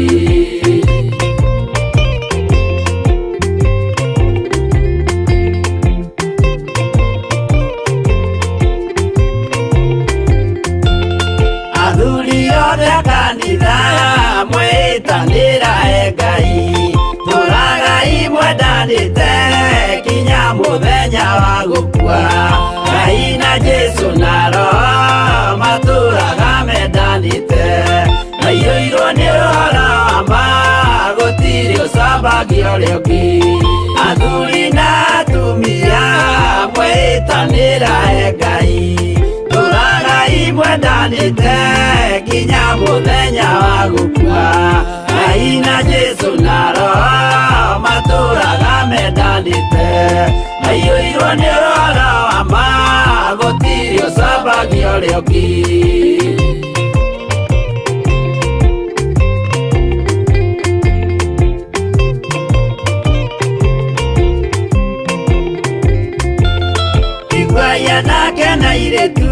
Athuri othe a kanitha mwĩtanĩra Ngai, tũragai mwendanĩte kinya mũthenya wa gũkua. Ngai na Jesu na Roho matũũraga mendanĩte, maiyũirwo nĩ ũhoro wa ma, gũtirĩ ũcambagio ũrĩa ũngĩ. Athuri na atumia mwĩtanĩra Ngai, tũragai mwendanĩte kinya mũthenya wa gũkua. Ngai na Jesu na Roho matũũraga mendanĩte, maiyũirwo nĩ ũhoro wa ma, gũtirĩ ũcambagio ũrĩa ũngĩ. Igwaya nake na irĩtu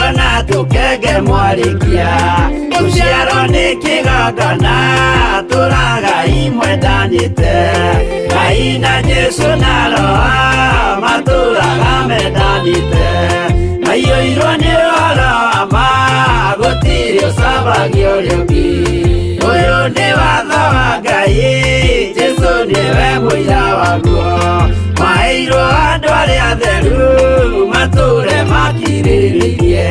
ona tũkenge mwarĩkia, tũciarwo nĩ kĩgongona tũragai mwendanĩte. Ngai na Jesu na Roho matũũraga mendanĩte, maiyũirwo nĩ ũhoro wa ma, gũtirĩ ũcambagio ũrĩa ũngĩ. Ũyũ nĩ watho wa Ngai, Jesu nĩwe mũira waguo, maheirwo andũ arĩa atheru matũũre makirĩrĩirie.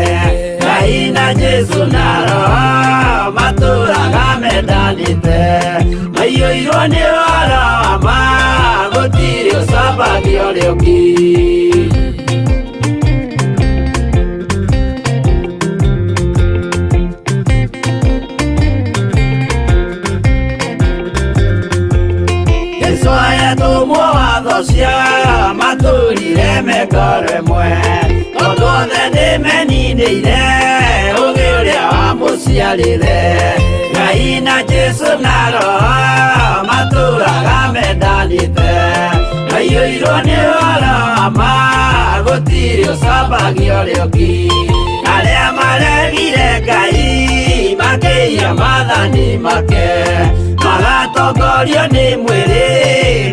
Ngai na Jesu na Roho matũũraga mendanĩte maiyũirwo nĩ ũhoro wa ma gũtirĩ ũcambagio rĩũki. Tũmwo watho cia matũrire mekoro ĩmwe tondũ othe nĩmeninĩire ũgĩ ũrĩa wamũciarire. Ngai na Jesũ na Roho matũraga mendanĩte maiyũirwo nĩ ũhoro wa ma gũtirĩ ũcambagio rĩũki. Arĩa maregire Ngai makĩiya maathani make magatongorio nĩ mwĩrĩ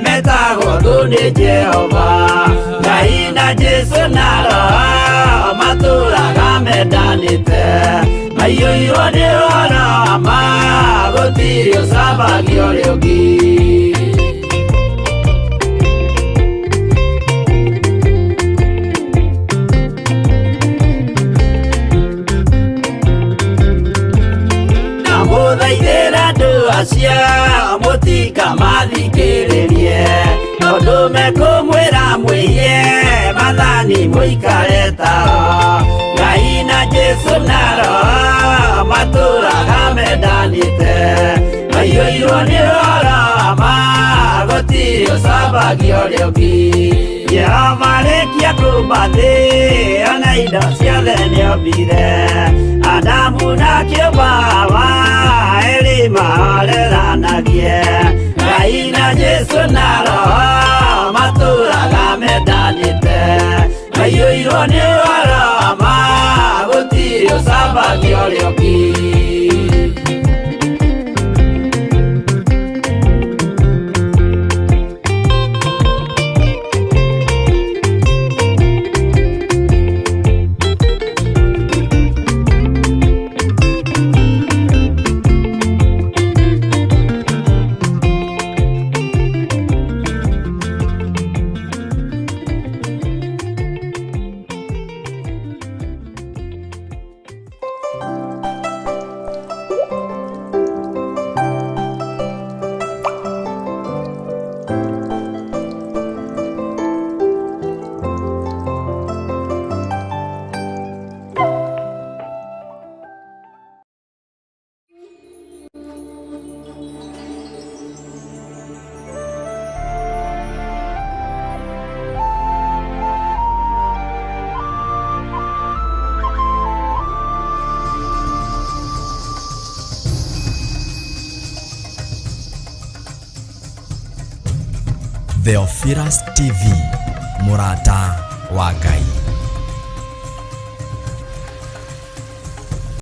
metagwo thũ nĩ Jehova. Ngai na Jesũ na Roho matũraga mendanĩte maiyũirwo nĩ ũhoro wa ma gũtirĩ ũcambagio rĩũki. Mũthaithĩra andũ acio mũtikamathikĩrĩrie tondũ mekũmwĩra mwĩhie maathani mũikare tao. Ngai na Jesũ na Roho matũraga mendanĩte maiyũirwo nĩ ũhoro wa ma gũtirĩ ũcambagio rĩũki. Jehova rĩkia kũmba thĩ ona indo ciothe nĩombire Adamu na kĩũmba Hawa erĩ mahoreranagie. Ngai na Jesũ na Roho matũraga mendanĩte maiyũirwo nĩ ũhoro wa ma gũtirĩ ũcambagio rĩũki. Theophilus TV, mũrata wa Ngai.